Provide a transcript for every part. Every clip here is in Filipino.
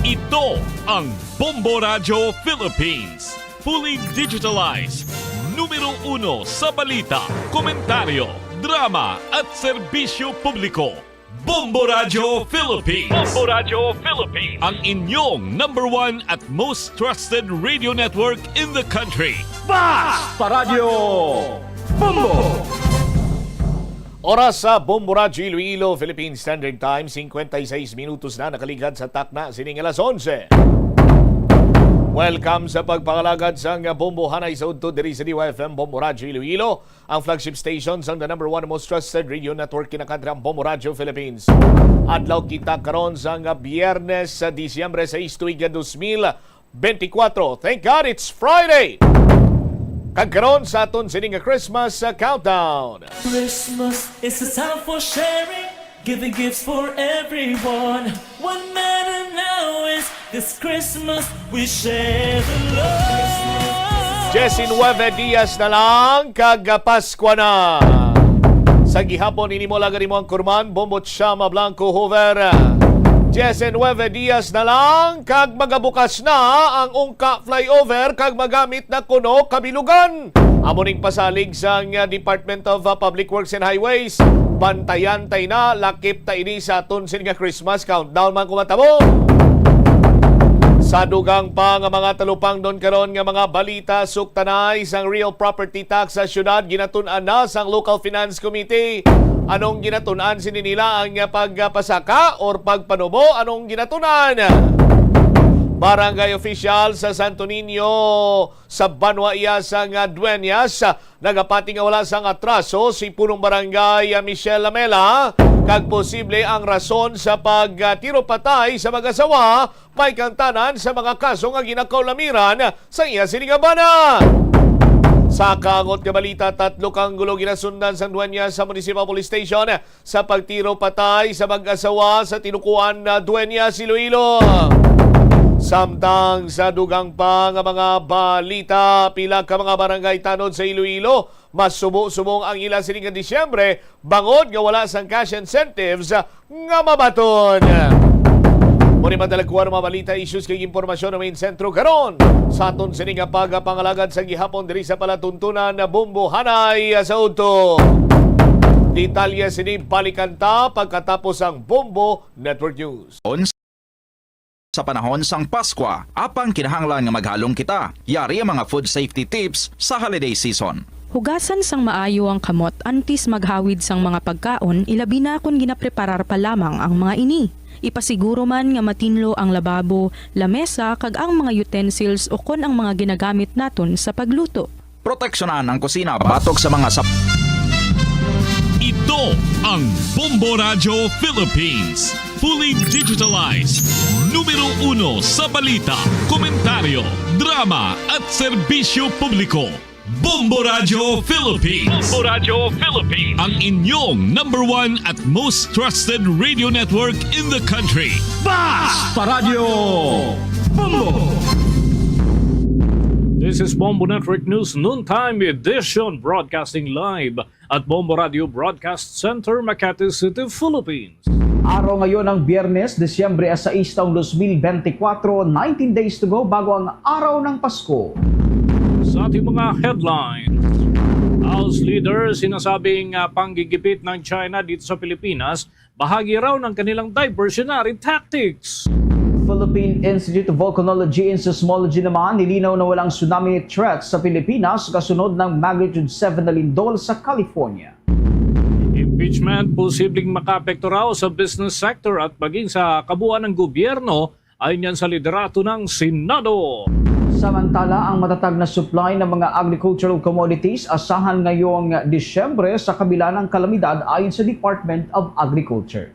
Ito ang Bombo Radio Philippines. Fully digitalized. Numero 1 sa balita, komentaryo, drama at serbisyo publiko. Bombo Radio Philippines. Bombo Radio Philippines. Ang inyong number 1 at most trusted radio network in the country. Basta Radio Bombo! Oras sa Bombo Radio Iloilo, Philippine Standard Time, 56 minutos na nakaligad sa takna sining alas 11. Welcome sa pagpangalagad sa Bombo Hanay sa Udto diri sa DYFM Bombo Radio Iloilo, ang flagship station sa the number 1 most trusted radio network kinakadra ang Bombo Radio Philippines. Adlaw kita karon sa Biyernes sa Disyembre 6 tuiga 2024. Thank God it's Friday! Kagkaroon sa aton sining Christmas countdown. Christmas is a time for sharing, giving gifts for everyone. What matter now is this Christmas we share the love. 19 Dias na lang, kagapaskwa na. Sa gihapon, inimo lang mo ang kurman, Bombo Chama Blanco Hover. 19 Dias na lang, kag magabukas na ang ungka flyover, kag magamit na kuno kabilugan. Amuning pasalig sa Department of Public Works and Highways. Bantayan tay na, lakip ta ini sa aton sining Christmas countdown man kumatabo. Sa dugang pa nga mga talupang doon karon nga mga balita suktanay sang real property tax sa syudad ginatun-an na sang Local Finance Committee. Anong ginatun-an sini nila ang pagpasaka or pagpanubo? Anong ginatun-an? Barangay official sa Santo Niño sa Banwa sang Dueñas nagapati nga wala sang atraso si punong barangay Michelle Lamela kag posible ang rason sa pagtiro patay sa mag-asawa may kantanan sa mga kaso nga ginakaulamiran sa iya sinigabana. Sa kaangot nga balita, 3 kang gulo ginasundan sa Dueñas sa Municipal Police Station sa pagtiro patay sa mag-asawa sa tinukuan na Dueñas, Iloilo. Samtang sa dugang pa nga mga balita, pila ka mga barangay tanod sa Iloilo, mas subo-subong ang ilang sining Disyembre, bangod nga wala sang cash incentives nga mabaton. Muni madalagkuhan mga balita, issues kay impormasyon ng main sentro karon sa aton sining pagpangalagad sa gihapon diri sa palatuntunan na Bombo Hanay sa Udto. Detalye sini balikanta pagkatapos ang Bombo Network News. Sa panahon sang Pasko, apang kinahanglan nga maghalong kita. Yari ang mga food safety tips sa holiday season. Hugasan sang maayo ang kamot antis maghawid sang mga pagkaon, ilabi na kung ginapreparar pa lamang ang mga ini. Ipasiguro man nga matinlo ang lababo, lamesa kag ang mga utensils o kon ang mga ginagamit naton sa pagluto. Proteksyonan ang kusina batok sa mga Ito ang Bombo Radio Philippines. Fully digitalized. Numero 1 sa balita, komentaryo, drama at serbisyo publiko. Bombo Radio Philippines. Bombo Radio Philippines. Ang inyong number 1 at most trusted radio network in the country. Basta Radio Bombo! This is Bombo Network News Noontime Edition, broadcasting live at Bombo Radio Broadcast Center, Makati City, Philippines. Araw ngayon ng Biyernes, Disyembre 6 taong 2024, 19 days to go bago ang araw ng Pasko. Sa ating mga headlines, House leaders sinasabing panggigipit ng China dito sa Pilipinas, bahagi raw ng kanilang diversionary tactics. Philippine Institute of Volcanology and Seismology naman nilinaw na walang tsunami threat sa Pilipinas kasunod ng magnitude 7 na lindol sa California. Impeachment posibleng makaapekto raw sa business sector at maging sa kabuuan ng gobyerno ayon yan sa liderato ng Senado. Samantala, ang matatag na supply ng mga agricultural commodities asahan ngayong Disyembre sa kabila ng kalamidad ayon sa Department of Agriculture.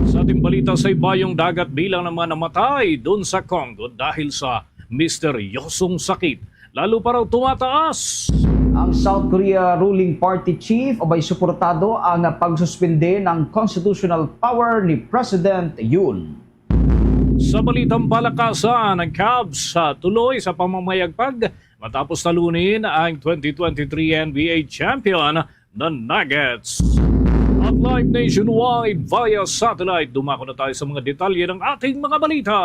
Sa ating balita sa ibayong dagat, bilang ng mga namatay doon sa Congo dahil sa misteryosong sakit, lalo pa raw tumataas. Ang South Korea ruling party chief abay suportado ang pagsuspende ng constitutional power ni President Yoon. Sa balitang palakasan, ang Cavs tuloy sa pamamayagpag matapos talunin ang 2023 NBA champion na Nuggets. At Live nationwide via satellite. Dumako na tayo sa mga detalye ng ating mga balita.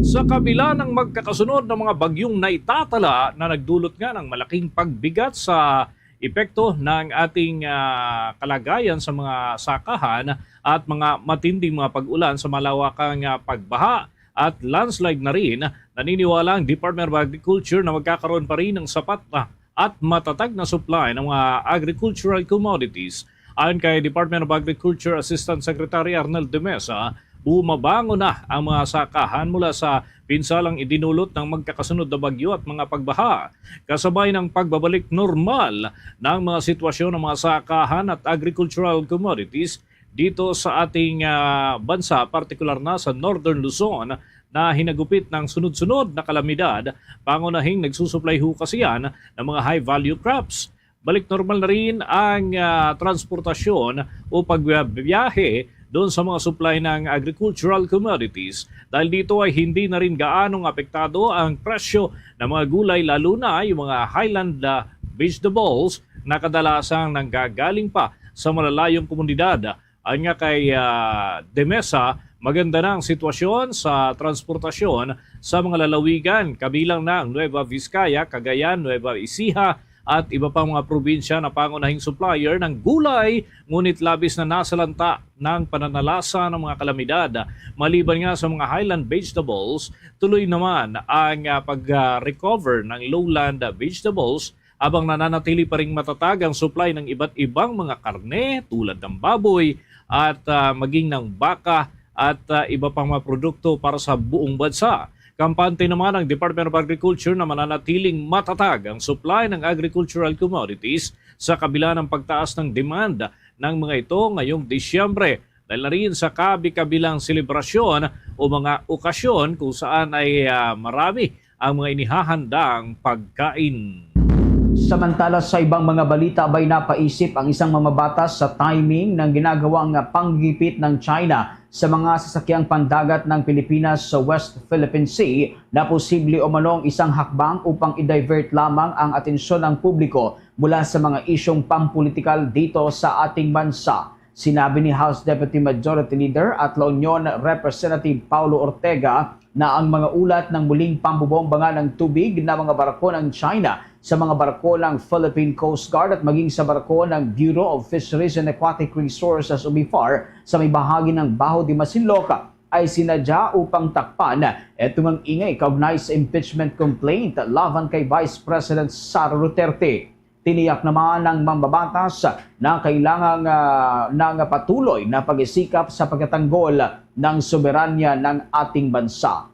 Sa kabila ng magkakasunod na mga bagyong naitatala na nagdulot nga ng malaking pagbigat sa epekto ng ating kalagayan sa mga sakahan at mga matinding mga pag-ulan sa malawakang pagbaha at landslide na rin, naniniwala ang Department of Agriculture na magkakaroon pa rin ng sapat na at matatag na supply ng mga agricultural commodities. Ayon kay Department of Agriculture Assistant Secretary Arnel de Mesa, bumabango na ang mga sakahan mula sa pinsalang idinulot ng magkakasunod na bagyo at mga pagbaha, kasabay ng pagbabalik normal ng mga sitwasyon ng mga sakahan at agricultural commodities dito sa ating bansa, partikular na sa Northern Luzon, na hinagupit ng sunod-sunod na kalamidad, pangunahing nagsusupply ho kasi yan ng mga high-value crops. Balik normal na rin ang transportasyon o pagbiyahe doon sa mga supply ng agricultural commodities dahil dito ay hindi na rin gaanong apektado ang presyo ng mga gulay, lalo na yung mga highland vegetables na kadalasang nanggagaling pa sa malalayong komunidad. Ayon nga kay De Mesa, maganda na ang sitwasyon sa transportasyon sa mga lalawigan kabilang na ang Nueva Vizcaya, Cagayan, Nueva Ecija at iba pang mga probinsya na pangunahing supplier ng gulay, ngunit labis na nasalanta ng pananalasa ng mga kalamidad. Maliban nga sa mga highland vegetables, tuloy naman ang pag-recover ng lowland vegetables habang nananatili pa ring matatag ang supply ng iba't ibang mga karne tulad ng baboy at maging ng baka at iba pang mga produkto para sa buong bansa. Kampante naman ang Department of Agriculture na mananatiling matatag ang supply ng agricultural commodities sa kabila ng pagtaas ng demand ng mga ito ngayong Disyembre, dahil na rin sa kabi-kabilang selebrasyon o mga okasyon kung saan ay marami ang mga inihahandang pagkain. Samantala sa ibang mga balita abay napaisip ang isang mamabatas sa timing ng ginagawang panggigipit ng China sa mga sasakyang pandagat ng Pilipinas sa West Philippine Sea na posible o manong isang hakbang upang i-divert lamang ang atensyon ng publiko mula sa mga isyong pampolitikal dito sa ating bansa. Sinabi ni House Deputy Majority Leader at La Union Representative Paulo Ortega na ang mga ulat ng muling pambubomba ng tubig na mga barko ng China sa mga barko ng Philippine Coast Guard at maging sa barko ng Bureau of Fisheries and Aquatic Resources o BIFAR sa may bahagi ng Baho de Masinloc ay sinadya upang takpan itong ingay kaugnay sa impeachment complaint laban kay Vice President Sara Duterte. Tiniyak naman ng mambabatas na kailangan ng patuloy na pag-isikap sa pagtatanggol ng soberanya ng ating bansa.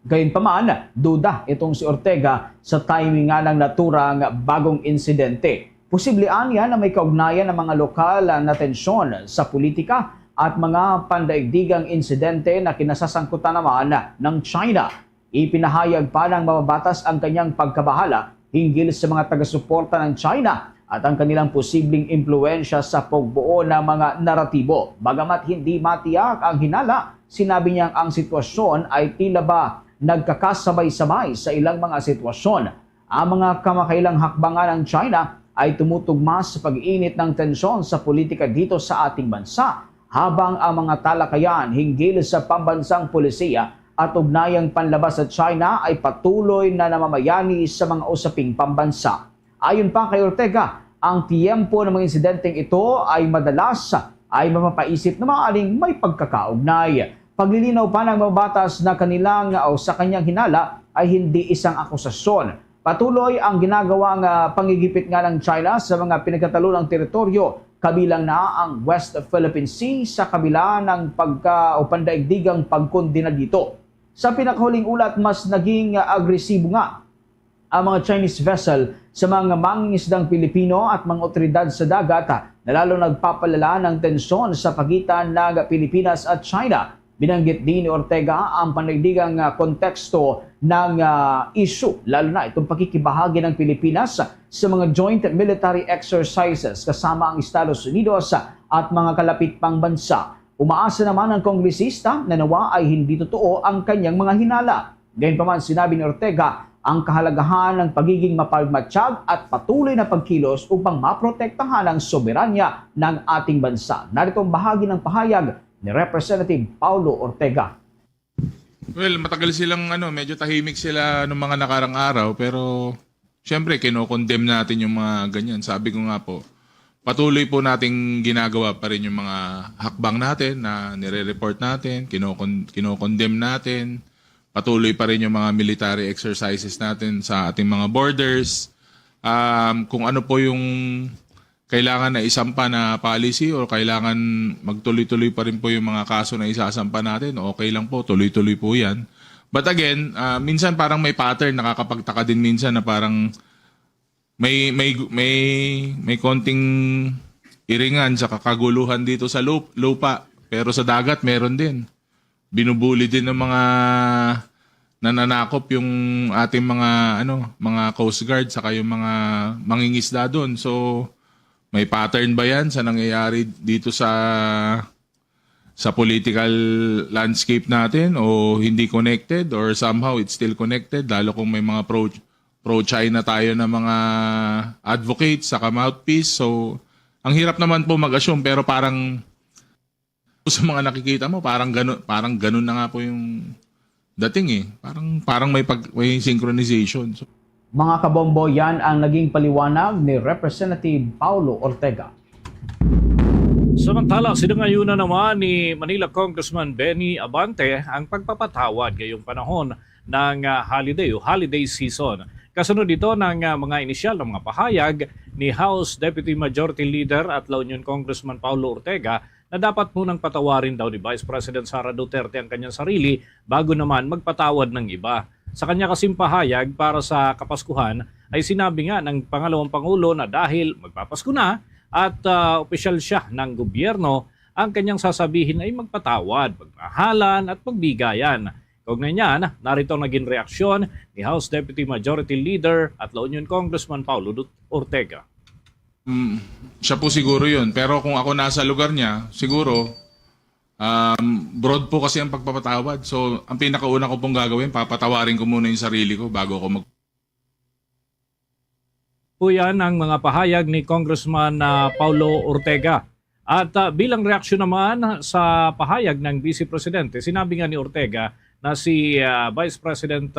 Gayunpaman, duda itong si Ortega sa timing nga ng naturang bagong insidente. Posiblian yan na may kaugnayan ng mga lokal na tensyon sa politika at mga pandaigdigang insidente na kinasasangkutan naman ng China. Ipinahayag pa ng mamabatas ang kanyang pagkabahala hinggil sa mga taga-suporta ng China at ang kanilang posibleng impluensya sa pagbuo ng mga naratibo. Bagamat hindi matiyak ang hinala, sinabi niyang ang sitwasyon ay tila ba nagkakasabay-sabay sa ilang mga sitwasyon. Ang mga kamakailang hakbangan ng China ay tumutugma sa pag-iinit ng tensyon sa politika dito sa ating bansa, habang ang mga talakayan hinggil sa pambansang polisiya at ugnayang panlabas sa China ay patuloy na namamayani sa mga usaping pambansa. Ayon pa kay Ortega, ang tiyempo ng mga insidenteng ito ay madalas ay mapapaisip na maaaring may pagkakaugnay. Paglilinaw pa ng mabatas na kanilang o sa kanyang hinala ay hindi isang akusasyon. Patuloy ang ginagawang panggigipit nga ng China sa mga pinagkatalunan teritoryo, kabilang na ang West Philippine Sea sa kabila ng pandaigdigang pagkondena dito. Sa pinakahuling ulat, mas naging agresibo nga ang mga Chinese vessel sa mga mangingisdang Pilipino at mga otoridad sa dagat na lalo nagpapalala ng tensyon sa pagitan ng Pilipinas at China. Binanggit din ni Ortega ang pandaigdigang konteksto ng issue, lalo na itong pakikibahagi ng Pilipinas sa mga joint military exercises kasama ang Estados Unidos at mga kalapit pang bansa. Umaasa naman ang kongresista na nawa ay hindi totoo ang kanyang mga hinala. Gayunpaman sinabi ni Ortega ang kahalagahan ng pagiging mapagmatsyag at patuloy na pagkilos upang maprotektahan ang soberanya ng ating bansa. Narito ang bahagi ng pahayag ni Representative Paulo Ortega. Well, matagal silang medyo tahimik sila nung mga nakarang araw, pero syempre kinokondemn natin yung mga ganyan. Sabi ko nga po, patuloy po nating ginagawa pa rin yung mga hakbang natin na nire-report natin, kinokondemn natin. Patuloy pa rin yung mga military exercises natin sa ating mga borders. Kung ano po yung kailangan na isampa na policy o kailangan magtuloy-tuloy pa rin po yung mga kaso na isasampa natin, okay lang po, tuloy-tuloy po yan. But again, minsan parang may pattern, nakakapagtaka din minsan na parang may konting iringan sa kakaguluhan dito sa lupa, pero sa dagat meron din. Binubuli din ng mga nananakop yung ating mga Coast Guard saka yung mga mangingisda doon. So may pattern ba yan sa nangyayari dito sa political landscape natin, o hindi connected, or somehow it's still connected, lalo kung may mga pro-China tayo na mga advocates sa mouthpiece. So, ang hirap naman po mag-assume, pero parang sa mga nakikita mo, parang ganun na nga po yung dating eh. Parang may synchronization. So, Mga kabombo, yan ang naging paliwanag ni Representative Paulo Ortega. Samantala, sinangayunan naman ni Manila Congressman Benny Abante ang pagpapatawad ngayong panahon ng holiday season. Kasunod dito ng mga inisyal ng mga pahayag ni House Deputy Majority Leader at La Union Congressman Paulo Ortega na dapat munang patawarin daw ni Vice President Sara Duterte ang kanyang sarili bago naman magpatawad ng iba. Sa kanya kasing pahayag para sa Kapaskuhan ay sinabi nga ng pangalawang Pangulo na dahil magpapasko na at opisyal siya ng gobyerno, ang kanyang sasabihin ay magpatawad, magmahalan at magbigayan. Kaugnay niyan, narito ang naging reaksyon ni House Deputy Majority Leader at La Union Congressman Paulo Ortega. Siya po siguro yun. Pero kung ako nasa lugar niya, siguro, broad po kasi ang pagpapatawad. So, ang pinakauna ko pong gagawin, papatawarin ko muna yung sarili ko bago ako Po yan ang mga pahayag ni Congressman Paulo Ortega. At bilang reaksyon naman sa pahayag ng Vice Presidente, sinabi nga ni Ortega na si Vice President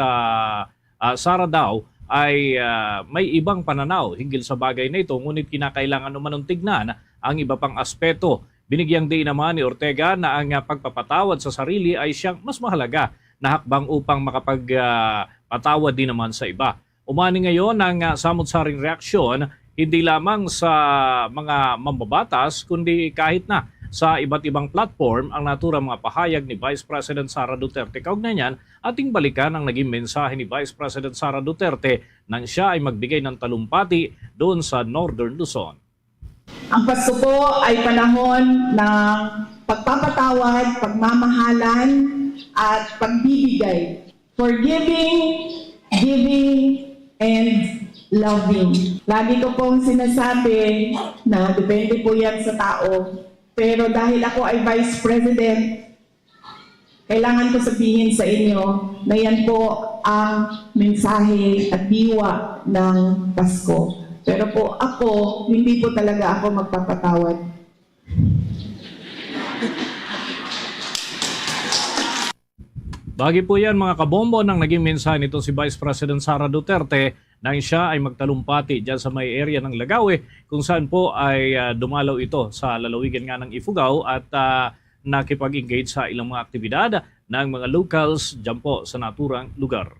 Sara daw ay may ibang pananaw hinggil sa bagay na ito, ngunit kinakailangan naman tignan ang iba pang aspeto. Binigyang din naman ni Ortega na ang pagpapatawad sa sarili ay siyang mas mahalaga na hakbang upang makapagpatawad din naman sa iba. Umani ngayon ang samot-saring reaksyon hindi lamang sa mga mambabatas kundi kahit na sa iba't ibang platform ang naturang mga pahayag ni Vice President Sara Duterte. Kaugnay niyan, ating balikan ang naging mensahe ni Vice President Sara Duterte nang siya ay magbigay ng talumpati doon sa Northern Luzon. Ang Pasko po ay panahon ng pagpapatawad, pagmamahalan at pagbibigay. Forgiving, giving, and loving. Lagi ko pong sinasabi na depende po yan sa tao. Pero dahil ako ay Vice President, kailangan ko sabihin sa inyo na yan po ang mensahe at diwa ng Pasko. Pero po ako, hindi po talaga ako magpapatawad. Bagi po yan mga kabombo nang naging mensahe nito si Vice President Sara Duterte nang siya ay magtalumpati dyan sa may area ng Lagawe kung saan po ay dumalaw ito sa lalawigan nga ng Ifugao at nakipag-engage sa ilang mga aktibidad ng mga locals dyan po sa naturang lugar.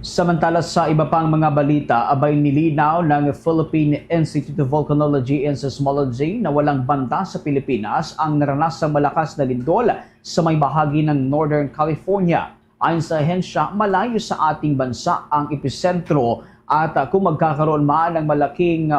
Samantala sa iba pang mga balita, abay nilinaw ng Philippine Institute of Volcanology and Seismology na walang banta sa Pilipinas ang naranasang malakas na lindol sa may bahagi ng Northern California. Ayon sa ahensya, malayo sa ating bansa ang episentro at kung magkakaroon man ng malalaking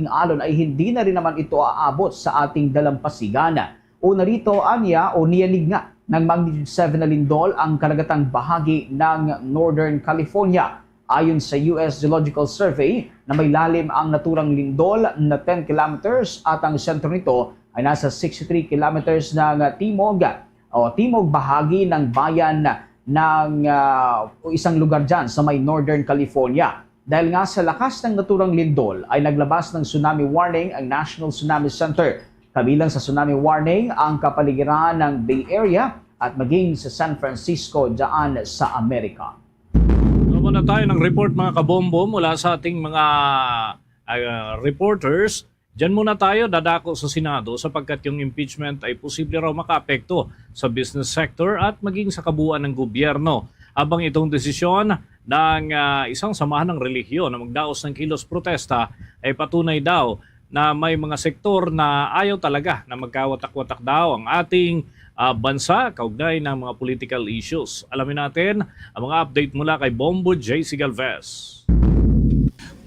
alon ay hindi na rin naman ito aabot sa ating dalampasigan. Una rito, niyanig nga ng magnitude 7 na lindol ang karagatang bahagi ng Northern California. Ayon sa US Geological Survey na may lalim ang naturang lindol na 10 kilometers at ang sentro nito ay nasa 63 kilometers ng timog bahagi ng bayan ng isang lugar dyan sa may Northern California. Dahil nga sa lakas ng naturang lindol ay naglabas ng tsunami warning ang National Tsunami Center. Kabilang sa tsunami warning ang kapaligiran ng Bay Area at maging sa San Francisco dyan sa Amerika. Muna tayo ng report mga kabombo mula sa ating mga reporters. Diyan muna tayo dadako sa Senado sapagkat yung impeachment ay posible raw makaapekto sa business sector at maging sa kabuuan ng gobyerno. Habang itong desisyon ng isang samahan ng relihiyon na magdaos ng kilos protesta ay patunay daw na may mga sektor na ayaw talaga na magkawatak-watak daw ang ating bansa kaugnay ng mga political issues. Alamin natin ang mga update mula kay Bombo JC Galvez.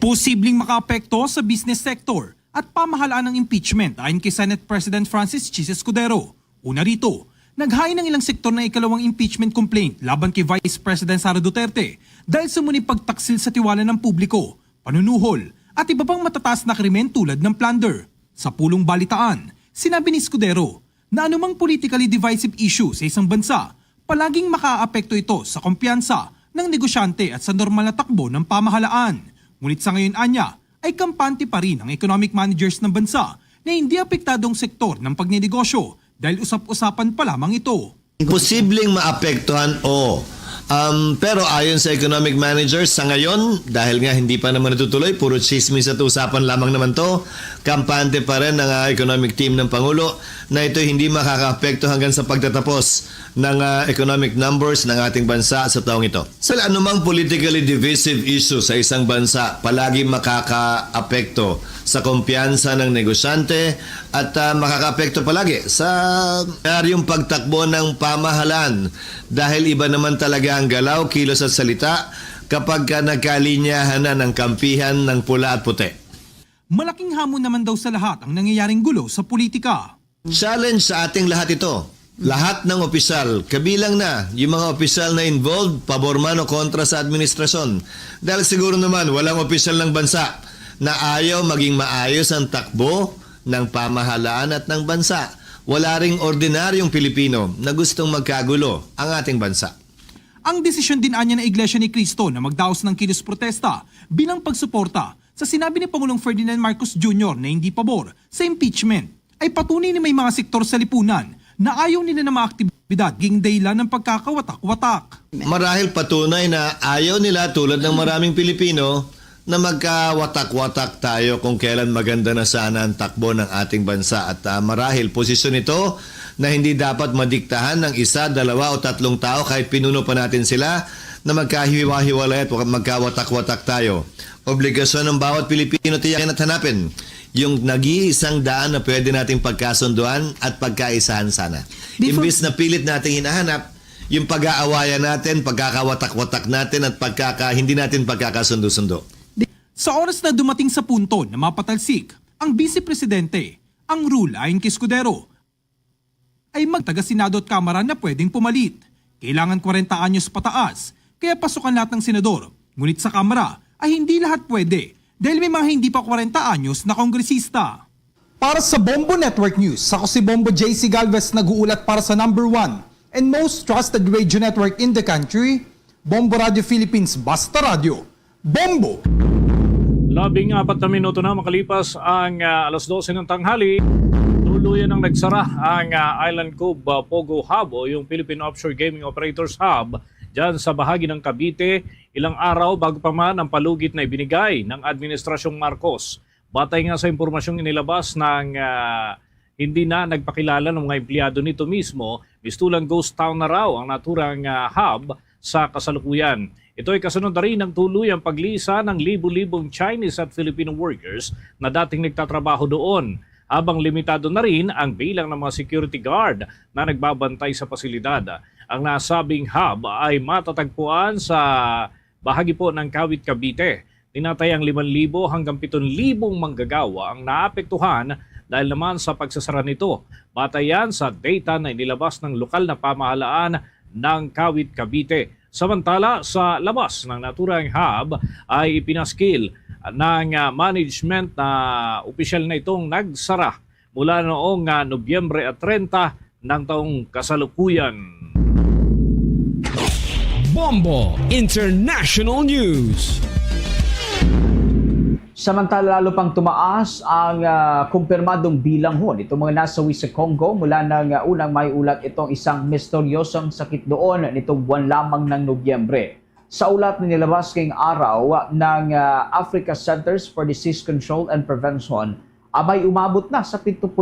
Posibleng makaapekto sa business sector at pamahalaan ng impeachment ayon kay Senate President Francis Chis Escudero. Una rito, naghain ng ilang sektor na ikalawang impeachment complaint laban kay Vice President Sara Duterte dahil sa muling pagtaksil sa tiwala ng publiko, panunuhol at iba pang matataas na krimen tulad ng plunder. Sa pulong balitaan, sinabi ni Escudero na anumang politically divisive issue sa isang bansa, palaging makaapekto ito sa kumpiyansa ng negosyante at sa normal na takbo ng pamahalaan. Ngunit sa ngayon anya, ay kampante pa rin ang economic managers ng bansa na hindi apektadong sektor ng pagnenegosyo dahil usap-usapan pa lamang ito. Posibleng maapektuhan, oo. Pero ayon sa economic managers sa ngayon, dahil nga hindi pa naman natutuloy, puro chismis at usapan lamang naman to, kampante pa rin ng economic team ng Pangulo na ito hindi makakaapekto hanggang sa pagtatapos ng economic numbers ng ating bansa sa taong ito. Sa anumang politically divisive issue sa isang bansa, palagi makakaapekto sa kumpiyansa ng negosyante at makakaapekto palagi sa yung pagtakbo ng pamahalaan dahil iba naman talaga ang galaw, kilos at salita kapag nagkalinyahan na ng kampihan ng pula at puti. Malaking hamon naman daw sa lahat ang nangyayaring gulo sa politika. Challenge sa ating lahat ito. Lahat ng opisyal, kabilang na yung mga opisyal na involved, pabor man o kontra sa administrasyon. Dahil siguro naman walang opisyal ng bansa na ayaw maging maayos ang takbo ng pamahalaan at ng bansa. Wala ring ordinaryong Pilipino na gustong magkagulo ang ating bansa. Ang desisyon din anya ng Iglesia ni Cristo na magdaos ng kilos protesta bilang pagsuporta sa sinabi ni Pangulong Ferdinand Marcos Jr. na hindi pabor sa impeachment ay patunay na may mga sektor sa lipunan na ayaw nila na maaktibidad ging dahilan ng pagkakawatak-watak. Marahil patunay na ayaw nila tulad ng maraming Pilipino na magkawatak-watak tayo kung kailan maganda na sana ang takbo ng ating bansa. At marahil posisyon ito na hindi dapat madiktahan ng isa, dalawa o tatlong tao kahit pinuno pa natin sila na magkahiwa-hiwalay at magkawatak-watak tayo. Obligasyon ng bawat Pilipino tiyakin at hanapin yung nag-iisang daan na pwede nating pagkasunduan at pagkaisahan sana. Imbis na pilit nating hinahanap yung pag-aawayan natin, pagkakawatak-watak natin at hindi natin pagkakasundo-sundo. Sa oras na dumating sa punto na mapatalsik ang Vice Presidente, ang rule ayon kay Escudero ay magtaga-Senado at Kamara na pwedeng pumalit. Kailangan 40 anyos pataas, kaya pasukan lahat ng senador. Ngunit sa Kamara ay hindi lahat pwede dahil may mga hindi pa 40 anyos na kongresista. Para sa Bombo Network News, ako si Bombo JC Galvez nag-uulat para sa number 1 and most trusted radio network in the country, Bombo Radio Philippines Basta Radio. Bombo! 14 na minuto na makalipas ang alas 12 ng tanghali. Tuluyan ang nagsara ang Island Cove Pogo Hub o yung Philippine Offshore Gaming Operators Hub dyan sa bahagi ng Cavite, ilang araw bago pa man ang palugit na ibinigay ng Administrasyong Marcos. Batay nga sa impormasyong inilabas ng hindi na nagpakilala ng mga empleyado nito mismo, mistulang ghost town na raw ang naturang hub sa kasalukuyan. Ito ay kasunod na rin ng tuluyang paglisa ng libu-libong Chinese at Filipino workers na dating nagtatrabaho doon, habang limitado na rin ang bilang ng mga security guard na nagbabantay sa pasilidad. Ang nasabing hub ay matatagpuan sa bahagi po ng Kawit, Cavite. Tinatayang 5,000 hanggang 7,000 manggagawa ang naapektuhan dahil naman sa pagsasara nito. Batayan sa data na inilabas ng lokal na pamahalaan ng Kawit, Cavite. Samantala, sa labas ng naturang hub ay ipinaskil ng management na opisyal na itong nagsara mula noong Nobyembre 30 ng taong kasalukuyan. Bombo International News. Samantala lalo pang tumaas ang kumpirmadong bilang itong mga nasawi sa Congo mula nang unang may ulat itong isang misteryosong sakit doon nitong buwan lamang ng Nobyembre. Sa ulat na nilabas ngayong araw ng Africa Centers for Disease Control and Prevention, may umabot na sa 79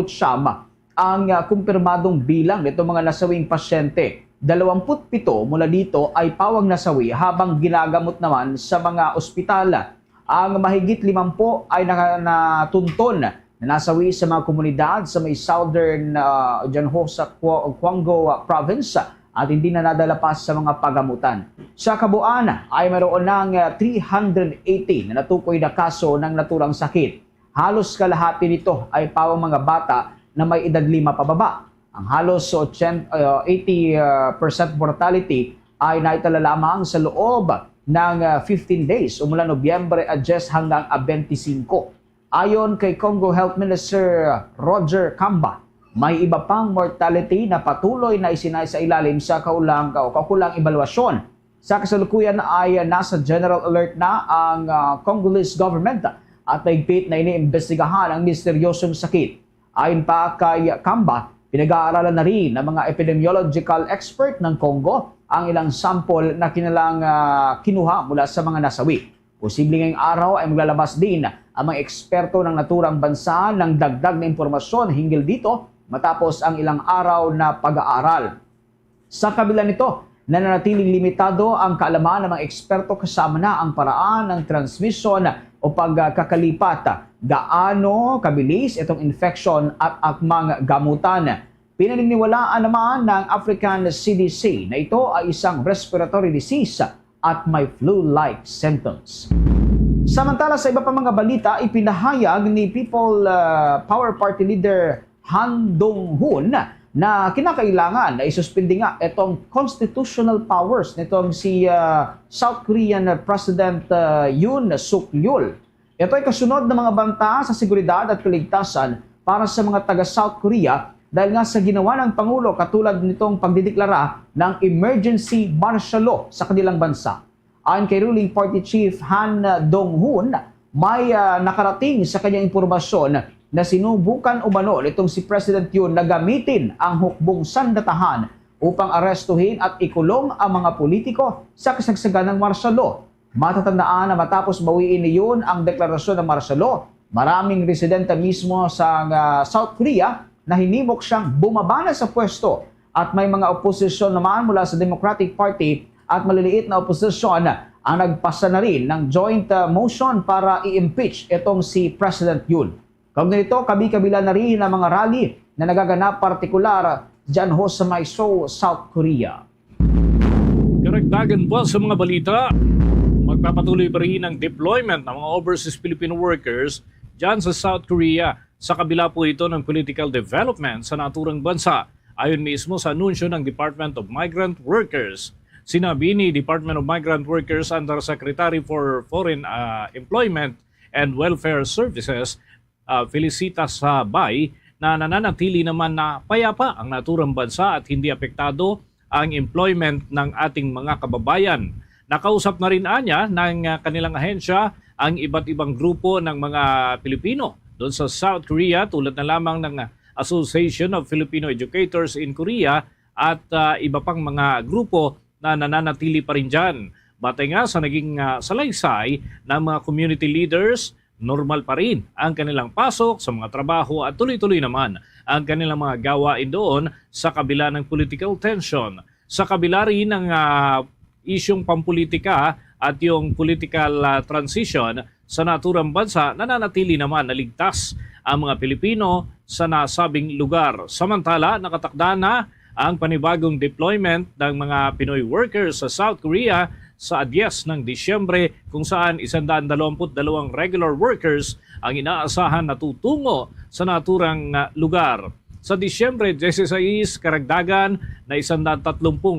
ang kumpirmadong bilang nitong mga nasawing pasyente. 27 mula dito ay pawang nasawi habang ginagamot naman sa mga ospital. Ang mahigit 50 ay natunton na nasawi sa mga komunidad sa may southern sa Kwango province at hindi na nadala pa sa mga pagamutan. Sa kabuuan ay mayroon ng 380 na natukoy na kaso ng naturang sakit. Halos kalahati nito ay pawang mga bata na may edad 5 pababa. Ang halos 80% mortality ay naitala lamang sa loob ng 15 days mula Nobyembre 10 hanggang 25. Ayon kay Congo Health Minister Roger Kamba, may iba pang mortality na patuloy na isinay sa ilalim sa kaukulang ebaluasyon. Sa kasalukuyan ay nasa general alert na ang Congolese government at naigpit na iniimbestigahan ang misteryosong sakit. Ayon pa kay Kamba, pinag-aaralan na rin ng mga epidemiological expert ng Congo ang ilang sample na kinuha mula sa mga nasawi. Posibleng ngayong araw ay maglalabas din ang mga eksperto ng naturang bansa ng dagdag na impormasyon hinggil dito matapos ang ilang araw na pag-aaral. Sa kabila nito, nananatiling limitado ang kaalaman ng mga eksperto kasama na ang paraan ng transmission o pagkakalipat, gaano kabilis itong infection at akmang gamutan. Pinaniniwalaan naman ng African CDC na ito ay isang respiratory disease at may flu-like symptoms. Samantala sa iba pa mga balita, ipinahayag ni People Power Party Leader Han Dong-hoon na kinakailangan na isuspindi nga itong constitutional powers nitong si South Korean President Yoon Suk-yeol. Ito ay kasunod ng mga banta sa seguridad at kaligtasan para sa mga taga-South Korea dahil nga sa ginawa ng Pangulo katulad nitong pagdideklara ng emergency martial law sa kanilang bansa. Ayon kay ruling party chief Han Dong-hoon, may nakarating sa kanyang impormasyon na sinubukan umano nitong si President Yoon na gamitin ang hukbong sandatahan upang arestuhin at ikulong ang mga politiko sa kasagsagan ng martial law. Matatandaan na matapos bawiin ni Yoon ang deklarasyon ng martial law, maraming residente mismo sa South Korea na hinimok siyang bumaba na sa pwesto at may mga oposisyon naman mula sa Democratic Party at maliliit na oposisyon ang nagpasa na rin ng joint motion para i-impeach itong si President Yoon. Kaugnay nito, kabi-kabila na rin ang mga rally na nagaganap partikular dyan sa may Seoul, South Korea. Karagdagan po sa mga balita, magpapatuloy pa rin ang deployment ng mga overseas Filipino workers dyan sa South Korea. Sa kabila po ito ng political development sa naturang bansa, ayon mismo sa anunsyo ng Department of Migrant Workers. Sinabi ni Department of Migrant Workers Undersecretary for Foreign Employment and Welfare Services, Felicitas Bay, na nananatili naman na payapa ang naturang bansa at hindi apektado ang employment ng ating mga kababayan. Nakausap na rin anya ng kanilang ahensya ang iba't ibang grupo ng mga Pilipino doon sa South Korea tulad na lamang ng Association of Filipino Educators in Korea at iba pang mga grupo na nananatili pa rin dyan. Batay nga sa naging salaysay ng mga community leaders, normal pa rin ang kanilang pasok sa mga trabaho at tuloy-tuloy naman ang kanilang mga gawain doon sa kabila ng political tension. Sa kabila rin ng isyong pampolitika at yung political transition sa naturang bansa, nananatili naman na ligtas ang mga Pilipino sa nasabing lugar. Samantala, nakatakda na ang panibagong deployment ng mga Pinoy workers sa South Korea sa 10 ng Disyembre kung saan 122 regular workers ang inaasahan na tutungo sa naturang lugar. Sa Disyembre 16, karagdagan na 130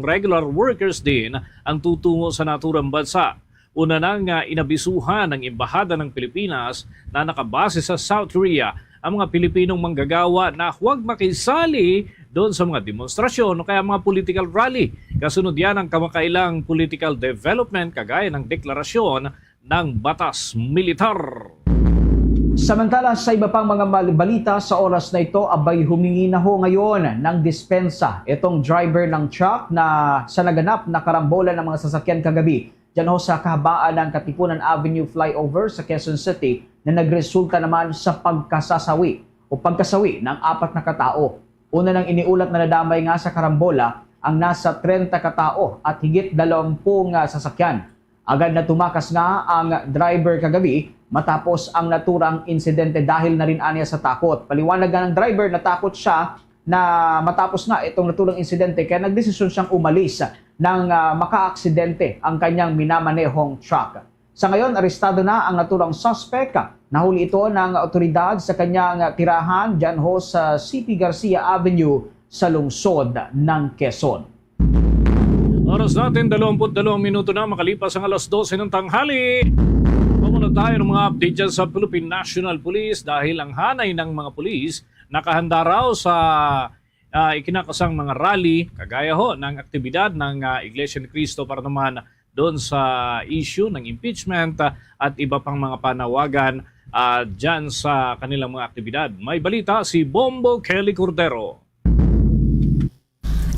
regular workers din ang tutungo sa naturang bansa. Una nang inabisuhan ng Embahada ng Pilipinas na nakabase sa South Korea ang mga Pilipinong manggagawa na huwag makisali doon sa mga demonstrasyon o kaya mga political rally. Kasunod yan ang kamakailang political development kagaya ng deklarasyon ng batas militar. Samantala sa iba pang mga balita sa oras na ito, abay humingi na ho ngayon ng dispensa itong driver ng truck na sa naganap na karambola ng mga sasakyan kagabi dyan ho sa kahabaan ng Katipunan Avenue flyover sa Quezon City na nagresulta naman sa pagkasasawi ng 4 na katao. Una nang iniulat na nadamay nga sa karambola ang nasa 30 katao at higit 20 sasakyan. Agad na tumakas nga ang driver kagabi matapos ang naturang insidente dahil na rin aniya sa takot. Paliwanag ng driver, natakot siya na matapos nga itong naturang insidente kaya nagdesisyon siyang umalis nang makaaksidente ang kanyang minamanehong truck. Sa ngayon, arestado na ang naturang suspect. Nahuli ito ng otoridad sa kanyang tirahan dyan ho sa CP Garcia Avenue sa lungsod ng Quezon. Oras natin 22 minuto na makalipas ang alas 12 ng tanghali. Muna tayo ng mga update dyan sa Philippine National Police dahil ang hanay ng mga pulis nakahanda raw sa ikinakasang mga rally kagaya ho ng aktibidad ng Iglesia ni Cristo para naman doon sa issue ng impeachment at iba pang mga panawagan dyan sa kanilang mga aktibidad. May balita si Bombo Kelly Cordero.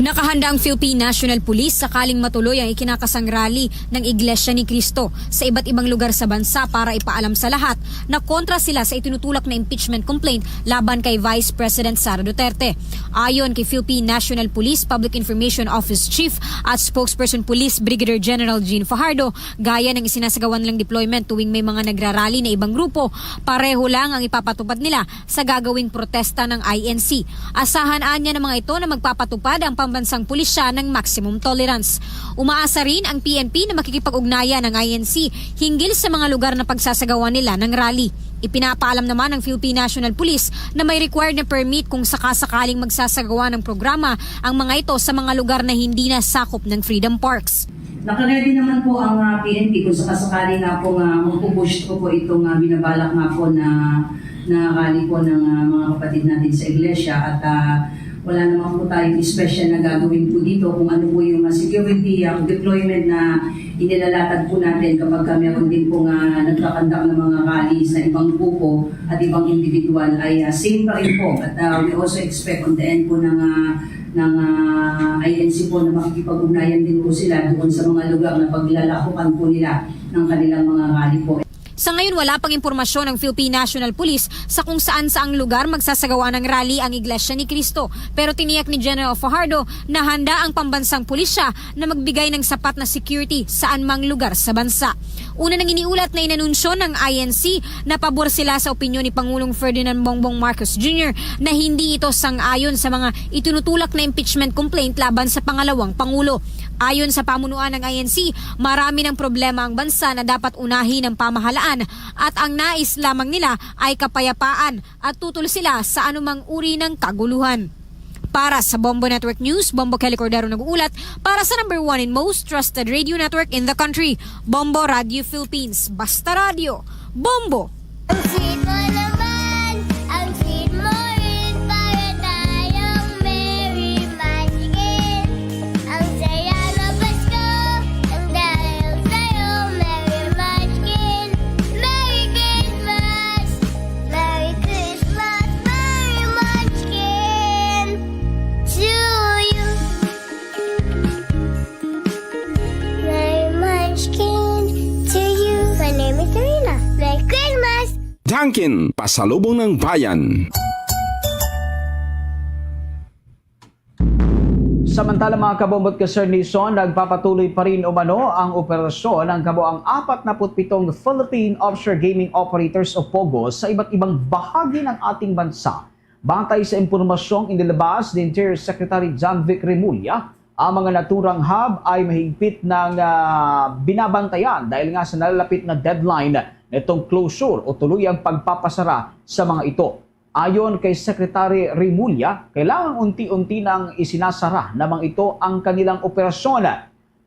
Nakahanda ang Philippine National Police sakaling matuloy ang ikinakasang rally ng Iglesia ni Cristo sa iba't ibang lugar sa bansa para ipaalam sa lahat na kontra sila sa itinutulak na impeachment complaint laban kay Vice President Sara Duterte. Ayon kay Philippine National Police Public Information Office Chief at Spokesperson Police Brigadier General Jean Fajardo, gaya ng isinasagawan nilang deployment tuwing may mga nagrarally na ibang grupo, pareho lang ang ipapatupad nila sa gagawing protesta ng INC. Asahan niya ng mga ito na magpapatupad ang pambansang pulisya ng maximum tolerance. Umaasa rin ang PNP na makikipag-ugnayan ng INC hinggil sa mga lugar na pagsasagawa nila ng rally. Ipinapaalam naman ng Philippine National Police na may required na permit kung sakasakaling magsasagawa ng programa ang mga ito sa mga lugar na hindi na sakop ng Freedom Parks. Nakaready naman po ang PNP kung sakasakali nga po magpupush ko po itong binabalak nga po na rally po ng mga kapatid natin sa iglesia at wala naman po tayong special na gagawin po dito kung ano po yung security deployment na inilalatag po natin kapag meron din po nagkakandak ng mga rally sa ibang grupo at ibang individual ay same pa rin po. At we also expect on the end po ng INC po na makikipag-ugnayan din po sila doon sa mga lugar na paglalakukan po nila ng kanilang mga rally po. Sa ngayon, wala pang impormasyon ng Philippine National Police sa kung saan-saang lugar magsasagawa ng rally ang Iglesia ni Cristo. Pero tiniyak ni General Fajardo na handa ang pambansang pulisya na magbigay ng sapat na security saan mang lugar sa bansa. Una nang iniulat na inanunsyo ng INC na pabor sila sa opinyon ni Pangulong Ferdinand Bongbong Marcos Jr. na hindi ito sang-ayon sa mga itinutulak na impeachment complaint laban sa pangalawang Pangulo. Ayon sa pamunuan ng INC, marami ng problema ang bansa na dapat unahin ng pamahalaan at ang nais lamang nila ay kapayapaan at tutol sila sa anumang uri ng kaguluhan. Para sa Bombo Network News, Bombo Kelly Cordero nag-uulat para sa number 1 and most trusted radio network in the country, Bombo Radio Philippines. Basta Radio, Bombo! Ang sweet mo naman, ang sweet mo rin, para tayong merry manigin. Ang saya na Pasko, ang dahil sa'yo, merry manigin. Merry Christmas, Merry Christmas, Merry manigin to you. Merry manigin to you. My name is Serena. Merry Christmas! Dunkin, pasalubong ng bayan. Samantala mga kabombot ka Sir Nison, nagpapatuloy pa rin umano ang operasyon ng kabuang 47 Philippine Offshore Gaming Operators o POGO sa iba't ibang bahagi ng ating bansa. Batay sa impormasyong inilabas ni Interior Secretary John Vic Remulla, ang mga naturang hub ay mahigpit ng binabantayan dahil nga sa nalalapit na deadline nitong closure o tuluyang pagpapasara sa mga ito. Ayon kay Secretary Remulla, kailangan unti-unti nang isinasara namang ito ang kanilang operasyon.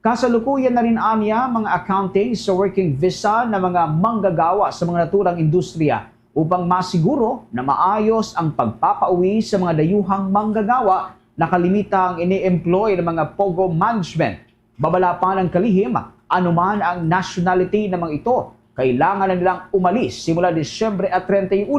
Kasalukuyan na rin aniya mga accounting sa working visa na mga manggagawa sa mga naturang industriya upang masiguro na maayos ang pagpapauwi sa mga dayuhang manggagawa nakalimita ang ini-employ ng mga POGO management. Babala pa ng kalihim, anuman ang nationality ng mga ito, kailangan na nilang umalis simula Disyembre at 31.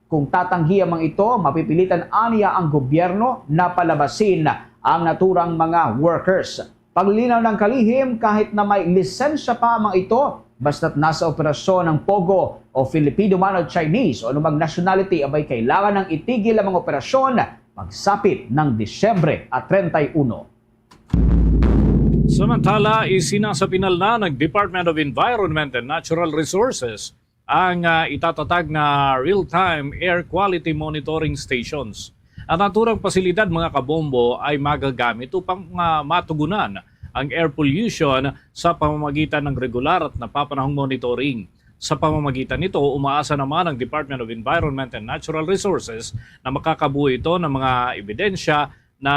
Kung tatanggi ang mga ito, mapipilitan aniya ang gobyerno na palabasin ang naturang mga workers. Paglinaw ng kalihim, kahit na may lisensya pa ang mga ito, basta't nasa operasyon ng POGO o Filipino man o Chinese o anumang nationality, abay kailangan ng itigil ang mga operasyon pagsapit ng Disyembre at 31. Samantala, isinasapinal na ng Department of Environment and Natural Resources ang itatatag na real-time air quality monitoring stations. Ang naturang pasilidad mga kabombo ay magagamit upang matugunan ang air pollution sa pamamagitan ng regular at napapanahong monitoring. Sa pamamagitan nito, umaasa naman ang Department of Environment and Natural Resources na makakabuo ito ng mga ebidensya na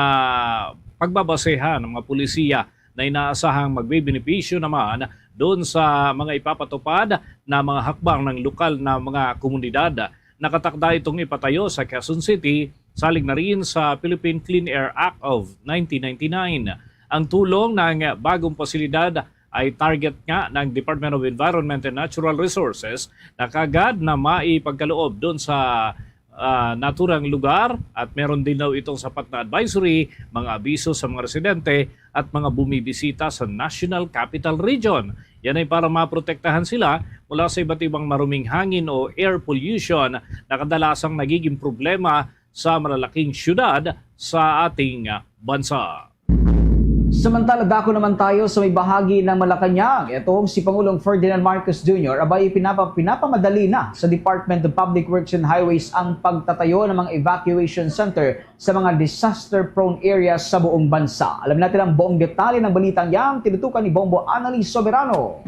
pagbabasehan ng mga pulisiya na inaasahang magbebenepisyo naman doon sa mga ipapatupad na mga hakbang ng lokal na mga komunidad. Nakatakda itong ipatayo sa Quezon City, salig na rin sa Philippine Clean Air Act of 1999. Ang tulong ng bagong pasilidad ay target nga ng Department of Environment and Natural Resources na kagad na maipagkaloob doon sa naturang lugar at meron din daw itong sapat na advisory, mga abiso sa mga residente at mga bumibisita sa National Capital Region. Yan ay para maprotektahan sila mula sa iba't ibang maruming hangin o air pollution na kadalasang nagiging problema sa malalaking syudad sa ating bansa. Samantala, dako naman tayo sa may bahagi ng Malacanang. Itong si Pangulong Ferdinand Marcos Jr. abay pinapamadali na sa Department of Public Works and Highways ang pagtatayo ng mga evacuation center sa mga disaster-prone areas sa buong bansa. Alam natin ang buong detalye ng balitang yan, tinutukan ni Bombo Annalise Soberano.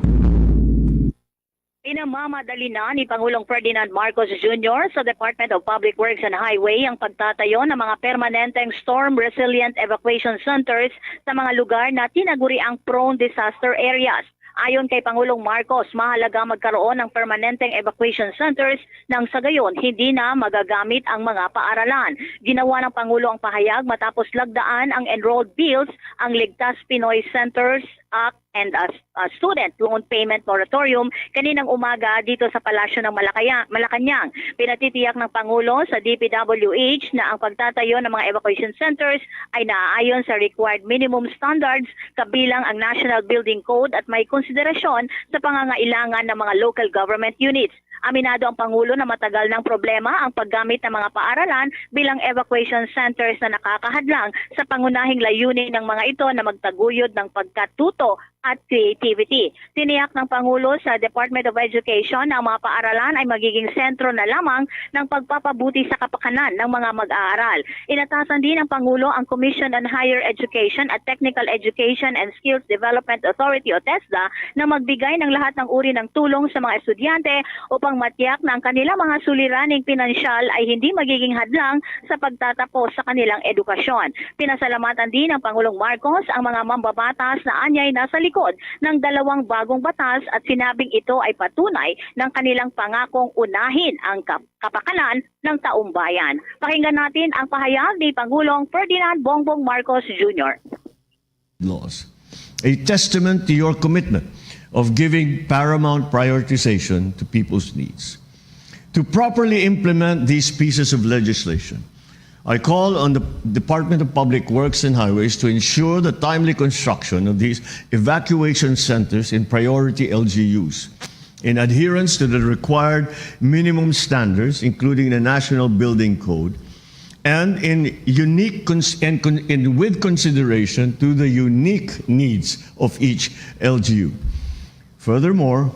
Pinamamadali na ni Pangulong Ferdinand Marcos Jr. sa Department of Public Works and Highway ang pagtatayo ng mga permanenteng storm resilient evacuation centers sa mga lugar na tinaguri ang prone disaster areas. Ayon kay Pangulong Marcos, mahalaga magkaroon ng permanenteng evacuation centers nang sa gayon hindi na magagamit ang mga paaralan. Ginawa ng Pangulo ang pahayag matapos lagdaan ang enrolled bills ang Ligtas Pinoy Centers Act and a student loan payment moratorium kaninang umaga dito sa Palasyo ng Malacanang. Pinatitiyak ng Pangulo sa DPWH na ang pagtatayo ng mga evacuation centers ay naaayon sa required minimum standards kabilang ang National Building Code at may konsiderasyon sa pangangailangan ng mga local government units. Aminado ang Pangulo na matagal ng problema ang paggamit ng mga paaralan bilang evacuation centers na nakakahadlang sa pangunahing layunin ng mga ito na magtaguyod ng pagkatuto at creativity. Tiniyak ng Pangulo sa Department of Education na ang mga paaralan ay magiging sentro na lamang ng pagpapabuti sa kapakanan ng mga mag-aaral. Inatasan din ng Pangulo ang Commission on Higher Education at Technical Education and Skills Development Authority o TESDA na magbigay ng lahat ng uri ng tulong sa mga estudyante upang matiyak na ang kanilang mga suliraning pinansyal ay hindi magiging hadlang sa pagtatapos sa kanilang edukasyon. Pinasalamatan din ng Pangulong Marcos ang mga mambabatas na anyay nasa likod ng dalawang bagong batas at sinabing ito ay patunay ng kanilang pangakong unahin ang kapakanan ng taong bayan. Pakinggan natin ang pahayag ni Pangulong Ferdinand Bongbong Marcos Jr. Laws. A testament to your commitment of giving paramount prioritization to people's needs. To properly implement these pieces of legislation, I call on the Department of Public Works and Highways to ensure the timely construction of these evacuation centers in priority LGUs in adherence to the required minimum standards, including the National Building Code, and with consideration to the unique needs of each LGU. Furthermore,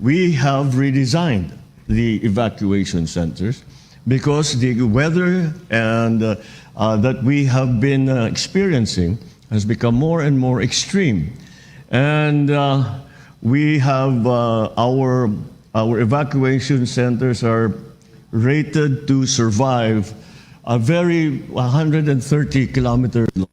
we have redesigned the evacuation centers because the weather and that we have been experiencing has become more and more extreme, and we have our evacuation centers are rated to survive a very 130 kilometer long.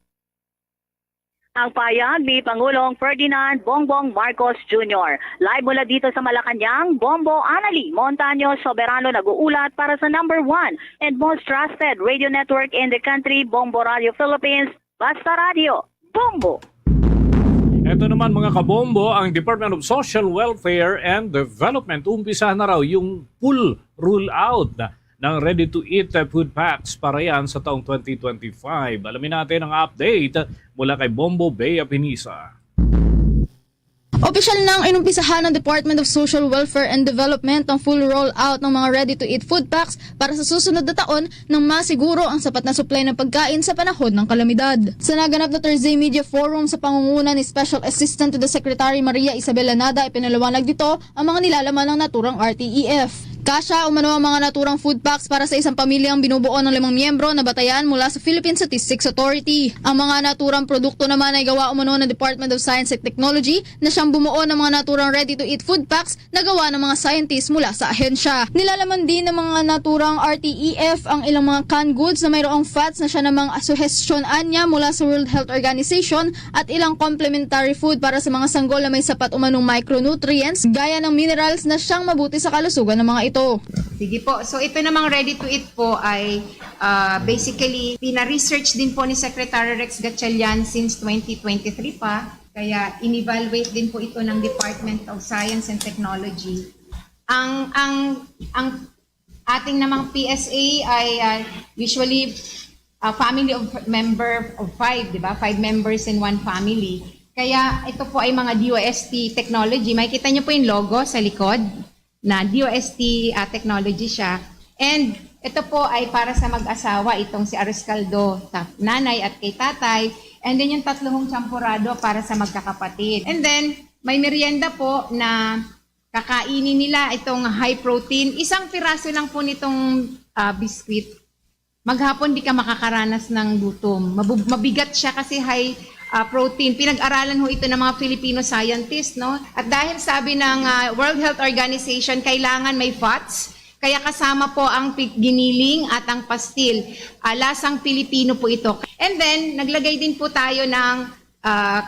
Ang payag ni Pangulong Ferdinand Bongbong Marcos Jr. Live mula dito sa Malacanang, Bombo Anali Montaño Soberano nag-uulat para sa number 1 and most trusted radio network in the country, Bombo Radio Philippines, Basta Radio, Bombo! Ito naman mga kabombo, ang Department of Social Welfare and Development, umpisa na raw yung full roll-out ng ready-to-eat food packs para yan sa taong 2025. Alamin natin ang update mula kay Bombo Bea Pinisa. Opisyal nang inumpisahan ng Department of Social Welfare and Development ang full rollout ng mga ready-to-eat food packs para sa susunod na taon nang masiguro ang sapat na supply ng pagkain sa panahon ng kalamidad. Sa naganap na Thursday Media Forum sa pangunguna ni Special Assistant to the Secretary Maria Isabel Lanada, ipinalawanag dito ang mga nilalaman ng naturang RTEF. Kasya umano ang mga naturang food packs para sa isang pamilyang binubuo ng 5 miyembro na batayan mula sa Philippine Statistics Authority. Ang mga naturang produkto naman ay gawa umano ng Department of Science and Technology na siyang bumuo ng mga naturang ready-to-eat food packs na gawa ng mga scientists mula sa ahensya. Nilalaman din ng mga naturang RTEF ang ilang mga canned goods na mayroong fats na siya namang suhestyonan niya mula sa World Health Organization at ilang complementary food para sa mga sanggol na may sapat umanong micronutrients gaya ng minerals na siyang mabuti sa kalusugan ng mga ito. Sige po. So ito namang ready-to-eat po ay basically pina-research din po ni Secretary Rex Gatchalian since 2023 pa. Kaya in-evaluate din po ito ng Department of Science and Technology. Ang ating namang PSA ay usually a family of member of 5, di ba? 5 members in one family. Kaya ito po ay mga DOST technology. Makikita niyo po yung logo sa likod na DOST technology siya. And ito po ay para sa mag-asawa, itong si Ariscaldo, nanay at kay tatay. And then yung 3 champurado para sa magkakapatid. And then may merienda po na kakainin nila itong high protein. 1 piraso lang po nitong biscuit. Maghapon di ka makakaranas ng gutom. Mabigat siya kasi high protein. Pinag-aralan ho ito ng mga Filipino scientists, no? At dahil sabi ng World Health Organization, kailangan may fats, kaya kasama po ang giniling at ang pastil. Lasang Pilipino po ito. And then, naglagay din po tayo ng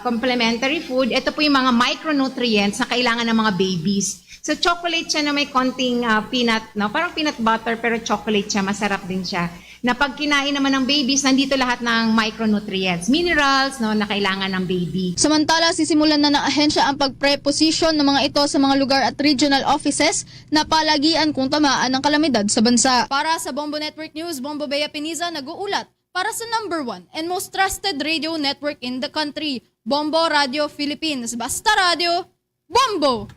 complementary food. Ito po yung mga micronutrients na kailangan ng mga babies. So, chocolate siya na may konting peanut, no? Parang peanut butter, pero chocolate siya. Masarap din siya. Na pag kinain naman ng babies, nandito lahat ng micronutrients, minerals, no, na kailangan ng baby. Samantala, sisimulan na ng ahensya ang pag-preposition ng mga ito sa mga lugar at regional offices na palagian kung tamaan ng kalamidad sa bansa. Para sa Bombo Network News, Bombo Bea Piniza nag-uulat para sa number 1 and most trusted radio network in the country, Bombo Radio Philippines. Basta Radio, Bombo!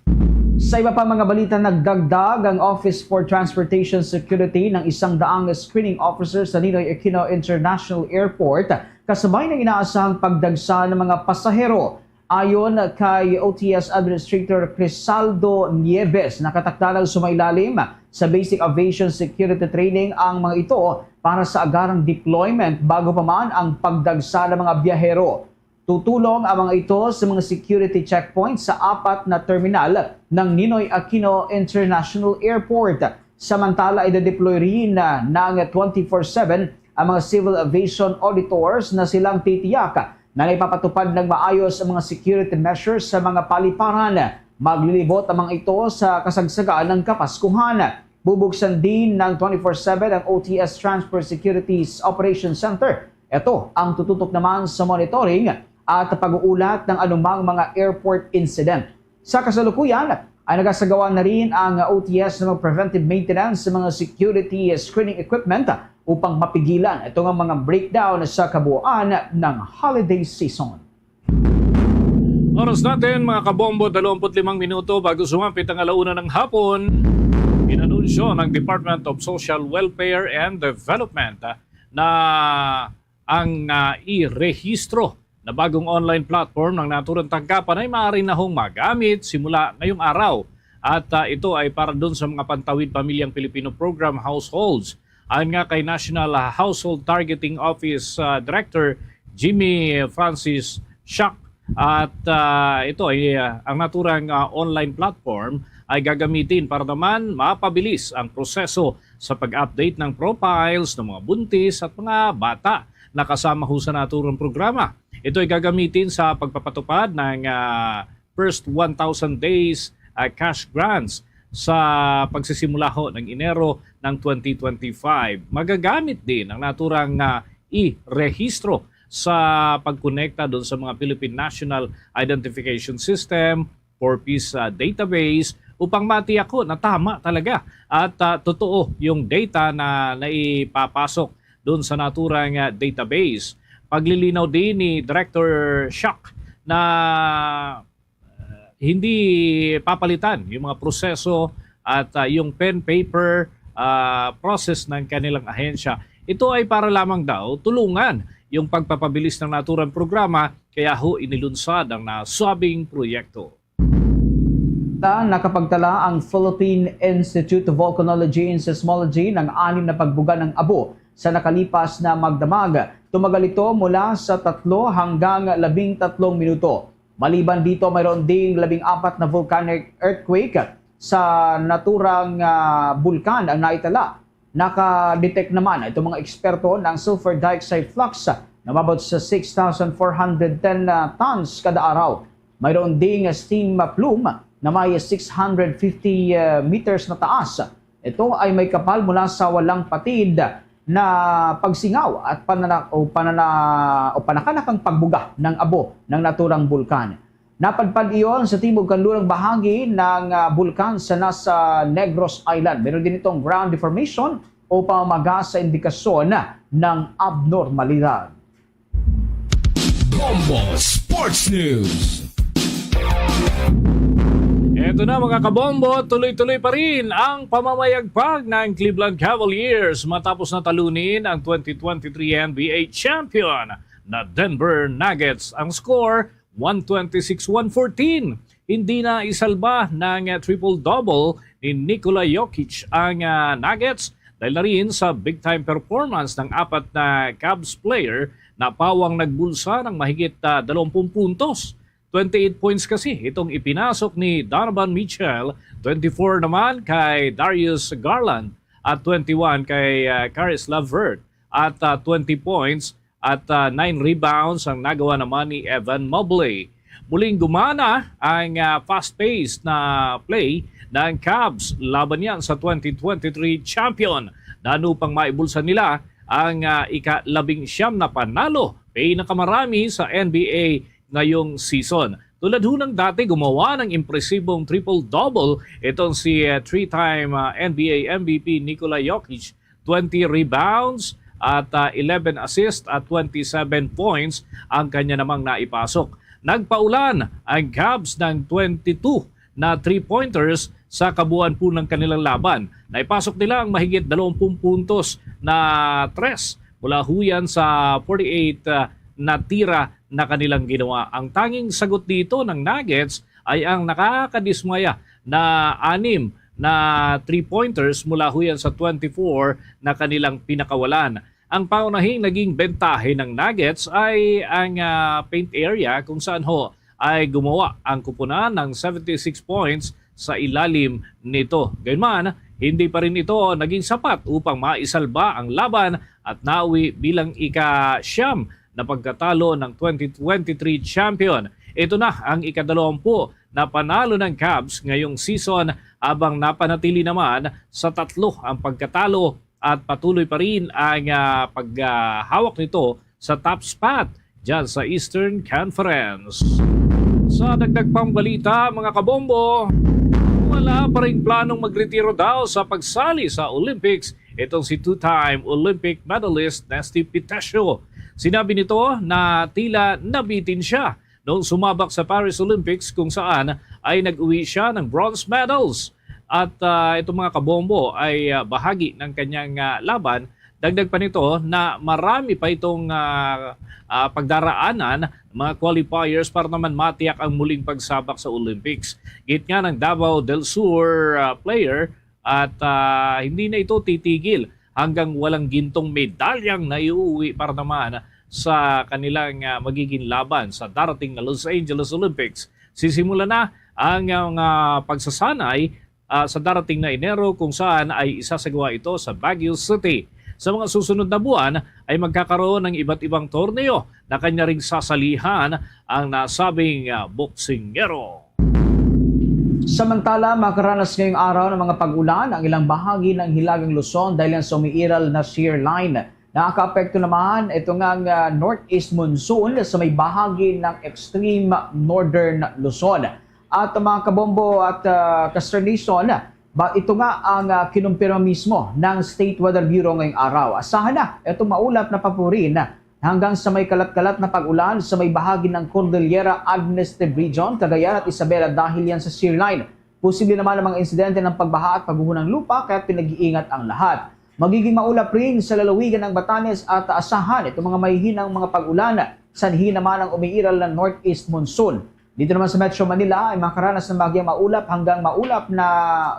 Sa iba pa mga balita, nagdagdag ang Office for Transportation Security ng 100 screening officers sa Ninoy Aquino International Airport kasabay ng inaasahang pagdagsa ng mga pasahero. Ayon kay OTS Administrator Crisaldo Nieves, nakatakdalang sumailalim sa Basic Aviation Security Training ang mga ito para sa agarang deployment bago pa man ang pagdagsa ng mga biyahero. Tutulong ang mga ito sa mga security checkpoints sa 4 na terminal ng Ninoy Aquino International Airport. Samantala, i-deploy rin ng 24/7 ang mga civil aviation auditors na silang titiyak na naipapatupad ng maayos ang mga security measures sa mga paliparan. Maglilibot ang mga ito sa kasagsagaan ng Kapaskuhan. Bubuksan din ng 24/7 ang OTS Transport Security's Operations Center. Ito ang tututok naman sa monitoring at pag-uulat ng anumang mga airport incident. Sa kasalukuyan, ay nagasagawa na rin ang OTS ng preventive maintenance sa mga security screening equipment upang mapigilan itong mga breakdown sa kabuuan ng holiday season. Oras natin mga kabombo, 25 minuto bago sumapit ang 1:00 ng hapon. Inanunsyo ng Department of Social Welfare and Development na ang i-rehistro na bagong online platform ng naturang tanggapan ay maaari na hong magamit simula ngayong araw. At ito ay para doon sa mga Pantawid Pamilyang Pilipino Program households. Ayon nga kay National Household Targeting Office Director Jimmy Francis Schack. At ito ay ang naturang online platform ay gagamitin para naman mapabilis ang proseso sa pag-update ng profiles ng mga buntis at mga bata na kasama ho sa naturang programa. Ito ay gagamitin sa pagpapatupad ng first 1,000 days cash grants sa pagsisimula ho ng Enero ng 2025. Magagamit din ang naturang i-rehistro sa pagkonekta doon sa mga Philippine National Identification System, 4-piece database, upang matiyak ko na tama talaga at totoo yung data na naipapasok doon sa naturang database. Paglilinaw din ni Director Shock na hindi papalitan yung mga proseso at yung pen paper process ng kanilang ahensya. Ito ay para lamang daw tulungan yung pagpapabilis ng naturang programa, kaya ho inilunsad ang nasabing proyekto. Nakapagtala ang Philippine Institute of Volcanology and Seismology ng 6 na pagbuga ng abo sa nakalipas na magdamag. Tumagal ito mula sa 3 hanggang 13 minuto. Maliban dito, mayroon ding 14 na volcanic earthquake sa naturang bulkan ang naitala. Nakadetect naman itong mga eksperto ng sulfur dioxide flux na mabot sa 6,410 tons kada araw. Mayroon ding steam plume na may 650 meters na taas. Ito ay may kapal mula sa walang patid na pagsingaw at panakanakang pagbuga ng abo ng naturang bulkan. Napadpad iyon sa timog kanlurang bahagi ng bulkan sa nasa Negros Island. Meron din itong ground deformation o pamamaga sa indikasyon ng abnormalidad. Bombo Sports News. Ito na mga kabombo, tuloy-tuloy pa rin ang pamamayagpag ng Cleveland Cavaliers matapos na talunin ang 2023 NBA champion na Denver Nuggets. Ang score, 126-114. Hindi na isalba ng triple-double ni Nikola Jokic ang Nuggets dahil na rin sa big-time performance ng 4 na Cavs player na pawang nagbulsa ng mahigit 20 puntos. 28 points kasi itong ipinasok ni Donovan Mitchell, 24 naman kay Darius Garland at 21 kay Caris LeVert at 20 points at 9 rebounds ang nagawa naman ni Evan Mobley. Muling gumana ang fast-paced na play ng Cavs laban yan sa 2023 champion na upang maibulsa nila ang ika-19 na panalo, pinakamarami sa NBA ngayong season. Tulad ho ng dati, gumawa ng impresibong triple-double itong si 3-time NBA MVP Nikola Jokic. 20 rebounds at 11 assists at 27 points ang kanya namang naipasok. Nagpaulan ang Cavs ng 22 na 3-pointers sa kabuuan po ng kanilang laban. Naipasok nila ang mahigit 20 puntos na tres mula huyan sa 48 na tira na kanilang ginawa. Ang tanging sagot dito ng Nuggets ay ang nakakadismaya na 6 na 3-pointers mula huyan sa 24 na kanilang pinakawalan. Ang paunahing naging bentahe ng Nuggets ay ang paint area kung saan ho ay gumawa ang kupunan ng 76 points sa ilalim nito. Gayunman, hindi pa rin ito naging sapat upang maisalba ang laban at nauwi bilang ika-9 na pagkatalo ng 2023 champion. Ito na ang ika-20 na panalo ng Cavs ngayong season habang napanatili naman sa 3 ang pagkatalo at patuloy pa rin ang paghawak nito sa top spot dyan sa Eastern Conference. Sa dagdag pang balita mga kabombo, wala pa rin planong magretiro daw sa pagsali sa Olympics itong si 2-time Olympic medalist Nesty Pitesio. Sinabi nito na tila nabitin siya noong sumabak sa Paris Olympics kung saan ay nag-uwi siya ng bronze medals. At itong mga kabombo ay bahagi ng kanyang laban. Dagdag pa nito na marami pa itong pagdaraanan mga qualifiers para naman matiyak ang muling pagsabak sa Olympics. Git nga ng Davao del Sur player at hindi na ito titigil hanggang walang gintong medalyang naiuwi para naman sa kanilang magiging laban sa darating na Los Angeles Olympics. Sisimula na ang pagsasanay sa darating na Enero kung saan ay isasagawa ito sa Baguio City. sa mga susunod na buwan ay magkakaroon ng iba't ibang torneo na kanya ring sasalihan ang nasabing boksingero. Samantala, makaranas ngayong araw ng mga pag-ulan ang ilang bahagi ng Hilagang Luzon dahil sa umiiral na shear line. Nakaka-apekto naman ito ngang northeast monsoon sa may bahagi ng extreme northern Luzon. At mga kabombo at kasternation, ito nga ang kinumpirma mismo ng State Weather Bureau ngayong araw. Asahan na itong maulap na papurin hanggang sa may kalat-kalat na pag-ulan sa may bahagi ng Cordillera Administrative Region, Cagayan at Isabela dahil yan sa shear line. Posible naman ang mga insidente ng pagbaha at pagguho ng lupa kaya pinag-iingat ang lahat. Magiging maulap rin sa lalawigan ng Batanes at asahan itong mga mahihinang mga pag-ulan. Sanhi naman ang umiiral ng northeast monsoon. Dito naman sa Metro Manila ay makaranas ng bagyang maulap hanggang maulap na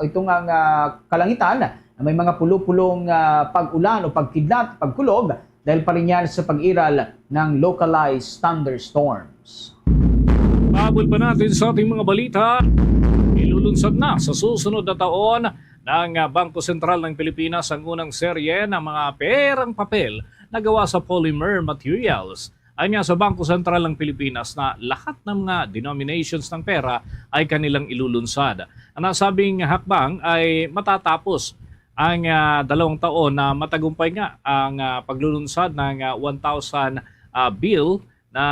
itong kalangitan na may mga pulo-pulong pag-ulan o pagkidlat, pagkulog dahil pa rin yan sa pag-iral ng localized thunderstorms. Pahabol pa natin sa ating mga balita. Ilulunsad na sa susunod na taon ng Bangko Sentral ng Pilipinas ang unang serye ng mga perang papel na gawa sa polymer materials. Ayon nga sa Bangko Sentral ng Pilipinas na lahat ng mga denominations ng pera ay kanilang ilulunsad. Ang nasabing hakbang ay matatapos ang 2 taon na matagumpay nga ang paglulunsad ng 1,000 bill na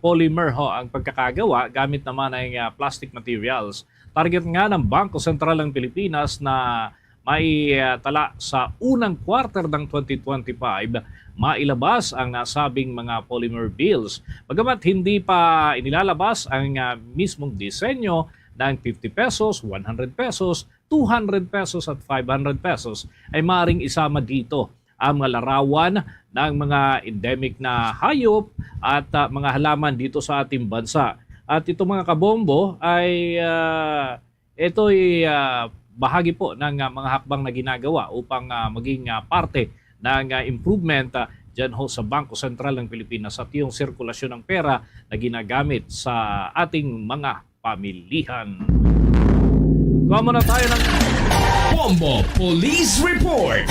polymer ang pagkakagawa gamit naman ang plastic materials. Target nga ng Bangko Sentral ng Pilipinas na may tala sa unang quarter ng 2025 mailabas ang nasabing mga polymer bills. Bagamat hindi pa inilalabas ang mismong disenyo ng 50 pesos, 100 pesos, 200 pesos at 500 pesos ay maaaring isama dito ang mga larawan ng mga endemic na hayop at mga halaman dito sa ating bansa. At ito mga kabombo ay bahagi po ng mga hakbang na ginagawa upang maging parte ng improvement dyan ho sa Bangko Sentral ng Pilipinas at yung sirkulasyon ng pera na ginagamit sa ating mga pamilihan. Kuha muna tayo ng Bombo Police Report.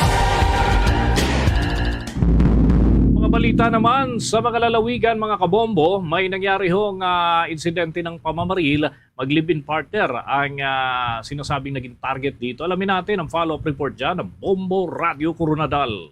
mga balita naman sa mga lalawigan mga kabombo. May nangyari hong insidente ng pamamaril. Mag-live-in partner ang sinasabing naging target dito. Alamin natin ang follow-up report dyan ng Bombo Radio Coronadal.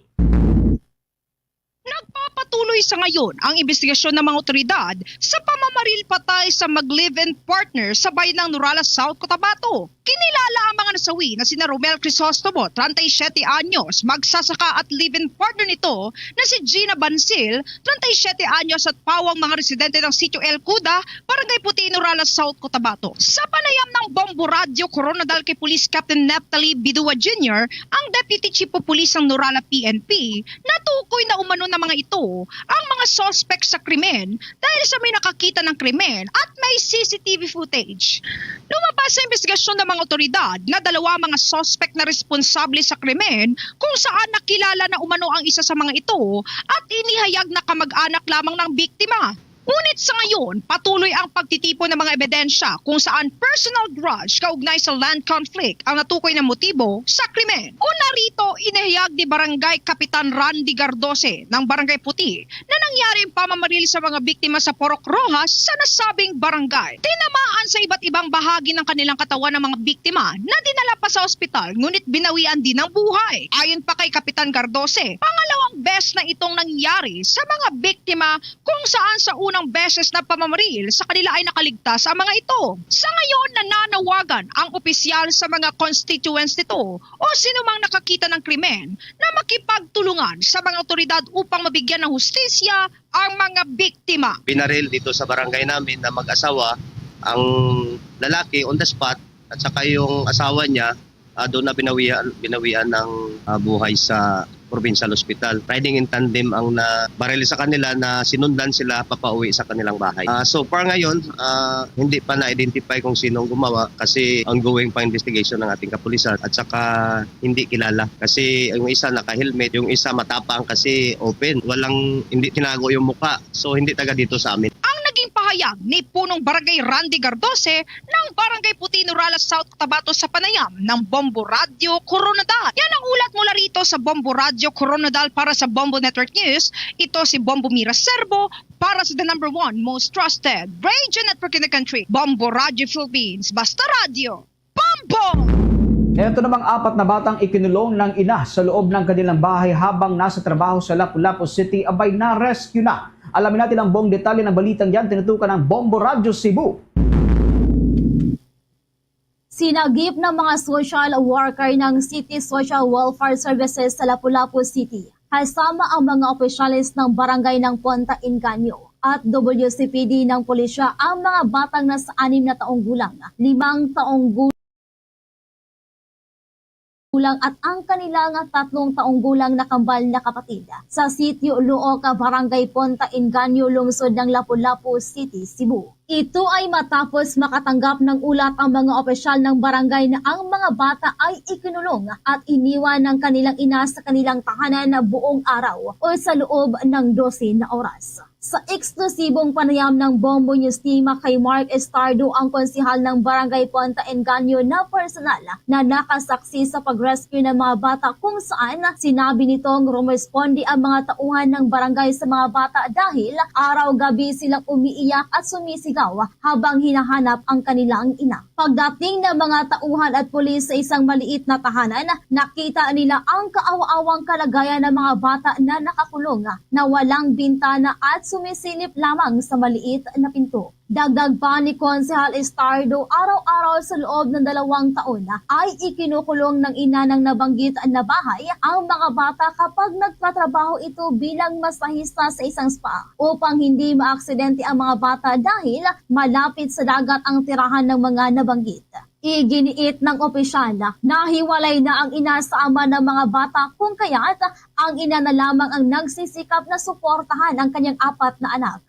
Nagpapatuloy sa ngayon ang investigasyon ng mga otoridad sa pamamaril patay sa mag-live-in partner sa bayan ng Nurales, South Cotabato. Kinilala ang mga nasawi na sina Romel Crisostomo, 37 anyos, magsasaka at live-in partner nito na si Gina Bansil, 37 anyos at pawang mga residente ng Sitio El Cuda, Barangay Puti, Nurales, South Cotabato. Sa panayam ng Bombo Radio Coronadal kay Police Captain Neptali Bidua Jr., ang Deputy Chief of Police ng Nurala PNP, natukoy na umano ng mga ito ang mga suspect sa krimen dahil sa may nakakita ng krimen at may CCTV footage. Lumabas sa investigasyon ng mga otoridad na 2 mga suspect na responsable sa krimen kung saan nakilala na umano ang isa sa mga ito at inihayag na kamag-anak lamang ng biktima. Ngunit sa ngayon, patuloy ang pagtitipon ng mga ebidensya kung saan personal grudge kaugnay sa land conflict ang natukoy na motibo sa krimen. Kung narito, inihayag ni Barangay Kapitan Randy Gardose ng Barangay Puti na nangyari ang pamamaril sa mga biktima sa Porok Rojas sa nasabing barangay. Tinamaan sa iba't ibang bahagi ng kanilang katawan ng mga biktima na dinala pa sa ospital ngunit binawian din ng buhay. Ayon pa kay Kapitan Gardose, pangalawang beses na itong nangyari sa mga biktima kung saan sa unang beses na pamamaril sa kanila ay nakaligtas ang mga ito. Sa ngayon, nananawagan ang opisyal sa mga constituents nito o sinumang nakakita ng krimen na makipagtulungan sa mga otoridad upang mabigyan ng hustisya ang mga biktima. Binaril dito sa barangay namin na mag-asawa, ang lalaki on the spot at saka yung asawa niya doon na binawian ng buhay sa Provincial Hospital. Riding in tandem ang nabaril sa kanila na sinundan sila papauwi sa kanilang bahay. So far ngayon, hindi pa na-identify kung sinong gumawa kasi ongoing pa investigation ng ating kapulisan at saka hindi kilala. Kasi yung isa naka-helmet, yung isa matapang kasi open. Hindi tinago yung muka. So hindi taga dito sa amin. Ang naging pahayag Pahayag ni punong barangay Randy Gardose ng Barangay Puti, Nurala South, Cotabato sa panayam ng Bombo Radio Coronadal. Yan ang ulat mula rito sa Bombo Radio Coronadal para sa Bombo Network News. Ito si Bombo Mira Serbo para sa the #1 most trusted radio network in the country, Bombo Radio Philippines. Basta Radio, Bombo! Ito namang 4 na batang ikinulong ng ina sa loob ng kanilang bahay habang nasa trabaho sa Lapu-Lapu City abay na-rescue na. Alamin natin ang buong detalye ng balitang yan, tinutukan ng Bombo Radio Cebu. Sinagip ng mga social worker ng City Social Welfare Services sa Lapu-Lapu City, kasama ang mga opisyalis ng barangay ng Ponta Inganyo at WCPD ng pulisya ang mga batang nasa 6 na taong gulang, 5 taong gulang at ang kanilang 3 taong gulang na kambal na kapatid sa sitio Luoca, Barangay Ponta Inganyo, lungsod ng Lapu-Lapu City, Cebu. Ito ay matapos makatanggap ng ulat ang mga opisyal ng barangay na ang mga bata ay ikinulong at iniwan ng kanilang ina sa kanilang tahanan na buong araw o sa loob ng 12 na oras. Sa eksklusibong panayam ng Bombo News Team kay Mark Estardo, ang konsihal ng Barangay Ponta Inganyo na personal na nakasaksi sa pag-rescue ng mga bata, kung saan sinabi nitong rumesponde ang mga tauhan ng barangay sa mga bata dahil araw-gabi silang umiiyak at sumisigaw habang hinahanap ang kanilang ina. Pagdating ng mga tauhan at pulis sa isang maliit na tahanan, nakita nila ang kaawa-awang kalagayan ng mga bata na nakakulong na walang bintana at sumisilip lamang sa maliit na pinto. Dagdag pa ni Konsehal Estardo, araw-araw sa loob ng 2 taon ay ikinukulong ng ina ng nabanggit na bahay ang mga bata kapag nagtatrabaho ito bilang masahista sa isang spa upang hindi maaksidente ang mga bata dahil malapit sa dagat ang tirahan ng mga nabanggit. Iginiit ng opisyal na hiwalay na ang ina sa ama ng mga bata, kung kaya't ang ina na lamang ang nagsisikap na suportahan ang kanyang 4 na anak.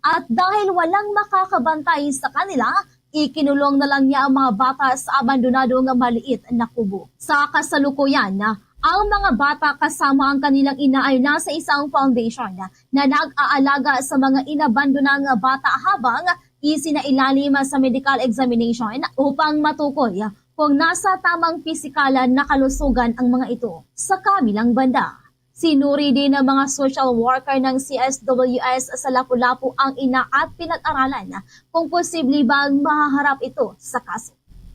At dahil walang makakabantay sa kanila, ikinulong na lang niya ang mga bata sa abandonadong maliit na kubo. Sa kasalukuyan, ang mga bata kasama ang kanilang ina ay nasa isang foundation na nag-aalaga sa mga inabandonang bata habang isinailalim sa medical examination upang matukoy kung nasa tamang pisikalan na kalusugan ang mga ito. Sa kabilang banda, sinuri din ng mga social worker ng CSWS sa Lapu-Lapu ang ina at pinag-aralan kung posible bang mahaharap ito sa kaso.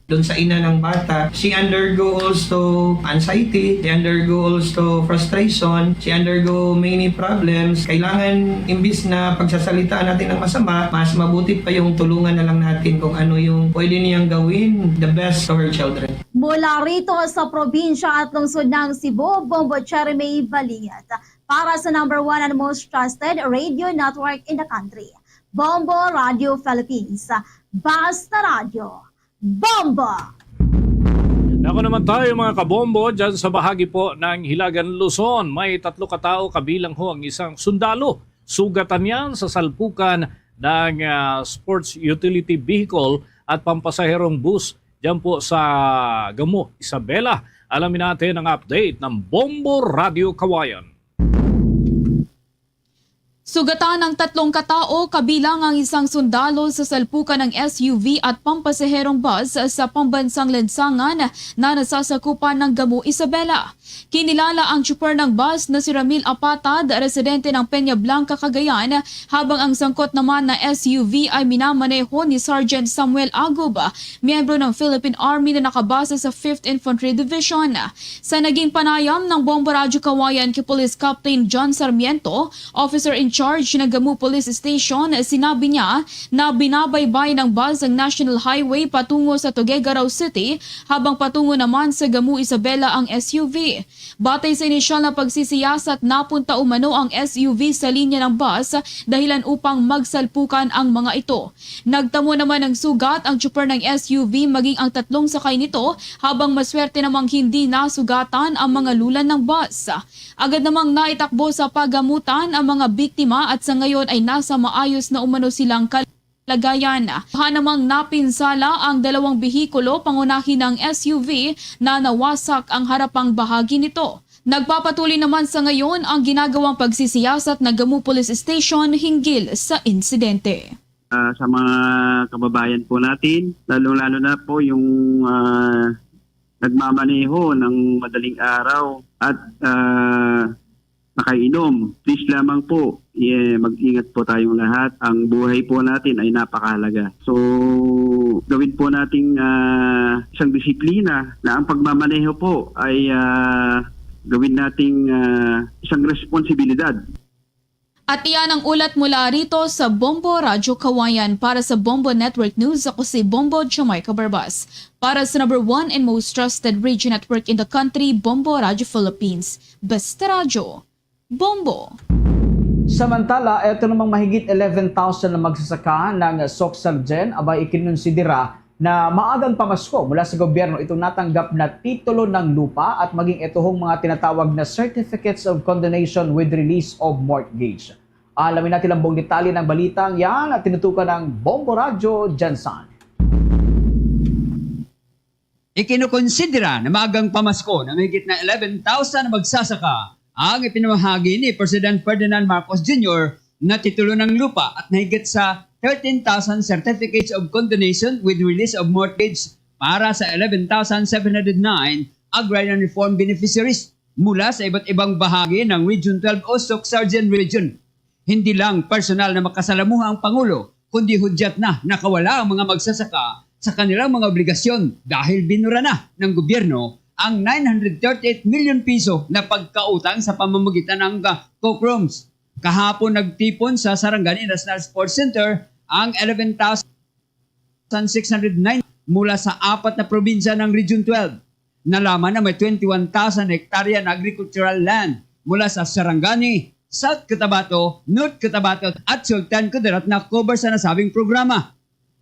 Doon sa ina ng bata, she undergo also anxiety, she undergo also frustration, she undergo many problems. Kailangan, imbis na pagsasalitaan natin ng masama, mas mabuti pa yung tulungan na lang natin kung ano yung pwede niyang gawin, the best to her children. Mula rito sa probinsya at lungsod ng Cebu, Bombo Jeremy Balingat para sa #1 and most trusted radio network in the country, Bombo Radio Philippines. Basta Radio, Bombo! Ako naman tayo mga kabombo dyan sa bahagi po ng Hilagan, Luzon. May 3 katao kabilang ho ang isang sundalo. Sugatan yan sa salpukan ng sports utility vehicle at pampasaherong bus dyan po sa Gamo, Isabela. Alamin natin ang update ng Bombo Radio Kawayan. Sugatan ng 3 katao kabilang ang isang sundalo sa salpukan ng SUV at pampasaherong bus sa pambansang lansangan na nasasakupan ng Gamo, Isabela. Kinilala ang chauffeur ng bus na si Ramil Apatad, residente ng Peña Blanca, Cagayan, habang ang sangkot naman na SUV ay minamaneho ni Sergeant Samuel Agub, miyembro ng Philippine Army na nakabase sa 5th Infantry Division. Sa naging panayam ng Bombo Radio Kawayan kay Police Captain John Sarmiento, officer in charge ng Gamo Police Station, sinabi niya na binabaybay ng bus ang National Highway patungo sa Tuguegarao City habang patungo naman sa Gamo, Isabela ang SUV. Batay sa inisyal na pagsisiyasat, napunta umano ang SUV sa linya ng bus dahilan upang magsalpukan ang mga ito. Nagtamo naman ng sugat ang chauffeur ng SUV maging ang 3 sakay nito habang maswerte namang hindi nasugatan ang mga lulan ng bus. Agad namang naitakbo sa paggamutan ang mga biktima at sa ngayon ay nasa maayos na umano silang kalagayan. Namang napinsala ang 2 behikulo, pangunahin ng SUV na nawasak ang harapang bahagi nito. Nagpapatuloy naman sa ngayon ang ginagawang pagsisiyasat ng Gamo Police Station hinggil sa insidente. sa mga kababayan po natin, lalo-lalo na po yung nagmamaneho ng madaling araw at nakainom. Please lamang po, mag-ingat po tayong lahat. Ang buhay po natin ay napakahalaga. So, gawin po nating isang disiplina na ang pagmamaneho po ay gawin nating isang responsibilidad. At iyan ang ulat mula rito sa Bombo Radyo Kawayan. Para sa Bombo Network News, ako si Bombo Jamaica Barbas. Para sa number 1 and most trusted radio network in the country, Bombo Radyo Philippines. Basta Radyo, Bombo. Samantala, ito namang mahigit 11,000 na magsasaka ng Soxalgen abay ikinonsidera na maagang pamasko mula sa gobyerno itong natanggap na titulo ng lupa at maging itohong mga tinatawag na Certificates of Condonation with Release of Mortgage. Alamin natin ang buong detalye ng balitang yan at tinutukan ng Bombo Radyo Jansan. Ikinukonsidera na maagang pamasko na mahigit na 11,000 na magsasaka ang ipinamahagi ni President Ferdinand Marcos Jr. na titulo ng lupa at mahigit sa 13,000 certificates of condonation with release of mortgage para sa 11,709 agrarian reform beneficiaries mula sa iba't ibang bahagi ng Region 12 o Soxargen Region. Hindi lang personal na makasalamuha ang Pangulo, kundi hudyat na nakawala ang mga magsasaka sa kanilang mga obligasyon dahil binura na ng gobyerno ang 938 million piso na pagkautang sa pamamagitan ng COCROMs. Kahapon nagtipon sa Sarangani National Sports Center ang 11,609 mula sa 4 na probinsya ng Region 12. Nalaman na may 21,000 hektarya na agricultural land mula sa Sarangani, South Cotabato, North Cotabato at Sultan Kudarat na cover sa nasabing programa.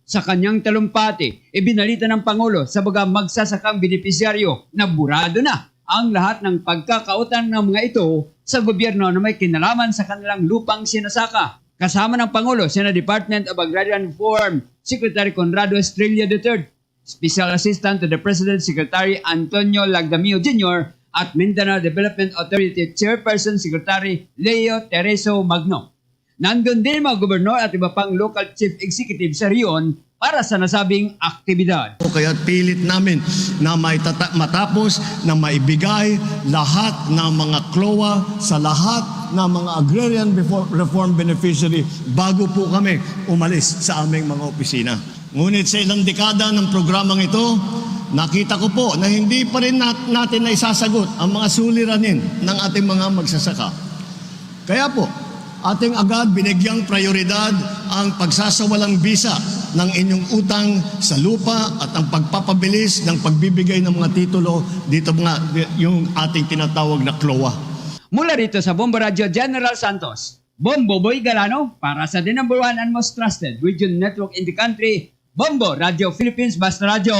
Sa kanyang talumpati, ibinalita ng Pangulo sa mga magsasakang benepisyaryo na burado na ang lahat ng pagkakautang ng mga ito sa gobyerno na may kinalaman sa kanilang lupang sinasaka. Kasama ng Pangulo, Sina Department of Agrarian Reform, Secretary Conrado Estrella III, Special Assistant to the President Secretary Antonio Lagdamio Jr. at Mindanao Development Authority Chairperson Secretary Leo Tereso Magno. Nandun din mga gobernador at iba pang local chief executive sa riyon para sa nasabing aktibidad. Kaya pilit namin na matapos na maibigay lahat ng mga CLOA sa lahat ng mga agrarian reform beneficiary bago po kami umalis sa aming mga opisina. Ngunit sa ilang dekada ng programang ito, nakita ko po na hindi pa rin natin na isasagot ang mga suliranin ng ating mga magsasaka. Kaya po, ating agad binigyang prioridad ang pagsasawalang bisa ng inyong utang sa lupa at ang pagpapabilis ng pagbibigay ng mga titulo dito mga yung ating tinatawag na CLOA. Mula rito sa Bombo Radio General Santos, Bombo Boy Galano para sa the number 1 and most trusted region network in the country, Bombo Radio Philippines Basta Radio.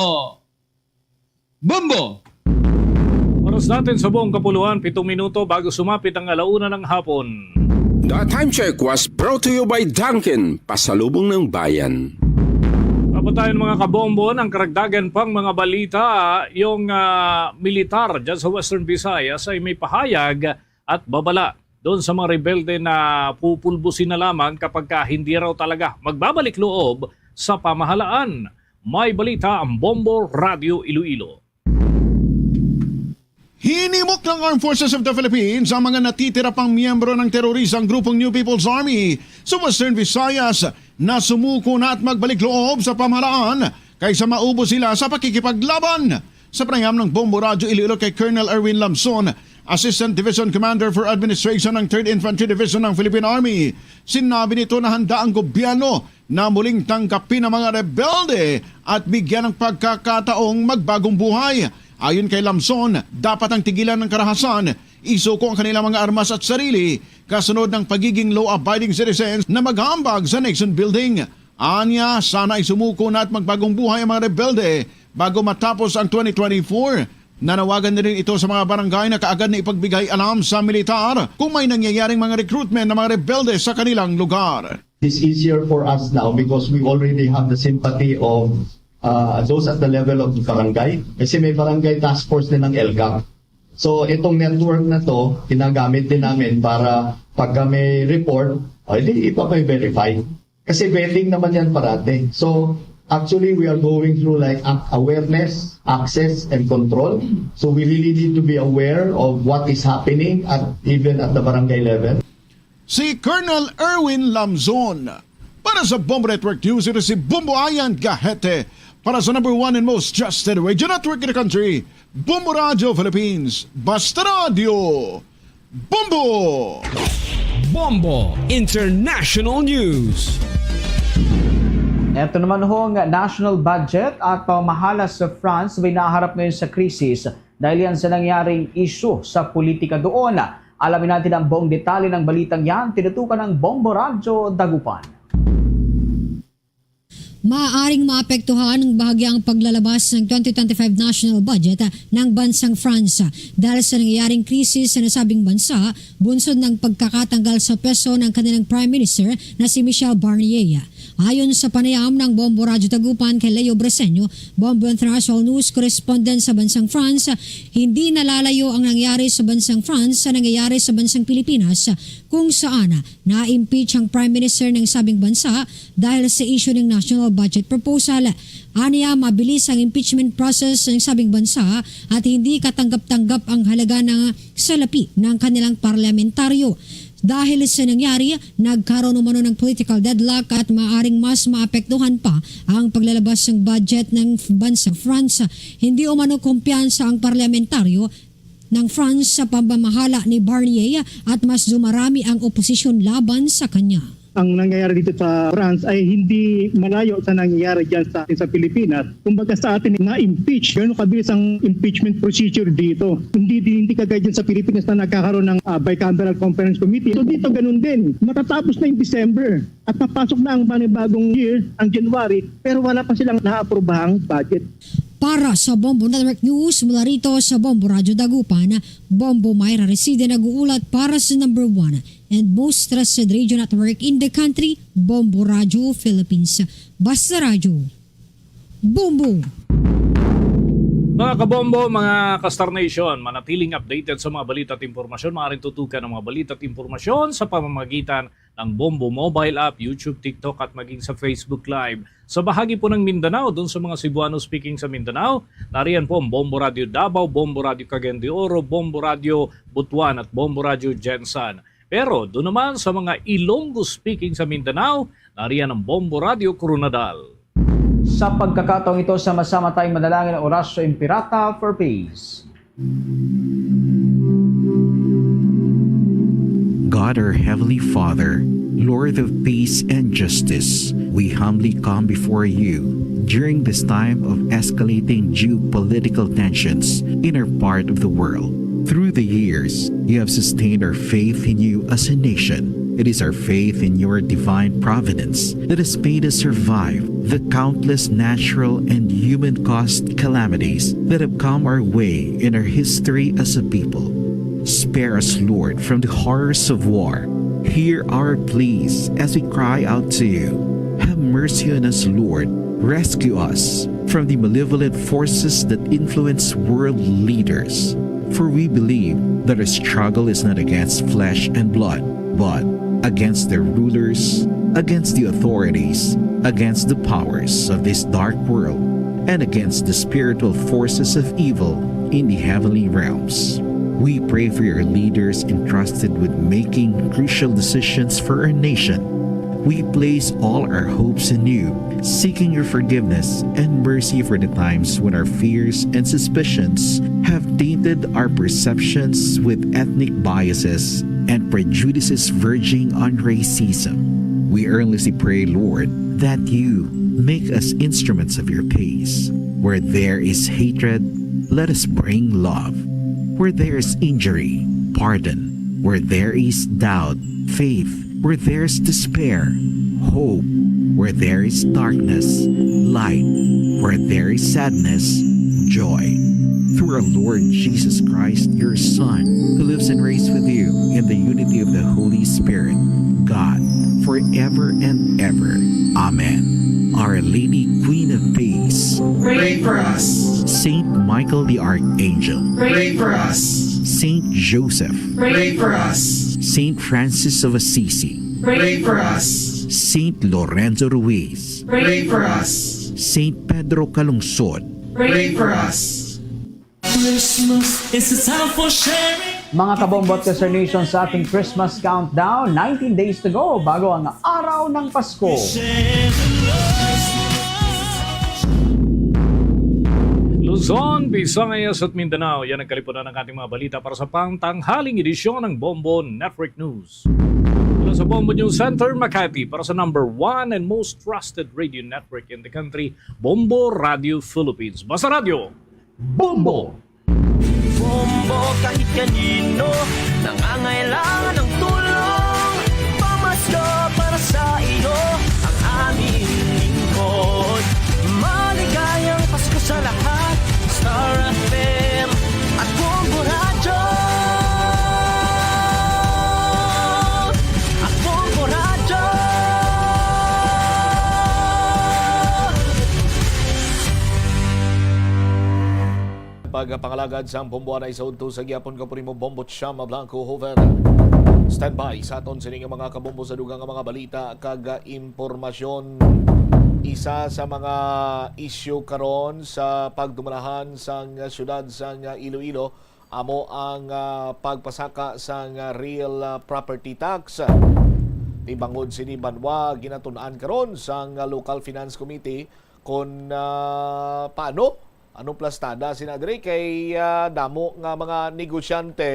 Bombo! Oras natin sa buong kapuluan, 7 minuto bago sumapit ang 1:00 ng hapon. The time check was brought to you by Dunkin, pasalubong ng bayan. Tapos tayo mga kabombo ng karagdagan pang mga balita, yung militar dyan sa Western Visayas ay may pahayag at babala doon sa mga rebelde na pupulbusin na lamang kapag hindi raw talaga magbabalik loob sa pamahalaan. May balita ang Bombo Radio Iloilo. Hinimok ng Armed Forces of the Philippines ang mga natitira pang miyembro ng terorisang grupong New People's Army sa Western Visayas na sumuko na at magbalik loob sa pamahalaan kaysa maubo sila sa pakikipaglaban. Sa panayam ng Bombo Radio Iloilo kay Colonel Erwin Lamson, Assistant Division Commander for Administration ng 3rd Infantry Division ng Philippine Army, sinabi nito na handa ang gobyerno na muling tangkapin ang mga rebelde at bigyan ng pagkakataong magbagong buhay. Ayon kay Lamson, dapat ang tigilan ng karahasan, isuko ang kanilang mga armas at sarili kasunod ng pagiging law-abiding citizens na maghambag sa nation building. Anya, sana ay sumuko na at magbagong buhay ang mga rebelde bago matapos ang 2024. Nanawagan na rin ito sa mga barangay na kaagad na ipagbigay alam sa militar kung may nangyayaring mga recruitment ng mga rebelde sa kanilang lugar. It's easier for us now because we already have the sympathy of those at the level of the barangay. Kasi may barangay task force din ng LGAP. So itong network na to, ginagamit din namin para pag may report, hindi ipapay-verify. Kasi vetting naman yan parate. So, actually, we are going through like awareness, access, and control. So, we really need to be aware of what is happening even at the barangay level. Si Colonel Erwin Lamzon. Para sa Bombo Network News, ito si Bombo Ayan Gahete. Para sa number 1 and most trusted radio network in the country, Bombo Radio Philippines. Basta Radio. Bombo! Bombo International News. Ito naman ho ang national budget at pamahala sa France ay naharap ngayon sa krisis dahil yan sa nangyaring issue sa politika doon. Alamin natin ang buong detalye ng balitang yan, tinutukan ng Bombo Radyo Dagupan. Maaaring maapektuhan ng bahagyang paglalabas ng 2025 national budget ng bansang France dahil sa nangyayaring krisis sa nasabing bansa, bunsod ng pagkakatanggal sa peso ng kanilang Prime Minister na si Michel Barnier. Ayon sa panayam ng Bombo Radyo Dagupan kay Leo Breseño, Bombo International News correspondent sa bansang France, hindi nalalayo ang nangyari sa bansang France sa nangyayari sa bansang Pilipinas kung saan na-impeach ang Prime Minister ng sabing bansa dahil sa issue ng national budget proposal. Aniya, mabilis ang impeachment process ng sabing bansa at hindi katanggap-tanggap ang halaga ng salapi ng kanilang parlamentaryo. Dahil sa nangyari, nagkaroon umano ng political deadlock at maaring mas maapektuhan pa ang paglalabas ng budget ng bansang France. Hindi umano kumpiyansa ang parlamentaryo ng France sa pamamahala ni Barnier at mas dumarami ang oposisyon laban sa kanya. Ang nangyayari dito sa France ay hindi malayo sa nangyayari dyan sa Pilipinas. Kumbaga sa atin na-impeach. Gano'n kabilis ang impeachment procedure dito. Hindi kagaya dyan sa Pilipinas na nagkakaroon ng bicameral conference committee. So dito gano'n din. Matatapos na yung December at papasok na ang panibagong year, ang January, pero wala pa silang naaprobahang budget. Para sa Bombo Network News, mula rito sa Bombo Radyo Dagupan, Bombo Mayra Reside nag-uulat para sa number 1 and most trusted radio network in the country, Bombo Radio Philippines. Basta Radio. Bombo! Mga kabombo, mga ka-Star Nation, manatiling updated sa mga balita at impormasyon. Maaaring tutukan ng mga balita at impormasyon sa pamamagitan ng Bombo Mobile App, YouTube, TikTok at maging sa Facebook Live. Sa bahagi po ng Mindanao, doon sa mga Cebuano speaking sa Mindanao, nariyan po ang Bombo Radio Davao, Bombo Radio Cagayan de Oro, Bombo Radio Butuan at Bombo Radio Jensan. Pero doon naman sa mga Ilonggo speaking sa Mindanao, nariyan ang Bombo Radio Coronadal. Sa pagkakataong ito, sama-sama tayong manalangin ng orasyo Impirata for Peace. God, our Heavenly Father, Lord of peace and justice, we humbly come before you during this time of escalating geopolitical tensions in our part of the world. Through the years, you have sustained our faith in you as a nation. It is our faith in your divine providence that has made us survive the countless natural and human-caused calamities that have come our way in our history as a people. Spare us, Lord, from the horrors of war. Hear our pleas as we cry out to you. Have mercy on us, Lord. Rescue us from the malevolent forces that influence world leaders. For we believe that our struggle is not against flesh and blood, but against the rulers, against the authorities, against the powers of this dark world, and against the spiritual forces of evil in the heavenly realms. We pray for your leaders entrusted with making crucial decisions for our nation. We place all our hopes in you, seeking your forgiveness and mercy for the times when our fears and suspicions have tainted our perceptions with ethnic biases and prejudices verging on racism. We earnestly pray, Lord, that you make us instruments of your peace. Where there is hatred, let us bring love. Where there is injury, pardon. Where there is doubt, faith. Where there is despair, hope. Where there is darkness, light. Where there is sadness, joy. Through our Lord Jesus Christ, your Son, who lives and reigns with you in the unity of the Holy Spirit, God, forever and ever. Amen. Our Lady, Queen of Peace, pray for us. Saint Michael the Archangel, Pray for us. Saint Joseph, Pray for us. Saint Francis of Assisi, Pray for us. St. Lorenzo Ruiz, Pray for us. St. Pedro Calungsod, Pray for us. Christmas is a time for sharing. Mga kabombo at ka-Nation, sa ating Christmas countdown, 19 days to go bago ang araw ng Pasko. Luzon, Visayas at Mindanao, yan ang kalipunan ng ating mga balita para sa pangtanghaling edisyon ng Bombo Network News. Mula sa Bombo News Center, Makati, para sa number 1 and most trusted radio network in the country, Bombo Radio Philippines. Basta Radio, Bombo! Bombo kahit kanino, nangangailangan ng tulong. Pamasko para sa iyo, ang aming lingkod. Maligayang Pasko sa lahat, Star FM at Bombo Radio. At Bombo Radio. Pagpangalagad sa Bomboan ay sa unto sa Gyapon Kapurimo Bombo Chama Blanco Hover. Standby sa aton sining mga kabombo sa dugang mga balita kag impormasyon. Isa sa mga issue karon sa pagdumalahan sa syudad sa Iloilo amo ang pagpasaka sa real property tax. Tibangod sini Banwa ginatun-an karon sa local finance committee kung paano anong plastada sinadre kay damo nga mga negosyante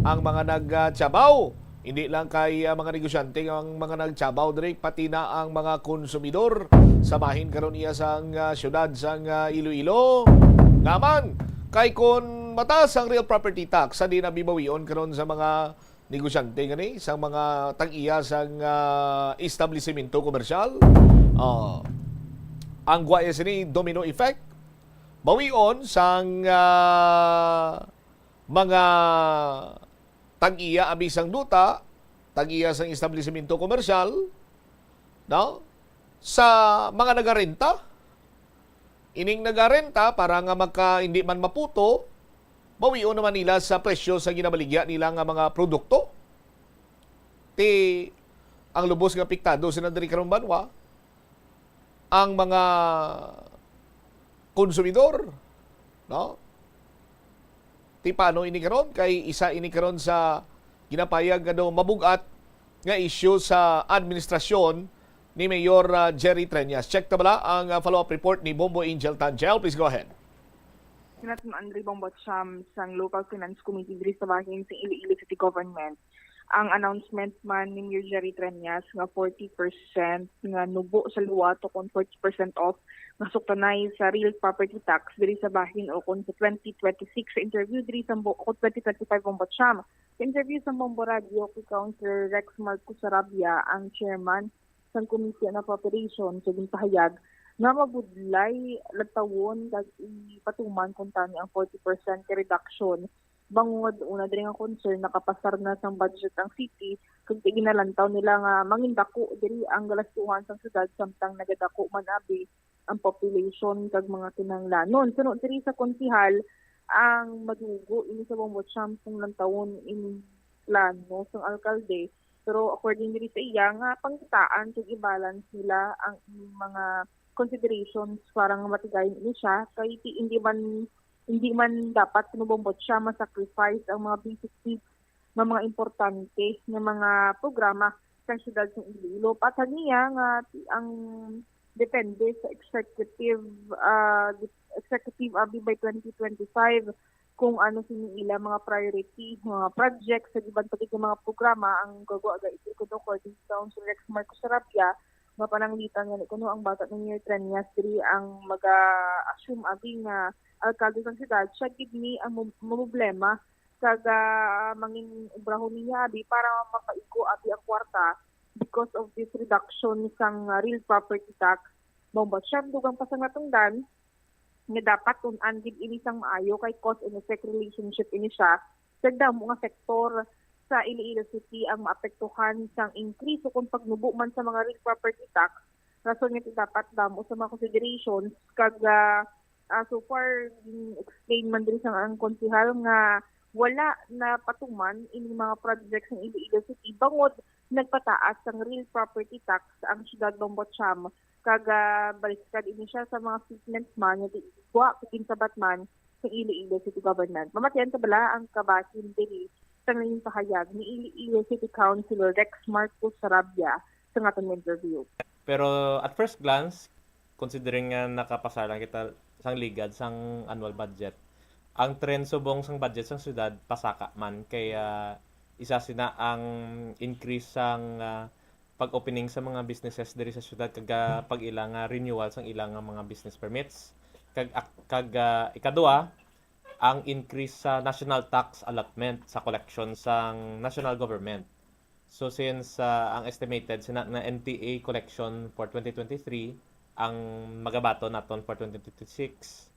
ang mga nagtsabaw. Hindi lang kay mga negosyante ang mga nagtsabaw dire, pati na ang mga konsumidor. Samahin karon iya sang syudad sang Iloilo. Naman kay kun mataas ang real property tax sa di na bibawion karon sa mga negosyante gani sa mga tag-iya sang establishmento komersyal. Ang guaya sini domino effect. Bawion sang mga tag-iya abisang duta, tag-iya sang establishmento komersyal, no? Sa mga nagarenta, ining nagarenta para nga hindi man maputo, bawion naman nila sa presyo sa ginabaligya nila nga mga produkto. Ang lubos nga apektado sa diri karong banwa, ang mga konsumidor, no? Paano ini karon kay isa ini karon sa ginapayag nga mabugat nga issue sa administrasyon ni Mayor Jerry Treñas. Check ta bala ang follow-up report ni Bombo Angel Tangel. Please go ahead. Sinat Andre Bombo Cham sang Local Finance Committee diri sa bahin sa Iloilo City Government. Ang announcement man ni Mayor Jerry Treñas nga 40% nga nubo sa luwa to kon 40% off nga suktanay sa real property tax diri sa bahin o kon sa 2026 sa interview diri sa 2025 Bombo Cham. Sa interview sa Bombo Radio kay Councilor Rex Marcos Sarabia, ang chairman sa Committee on Appropriation sa pahayag nga mabudlay latawon kag ipatuman kung tani ang 40% reduction. Bangod una diri nga concern nakapasar na sang budget ang city kung ginalantaw nila nga mangindako diri ang galastuhan sang syudad samtang nagadako man abi ang population kag mga kinahanglanon. Sunod diri sa konsihal ang madugo ini sa Bombo Cham kung lantawon in plano sang alkalde, pero according diri sa iya nga pangkitaan kag i-balance nila ang mga considerations para nga matigayon ini siya kay hindi man dapat sinubombot siya masacrifice ang mga basic needs ng mga importante ng mga programa sa siyudad ng Iloilo. Pataniya nga ang depende sa executive abi by 2025 kung ano sinila mga priority, mga projects sa iba't pati mga programa ang gagawa ito according sa Councilor Rex Marcos Sarabia nga pananglitan nga kuno ang bata ng Mayor Treñas diri ang maga-assume abi nga alkalde ng siyudad siya gid ni ang problema kag mangin ubrahon niya abi para mapaigo abi ang kwarta because of this reduction sang real property tax. Bomba siya dugang pasangatungdan nga dapat tun-an gid ini sang maayo kay cause and effect relationship ini siya sa damo nga sektor sa Iloilo City ang maapektuhan sang increase o kung pagnubo man sa mga real property tax. Rason nga dapat damo sa mga considerations kag so far explain man din sa ang konsihal nga wala na patuman ini mga projects ng Iloilo City bangod nagpataas ang real property tax ang siyudad Bomboccham kaga baliskad ini siya sa mga statements man nga wa kagin sabat man sa Iloilo City Government. Mamatian ta bala ang kabahin diri sa ngayong pahayag ni Iloilo City Councilor Rex Marcos Sarabia sa atong interview. Pero at first glance, considering nga nakapasa lang kita sang ligad sang annual budget, ang trend subong sang budget sang syudad pasaka man kaya isa sina ang increase sang pag-opening sa mga businesses diri sa syudad kag pag-ilang renewal sang ilang mga business permits kag ikaduha ang increase sa national tax allotment sa collection sang national government. So since ang estimated sina na NTA collection for 2023 ang magabato naton for 2026,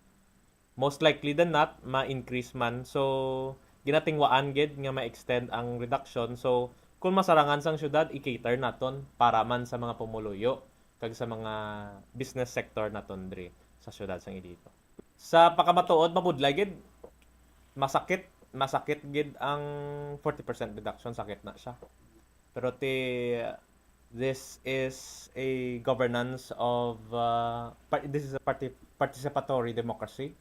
most likely than not ma-increase man. So ginatingwaan gid nga ma-extend ang reduction. So kung masarangan sang syudad i-cater naton para man sa mga pumuluyo kag sa mga business sector naton diri sa syudad sang Iloilo. Sa pakamatuod mabudlay gid masakit gid ang 40% reduction, sakit na siya. Pero this is a governance of this is a participatory democracy.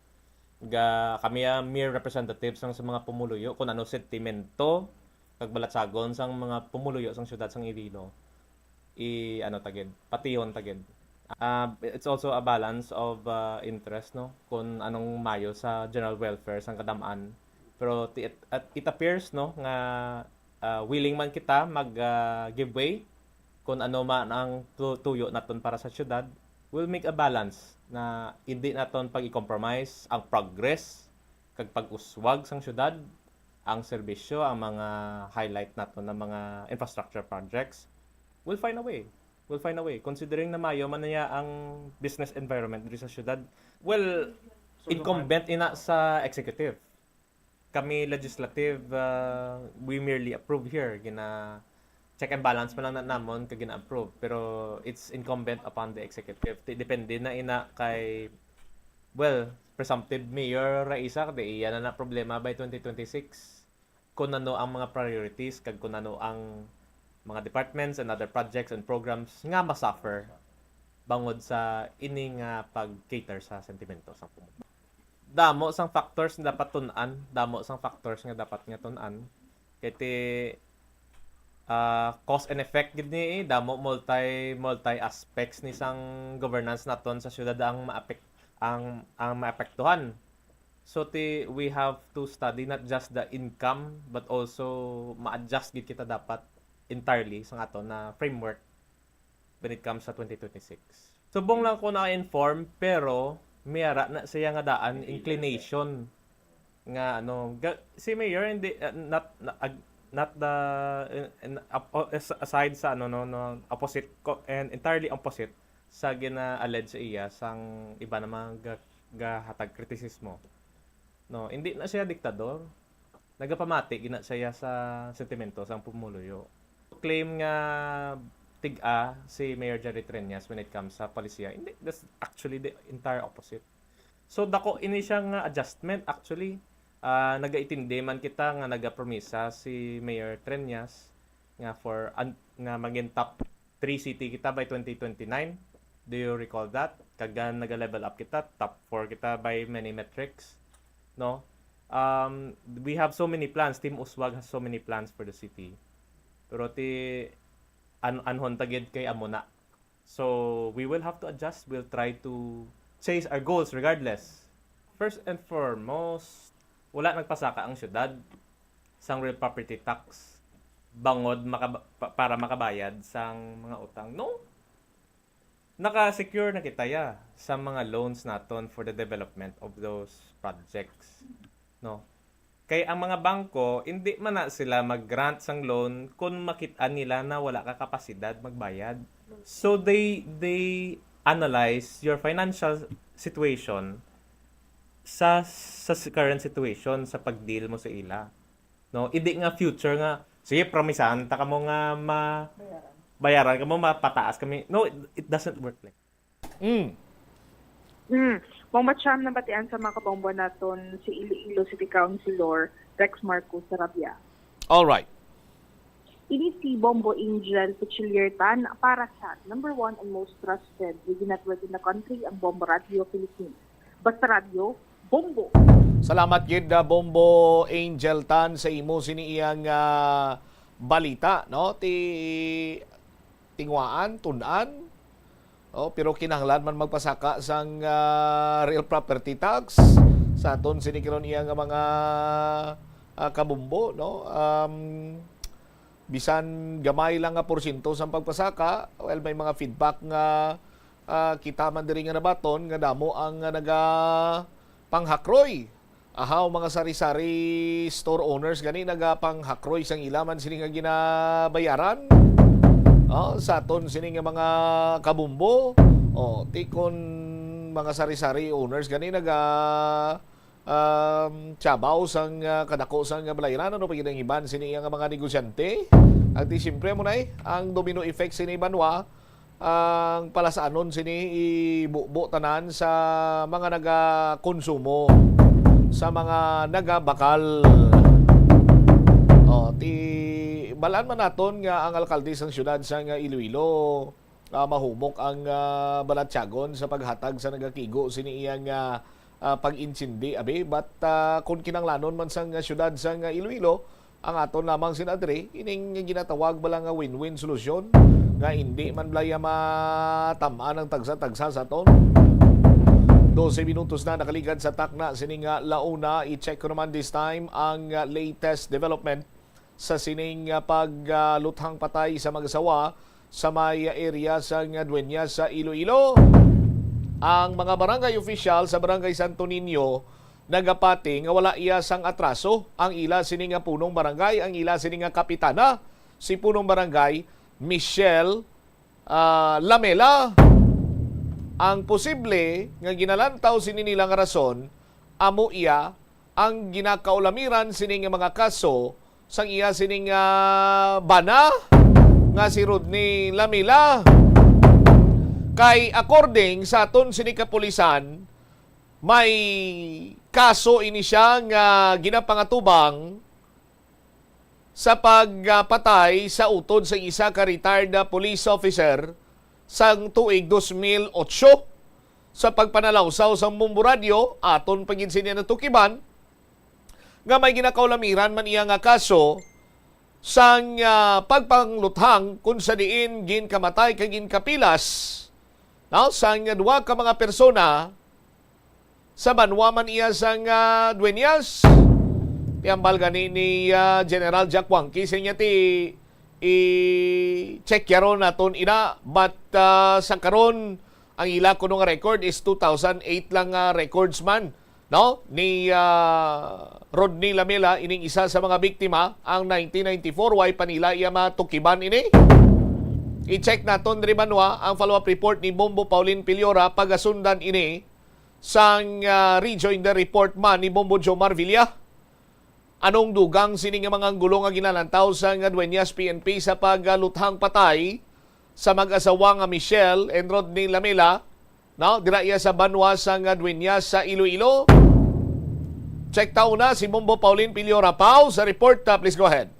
Kami mere representatives sang sa mga pumuluyo kung ano sentimento kag balatsagon sang mga pumuluyo sang syudad sang Iloilo. Patihon tagid. It's also a balance of interest, no, kung anong mayo sa general welfare sang kadamaan. Pero it appears, no, nga willing man kita mag give way kung ano man ang tuyo naton para sa syudad. We'll make a balance na hindi naton pag-i-compromise ang progress kag pag-uswag sang syudad, ang serbisyo, ang mga highlight naton ng mga infrastructure projects. We'll find a way. Considering na mayo man niya ang business environment diri sa syudad, well, incumbent ina sa executive. Kami legislative, we merely approve here. Check and balance pa lang na namon kag gina-approve. Pero it's incumbent upon the executive. Depende na ina kay, well, presumptive mayor Raisa, kadi iyan na problema by 2026. Kung ano ang mga priorities, kag kung ano ang mga departments and other projects and programs nga masuffer bangod sa ining pag-cater sa sentimento sa pumulo. Damo sang factors nga dapat tun-an, dapat nga tun-an. Kaya cause and effect gid ni damo multi aspects ni sang governance naton sa syudad ang maapektuhan. So we have to study not just the income but also ma-adjust gid kita dapat entirely sa ato na framework when it comes sa 2026. Subong lang ko na-inform pero mayara na siya nga daan inclination nga si mayor hindi not the aside sa opposite and entirely opposite sa gina-allege sa iya sang iba namang gahatag kritisismo. No, hindi na siya diktador. Nagapamati gina siya sa sentimento sang pumuluyo. Claim nga tiga si Mayor Jerry Treñas when it comes sa palisiya. Hindi, that's actually the entire opposite. So dako ini siya nga adjustment actually. Nagaitindi man kita nga nagapromisa si Mayor Treñas nga nga maging top 3 city kita by 2029. Do you recall that? Kaga naga-level up kita, top 4 kita by many metrics. No? We have so many plans. Team Uswag has so many plans for the city. Pero anhon tagid kay amuna. So we will have to adjust. We'll try to chase our goals regardless. First and foremost, wala nagpasaka ang syudad sang real property tax bangod para makabayad sang mga utang. No. Naka-secure na kita sa mga loans naton for the development of those projects. No. Kay ang mga bangko, hindi man na sila mag-grant sang loan kung makita nila na wala ka kapasidad magbayad. So they analyze your financial situation sa current situation sa pag-deal mo sa ila. No, hindi nga future nga sige promisahan ta kamo nga bayaran kamo mapataas kami. No, it doesn't work like. Bombo Cham nabatian sa mga kabombo naton si Iloilo City Councilor Rex Marcos Sarabia. All right. Ini si Bombo Angel Pichilier Tan para sa number 1 and most trusted radio network in the country, ang Bombo Radio Philippines. Basta Radio, Bombo! Salamat gid Bombo Angel Tan sa imo siniiyang balita, no? Tingwaan, tunan. Oh, pero kinahanglan man magpasaka sang real property tax sa aton sinikiron iya nga mga kabumbo, no? Bisan gamay lang nga porsyento sa pagpasaka, well, may mga feedback nga kita man diri nga nabaton nga damo ang naga panghakroy. Ahaw mga sari-sari store owners gani nagapang-hakroy sang ilaman sini nga ginabayaran. Sa aton sini nga mga kabumbo. Tikon mga sari-sari owners gani tsabaw sang kadako sang balayran ano pa ginang iban sini nga mga negosyante. At siyempre mo na ang domino effect sini banwa ang palasaanon sini ibubo tanan sa mga naga-konsumo, sa mga nagabakal. Balaan man naton nga ang alkalde sang syudad sa Iloilo mahumok ang balatyagon sa paghatag sa nagakigo sini iyang pag-insindi but kung kinanglanon man sang syudad sa Iloilo ang aton lamang sinadre ining ginatawag bala nga win-win solusyon nga hindi man blaya matamaan ang tagsa-tagsa sa aton. 12 minutos na nakaligad sa takna sining launa. I-check ko naman this time ang latest development sa sining pagluthang patay sa mag-asawa sa may area sa Dueñas sa Iloilo. Ang mga barangay official sa Barangay Santo Niño nagapati nga wala iya sang atraso. Ang ila sining punong barangay, ang ila sining kapitana, si punong barangay Michelle Lamela. Ang posible nga ginalantaw sini nilang rason amo iya ang ginakaulamiran sining mga kaso sang iya sining bana nga si Rodney Lamela. Kay according sa aton sini kapulisan may kaso ini siya nga ginapangatubang sa pagpatay sa utod sa isa ka retired police officer sang tuig 2008 sa pagpanalawsaw sa Bombo Radio. Aton pagin siya natukiban nga may ginakaulamiran man iya nga kaso sang pagpangluthang kung sa diin gin kamatay kag gin kapilas sang duwa ka mga persona sa banwa man iya sang Dueñas. Tiambal gani ni General Jack Wangki sa niya i-check yaron naton ina but sa karon ang ila kuno nga record is 2008 lang records man ni Rodney Lamela ining isa sa mga biktima. Ang 1994 way panila iya matukiban ini. I-check naton diri banwa ang follow-up report ni Bombo Pauline Piliora pagasundan ini sang rejoinder report man ni Bombo Jomar Villa. Anong dugang sining nga mga gulong nga ginalantaw sa Dueñas PNP sa pagluthang patay sa mag-asawa nga Michelle and Rodney Lamela dira iya sa banwa sa Dueñas sa Iloilo. Check tao na si Bombo Pauline Piliora Pau sa report. Please go ahead.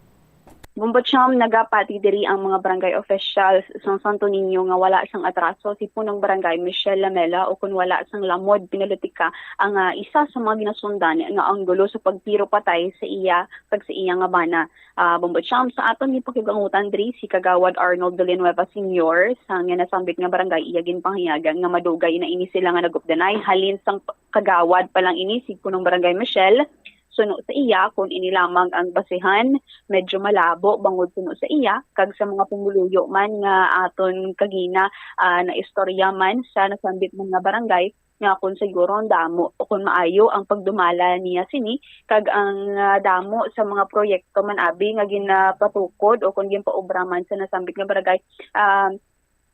Bombo Cham, nagapati diri ang mga barangay officials sa Santo Niño nga wala sang atraso si punong barangay Michelle Lamela o kung wala sang lamod pinalutika ang isa sa mga ginasundan nga ang gulo sa pagtiro patay sa iya kag sa iya nga bana. Bombo Cham, sa aton ni pakigangutan diri si Kagawad Arnold Villanueva Sr. sa nga nasambit nga barangay iya ginpanghiyagan nga madugay na ini sila nga nagupdanay halin sang kagawad pa lang ini si punong barangay Michelle. Suno sa iya kung inilamang ang basihan medyo malabo bangod suno sa iya kag sa mga pumuluyo man nga aton kagina na istorya man sa nasambit man nga barangay nga kung siguro ang damo o kung maayo ang pagdumala niya sini kag ang damo sa mga proyekto man abi nga ginapatukod o kung ginpaobra man sa nasambit nga barangay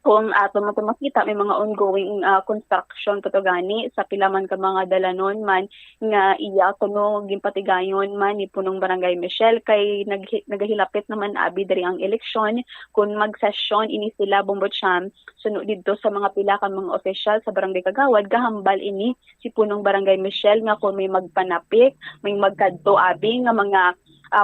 kung ato mo makita may mga ongoing construction patugani sa pilaman ka mga dalanon man nga iya kuno gimpatigayon man ni punong barangay Michelle kay nagahilapit naman abi diri ang eleksyon kung magsesyon ini sila Bombocham sunod didto sa mga pila ka mga opisyal sa barangay Kagawad gahambal ini si punong barangay Michelle nga kung may magpanapik may magkadto abi nga mga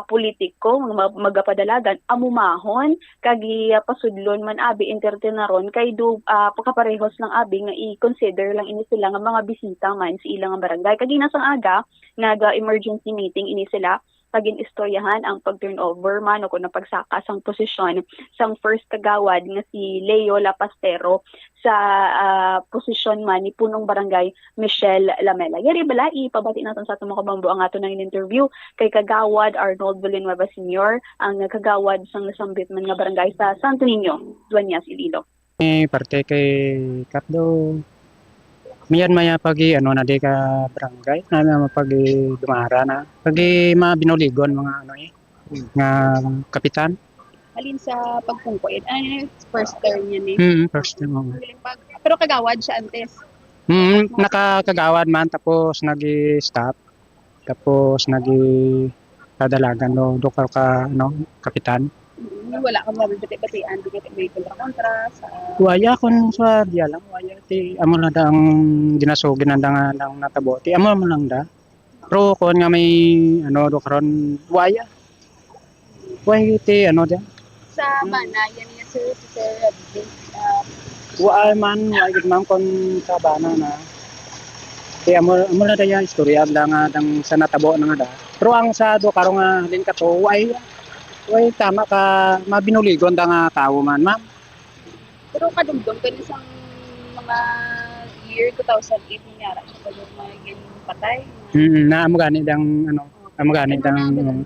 politiko magapadalagan amumahon kagi pasudlon man abi entertainaron kay do pagkaparehos lang abi nga i-consider lang ini sila nga mga bisita man sa ilang barangay kagi nasang aga naga emergency meeting ini sila pagin istoryahan ang pag-turnover man o kung napagsaka sang posisyon sang first kagawad nga si Leo Lapastero sa posisyon man ni punong barangay Michelle Lamela. Yari bala, ipabati natin sa atong mga kabambo ang ato ng interview kay kagawad Arnold Villanueva Sr. ang kagawad sang nasambit man nga barangay sa Santo Niño, Dueñas, Iloilo. Parte kay Kapdo Miyan maya pagi na di ka barangay na pagi dumara na pagi binuligon mga nga kapitan. Alin sa pagpungkoy first term niya ni. First term. Pero kagawad siya antes. Nakakagawad man tapos nagi-stop tapos nagi-kadalagan doktor ka kapitan. Wala ka mabibati-batian di ka may kontra sa waya kon sa dia lang waya ti amo na da ang ginasugin nanda nga natabo ti amo mo lang da pero kon nga may dokron waya ti da sa bana yan niya sir waya man waya man kon sa bana na ti amo na da ya istorya lang dang sa natabo na nga da pero ang sa do karong halin ka to waya tama ka mabinuligon da nga tao man ma'am. Pero kadugdong kani sang mga year 2008 nangyara siya pag maging patay. Na amo gani dang amo gani dang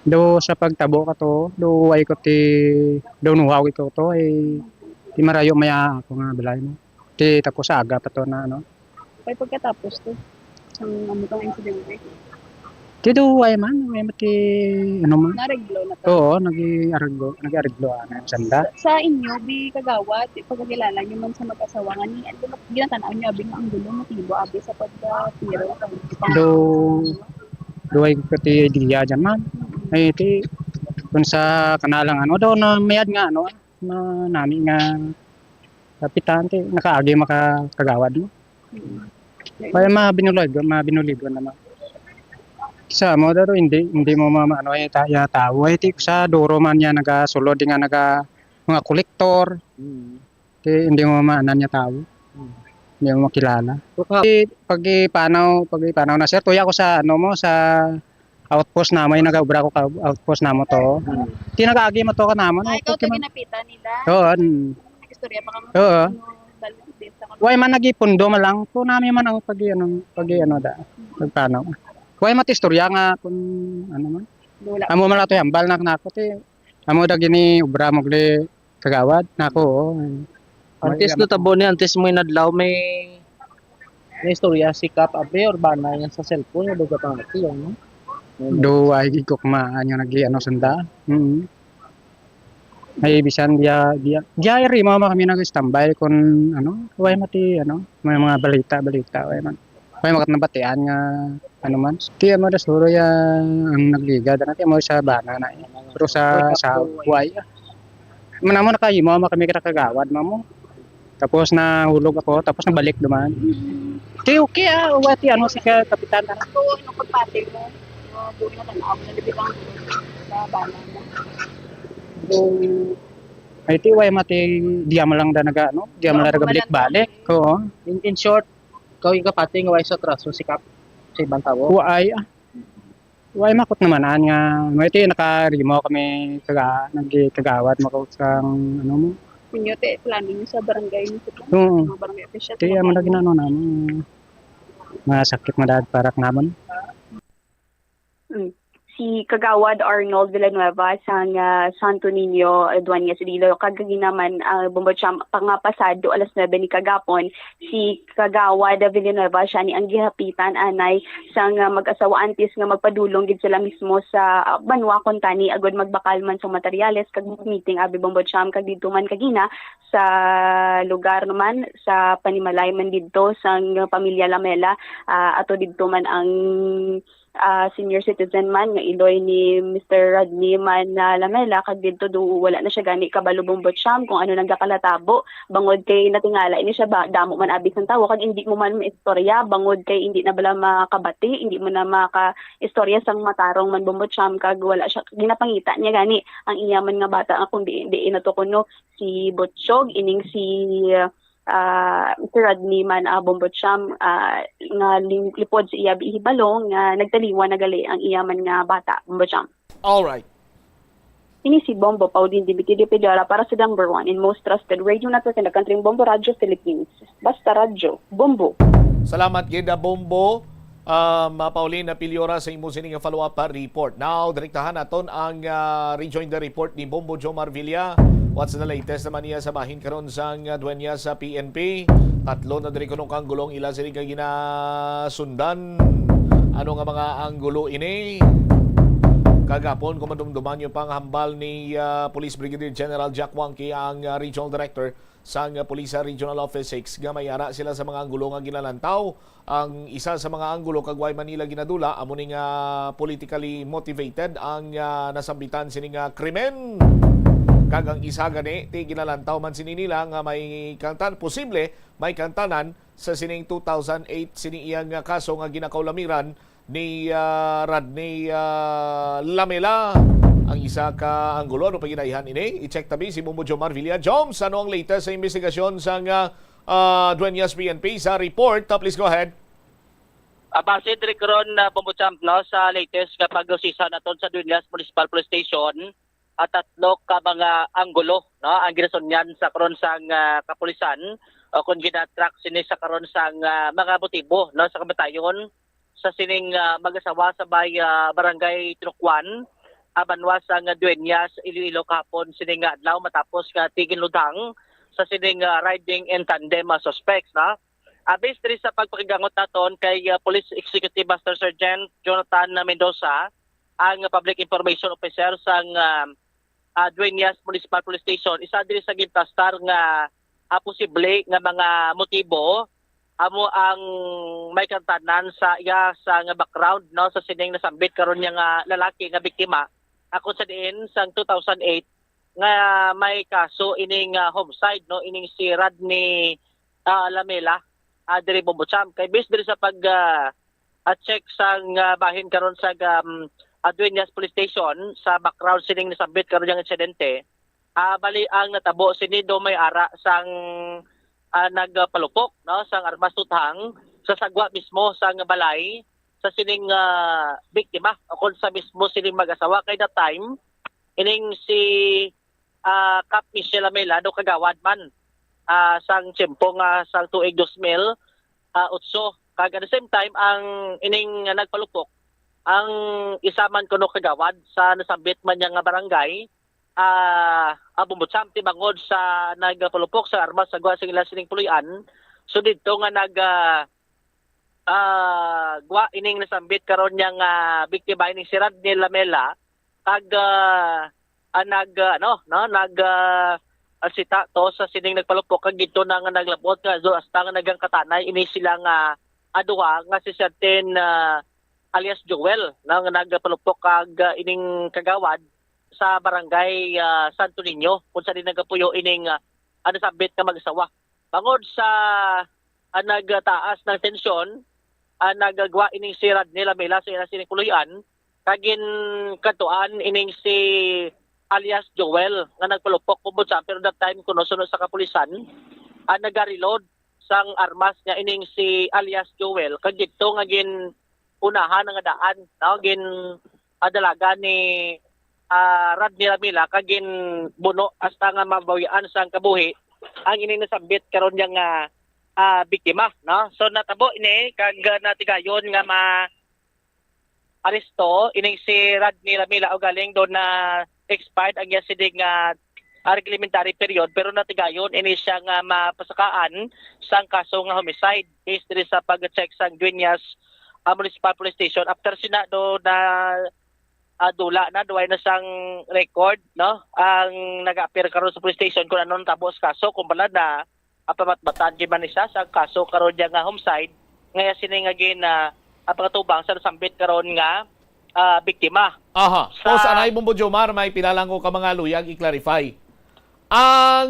do sa pagtabo ka to do ay ko ti do nuhaw ko to ay ti marayo maya ako nga balay mo. Ti tapos aga pa to na Kay pagkatapos to ang amutang insidente. Tido ay man mati man. Nareglo na to. Oo, nag-arreglo ana sanda. Sa inyo bi kagawad pagkakilala niyo man sa mag-asawa nga ni ginatanaw niyo abi nga ang gulo motibo abi sa pagtiro do ay pati idea dyan man. Ay ti kun sa kanalang do na mayad nga na nami nga kapitan ti nakaagi makakagawad mo. Kaya mabinuligon naman. Sa mo daro hindi mo taya tao ay ti sa duro man niya nagasulod nga mga kolektor. Hindi mo maanan niya tao. Hindi mo makilala. Pagipanaw na sir tuya ko sa sa outpost na may nagaubra ko ka outpost na mo to. Ti nagaagi mo to ka namon. Ay ikaw to ginapitan nila. Oo. Istorya pa ka mo. Oo. Way man nagipundo malang to nami man ang pagi da. Pagpanaw. Kuya matistorya nga kung man. Amo man ato hambal nako ti. Amo da gini ubra mo gali kagawad nako. Antes do tabo ni antes mo inadlaw may istorya sikap abe urbana yan sa cellphone do ka pangati no. Do ay gikok maanyo nagi sanda. Ay bisan dia iri mo kami nag-standby kun way mati may mga balita way man. May makatnabatian nga man. Ti mo da suro ya ang nagliga da natin mo sa bana na. Pero sa buhay. Manamo nakahimo kami kita kagawad mo. Tapos na hulog ako, tapos nabalik duman. Ti okay wati si kapitan na. Ako pagpati mo. Buwi na tanaw na libitang sa bana mo. Ay ti way mati diya mo lang da diya mo lang balik-balik. Oo. In short, ikaw yung kapati nga way sa traso sikap sa ibang tao. Way makot naman nga may ti nakarimo kami nagkagawad mo sang mo. Inyo te plano niyo sa barangay niyo sa barangay official. Ti amo na ginano namin. Masakit madad parak namon. si Kagawad Arnold Villanueva sang Santo Niño, Duanyas Iloilo. Kagaginaman Bombocham pangapasado alas 9 ni kagapon si Kagawad Villanueva siya ni ang gihapitan anay sang mag-asawa antes nga magpadulong gid sila mismo sa banwa kontani agud magbakal man sa materyales kag meeting abi Bombocham kag didto man kagina sa lugar naman sa Panimalay man didto sang pamilya Lamela ato didto man ang senior citizen man nga iloy ni Mr. Rodney man Lamela kag didto do wala na siya gani kabalo Bombocham kung ano nagakalatabo bangod kay natingala ini siya damo man abi sang tawo kag hindi mo man istorya bangod kay hindi na bala makabati hindi mo na maka-istorya sang matarong man Bombocham kag wala siya ginapangita niya gani ang iyaman nga bata kung di inato kuno si Butchog ining si Mr. Rodney man Bombocham nga lipod sa iya ihibalong nga nagtaliwa na gali ang iyaman nga bata Bombocham. All right. Ini si Bombo Paulin Dibitidi Pedara para sa number 1 in most trusted radio network in the country, Bombo Radio Philippines. Basta Radio, Bombo. Salamat Geda Bombo. Pauline Piliora sa imo sining follow-up report. Now, direktahan naton ang rejoin the report ni Bombo Jomar Villa. What's the latest naman niya sa bahin karon sang duwenya sa PNP? Tatlo na diri kunong kanggulong ila sila ginasundan. Ano nga mga anggulo ini? Kagapon, kumandumduman yung panghambal ni Police Brigadier General Jack Wangki, ang Regional Director sang Police Regional Office 6. Gamayara sila sa mga anggulo nga ginalantaw. Ang isa sa mga anggulo kagway Manila ginadula, amo ning politically motivated ang nasambitan sining krimen. Kag ang isa gani, ti ginalantaw man sini nila nga may kantan, posible may kantanan sa sining 2008 sining iyang kaso nga ginakaulamiran ni Rodney Lamela. Ang isa ka anggulo, ano pa ginaihan ini? I-check tabi si Bombo Jomar Villa. Joms, ano ang latest sa investigasyon sa Dueñas PNP sa report? Please go ahead. Base diri karon Bombocham no sa latest nga pag-usisa naton sa Dueñas Municipal Police Station at tatlo ka mga anggulo no ang ginasonyan sa karon sang kapulisan kung ginatrack sini sa karon sang mga motibo no sa kamatayon sa sining mag-asawa sa barangay Tinukwan abanwa sang Dueñas Iloilo kapon sining adlaw matapos nga tigin-ludang sa sining riding in tandem suspects na based rin sa pagpakigangot naton kay Police Executive Master Sergeant Jonathan Mendoza ang Public Information Officer sang Dueñas Municipal Police Station. Isa diri sa gintastar nga posible nga mga motibo amo ang may kantanan sa iya sa nga background no sa sining nasambit karon niya nga lalaki nga biktima ako sa diin sang 2008 nga may kaso ining homicide no ining si Rodney Lamela diri Bombocham kay based diri sa pag check sang bahin karon sa Dueñas Police Station sa background sining nasambit karon yang insidente bali ang natabo sini do may ara sang nagpalupok no sang armas tuthang sa sagwa mismo sang balay sa sining biktima o sa mismo sining mag-asawa kay that time ining si Cap Michelle Lamela do kagawad man sang tiyempo nga sang tuig 2008 kag at the same time ang ining nagpalupok ang isa man kuno kagawad sa nasambit man nga barangay Bombocham ti bangod sa nagpalupok sa armas sa gwa sing sining puloy-an so didto nga gwa ining nasambit karon yang biktima ining si Rodney Lamela kag sita to sa sining nagpalupok kag dito na nga naglabot nga so hasta nga nagang katanay ini sila nga aduha nga si certain alias Joel na nagpalupok kag ining kagawad sa barangay Santo Niño kung saan din nagapuyo ining nasambit nga mag-asawa. Bangod sa nagtaas ng tensyon nagagawa ining si Rodney Lamela sa sining puloy-an kagin katuan ining si alias Joel nga nagpalupok Bombocham pero that time kuno sunod sa kapulisan nagareload sang armas nga ining si alias Joel kag dito nga gin unahan nga daan no gin dalaga ni Rodney Lamela kag gin buno hasta nga mabawian sang kabuhi ang ining nasambit karon yang biktima no so natabo ini kag natigayon nga aresto ining si Radney Lamela o galing doon na expired ang yasiding reglementary period pero natigayon ini siya nga mapasakaan sang kaso nga homicide based diri sa pag-check sang Dueñas Municipal Police Station after sina do na dula na duway na sang record no ang nag-appear karon sa police station kung anong tabos kaso kung bala na apamatbatan di man siya sa kaso karon dia nga homicide ngaya sini nga gin pagkatubang sa sambit karon nga biktima. Aha. So sa anay Bombo Jomar may pinalang ko ka mga luyag i-clarify. Ang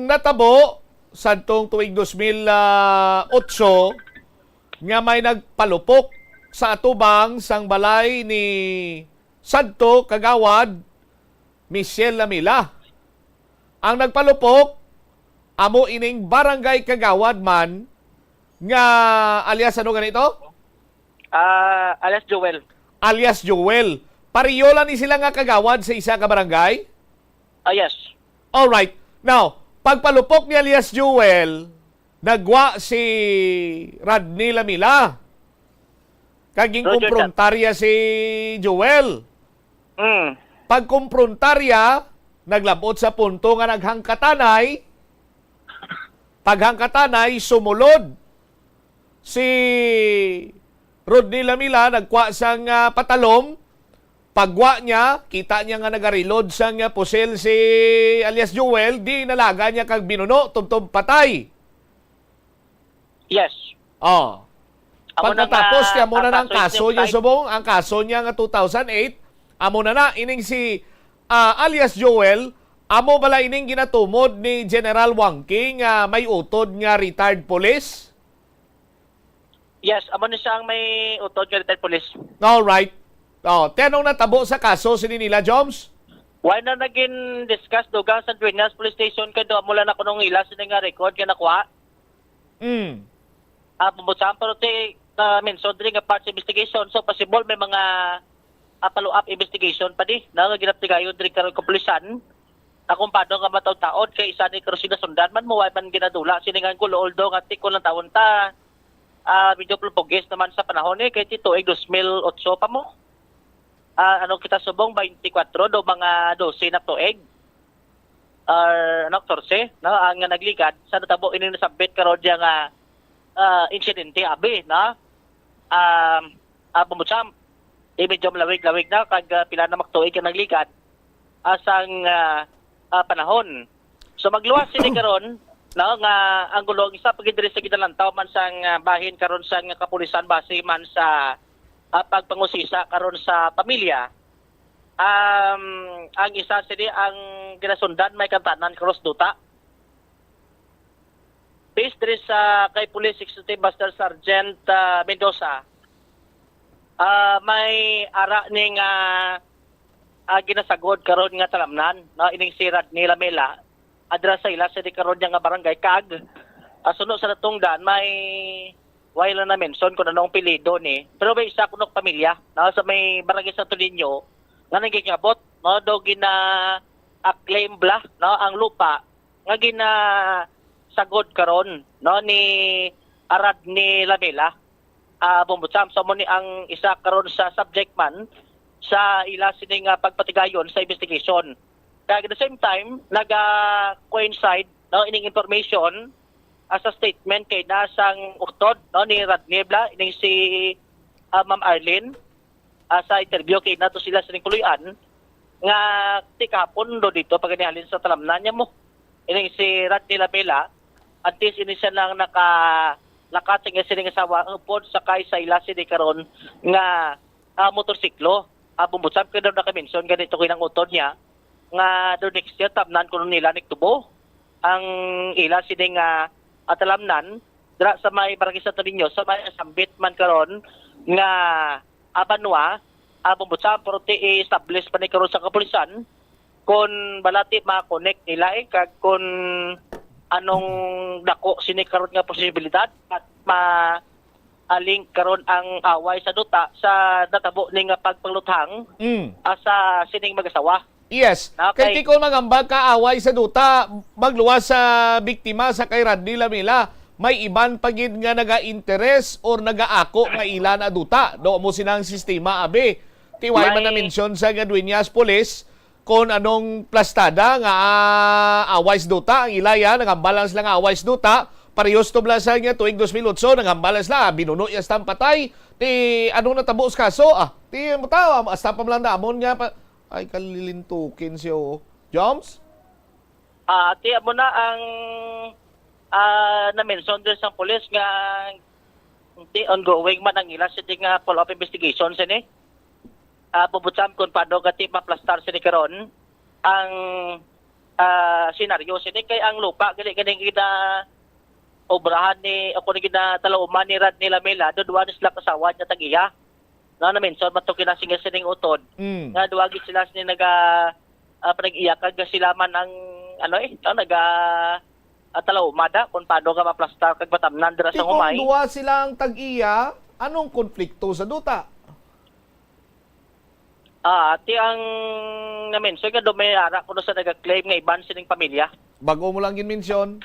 natabo sadtong tuig 2008 nga may nagpalupok sa atubang sang balay ni Santo Kagawad Michelle Lamela. Ang nagpalupok amo ining barangay Kagawad man nga alias ano ganito? Alias Joel. Alias Joel. Pariyola ni sila nga kagawad sa isa ka barangay? Yes. Alright. Now, pagpalupok ni alias Joel, nagwa si Radney Lamela. Kaging kumprontarya si Joel. Pagkumprontarya, naglabot sa punto nga naghangkatanay. Paghangkatanay, sumulod si Rodney Lamela, nagkwa sang patalom. Pagwa niya, kita niya nga nagarilod sang pusel si alias Joel, di nalaga niya kag binuno, tumtum patay. Yes. Oh. Pagkatapos niya muna ng kaso niya subong, ang kaso niya nga 2008, amo na ining si alias Joel, amo bala ining ginatumod ni General Wang King may utod nga retired police? Yes, amo na siya ang may utod nga retired police. Alright. Oh, tenong natabo sa kaso sini nila Joms? Why na naging discuss dugang sa Dueñas Police Station kay do mula na kunong ila sini nga record nga nakuha? Pumutsahan pero mention diri nga part sa investigation so possible may mga follow-up investigation pa di na ginaptigayon diri karon kapulisan. Akong pado nga mataw-taod kay isa ni Cruz sundan man mo way man ginadula sini nga gulo although nga tikol ng taon ta medyo pulpugis naman sa panahon kay tuig 2008 pa mo. Ano kita subong 24 do mga 12 na tuig. Ano 14 no ang nagligad sa natabo ini nasabit karon dia nga insidente abi na pumutsam medyo malawig-lawig na kag pila na magtuig ka nagligad asang panahon. So magluwas sini karon no nga ang gulong isa pagidiri sa gidalantaw man sang bahin karon sang kapulisan base man sa pagpangusisa karon sa pamilya. Ang isa sini ang ginasundan may kantanan cross duta. Based diri sa kay Police Executive Master Sergeant Mendoza, may ara ning ginasagod karon nga talamnan no ining si Radney Lamela adra sa ila sa di karon nga barangay kag sunod sa natungdan may wala na mention kung anong pilido ni pero may isa kunong pamilya no sa may barangay Santo Niño nga nagingabot no do gina claim bla no ang lupa nga gina sagod karon no ni Radney Lamela. Bumbutsam so mo ni ang isa karon sa subject man sa ila sining pagpatigayon sa investigation. Kaya at the same time naga-coincide no ining information as a statement kay nasang utod no ni Radney Lamela ining si Ma'am Arlene sa interview kay nato sila sa kuluyan nga tikapon do dito paganihalin sa talamnan niya mo ining si Radney Lamela at least ini siya nang nakating sining asawa upod sakay sa ila sini karon nga motorsiklo. Bumbutsam kay daw naka-mention ganito kinang utod niya nga do next year tamnan kuno nila nigtubo ang ila sini nga atalamnan dra sa may barangay Santo Niño sa may sambit man karon nga abanwa bumbutsam pero i-establish pa ni karon sa kapulisan kung balati ma-connect nila kag kung anong dako sini karon nga posibilidad at ma-link karon ang away sa duta sa natabo ning pagpangluthang sa sining mag-asawa. Yes. Okay. Kay kung magambag ka away sa duta, magluwas sa biktima sa kay Radney Lamela, may iban pagid nga naga-interes or naga-ako nga ilan na duta. Do mo sinang sistema abe. Tiway man na mention sa Dueñas Police kung anong plastada nga aways duta ang ilaya, nagambalance lang aways duta, parehos to blasa nga tuig 2008, nagambalance lang, binuno yung patay, ti anong natabo sa kaso, ti mutawa, estampa lang na, amon nga pa, ay kalilintukin siya, Joms? Ti amo na ang na-mention din sa police nga ti ongoing man ang ila sa nga follow-up investigation sini. Pubutsam kung paano gati maplastar sini karon ang senaryo sini kay ang lupa ganing gina obrahan ni ako ni gina talauman ni Rad nila Mela do duwa sila kasawa niya tagiya na mention mato kinasing sining utod nga duwa gid sila sini naga panag-iyakan nga sila man ang naga talaumada kung paano ka maplastar kag batamnan dira sa humay. Kung duwa silang tag-iya, anong konflikto sa duta? Ti ang na-mention nga dumayara kuno sa nag-claim nga iban sining pamilya. Bago mo lang gin-mention?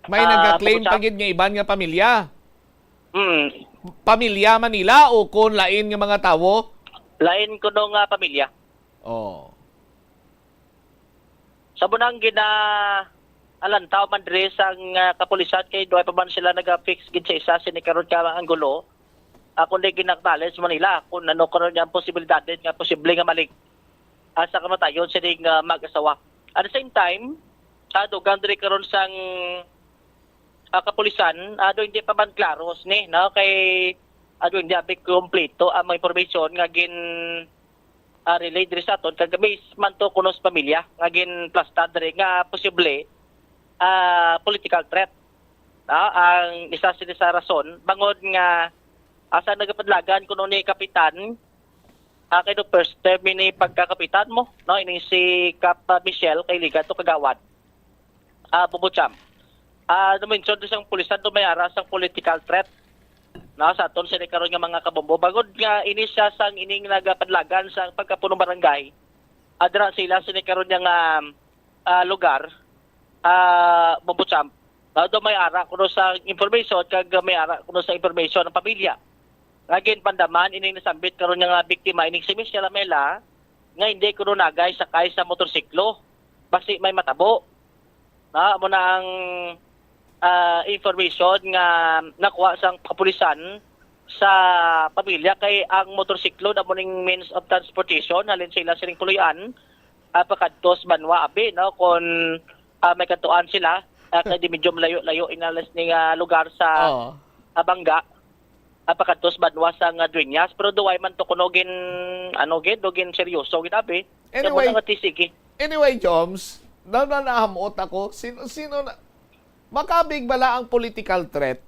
May nag-claim pagid nga iban nga pamilya? Pamilya Manila o kung lain nga mga tawo? Lain kuno nga pamilya. Sa bunang alantaw man diri sang kapulisan kay duay pa man sila naga-fix gid sa isa sini karon ka ang gulo. Kundi ginaknales mo nila kung ano karon nga posibilidad nga posible nga malig sa kamatayon sining mag-asawa. At the same time, dugang diri karon sang kapulisan, hindi pa man klaros ni no kay hindi abi kompleto ang mga information nga gin relay diri sa aton kag base man to kuno sa pamilya nga gin plastad diri nga posible political threat. Ang isa sa rason bangod nga asa nagapadlagan kuno ni kapitan kay do first term ni pagkakapitan mo no ini si Cap Michelle kay liga to kagawad Bubucham mention do sang pulisan do mayara sang political threat no sa aton sini karon nga mga kabombo bagod nga ini siya sang ining nagapadlagan sa pagkapunong barangay adra sila sini karon nga lugar Bubucham do mayara kuno sa information kag mayara kuno sa information ng pamilya. Lagin pandaman ining nasambit karon nga biktima ining si Michelle Lamela nga hindi kuno nagay sakay sa motorsiklo basi may matabo. Amo na ang information nga nakuha sang kapulisan sa pamilya kay ang motorsiklo na ning means of transportation halin sila sining puluyan pakadtos banwa abi no kon may katuan sila kay di medyo layo inalas ning lugar sa Bangga pakadtos banwa sa Dueñas pero duway man to kuno gin dogin seryoso gid abi. Anyway, Joms, nahamot ako sino na makabig bala ang political threat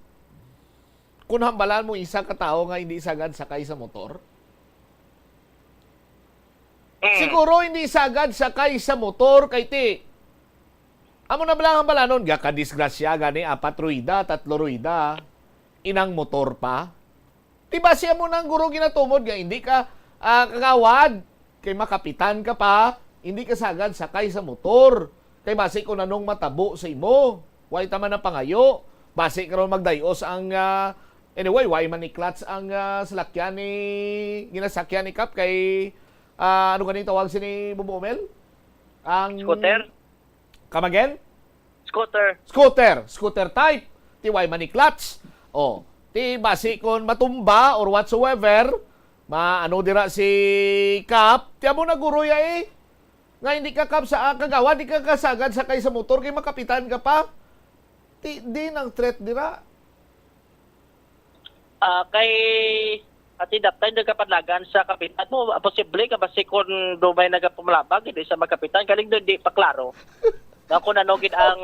kung hambalan mo isa ka tao nga hindi sagad sakay sa motor? Siguro hindi sagad sakay sa motor kay ti. Amo na bala hambalanon ga kadisgrasya gani 4 ruida, 3 ruida, inang motor pa. Diba siya mo nang guro ginatumod nga hindi ka kagawad kay makapitan ka pa, hindi ka sagad sakay sa motor. Kay base kung anong matabo sa imo. Way tama na pangayo. Base karon magdayos ang anyway, way man ni clutch ang salakyan ni ginasakyan ni Kap kay ano ganito tawag si ni Bubomel? Ang scooter. Come again? Scooter type. Ti way man ni clutch. Ti base kung matumba or whatsoever, maano dira si Kap, ti amo naguruya nga hindi ka Kap sa kagawa, di ka kasagad sakay sa motor kay makapitan ka pa. Di nang threat dira. Kay ati daptay nagkapadlagan sa kapitan mo, posible ka ba si kung dumay nagapumlabag hindi sa magkapitan galing doon di pa klaro. Na kung ano gid ang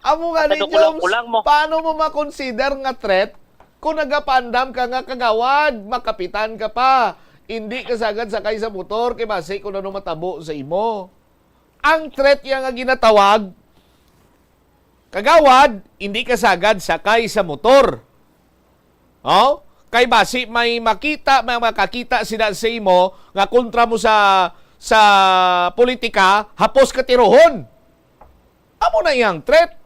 amo gani Joms, paano mo ma-consider nga threat kung nagapandam ka nga kagawad, makapitan ka pa, hindi ka sagad sakay sa motor kay base kung ano matabo sa imo. Ang threat yang nga ginatawag kagawad, hindi ka sagad sakay sa motor. Kay base may makakita sila sa imo nga kontra mo sa sa politika hapos katirohon. Amo na iyang threat.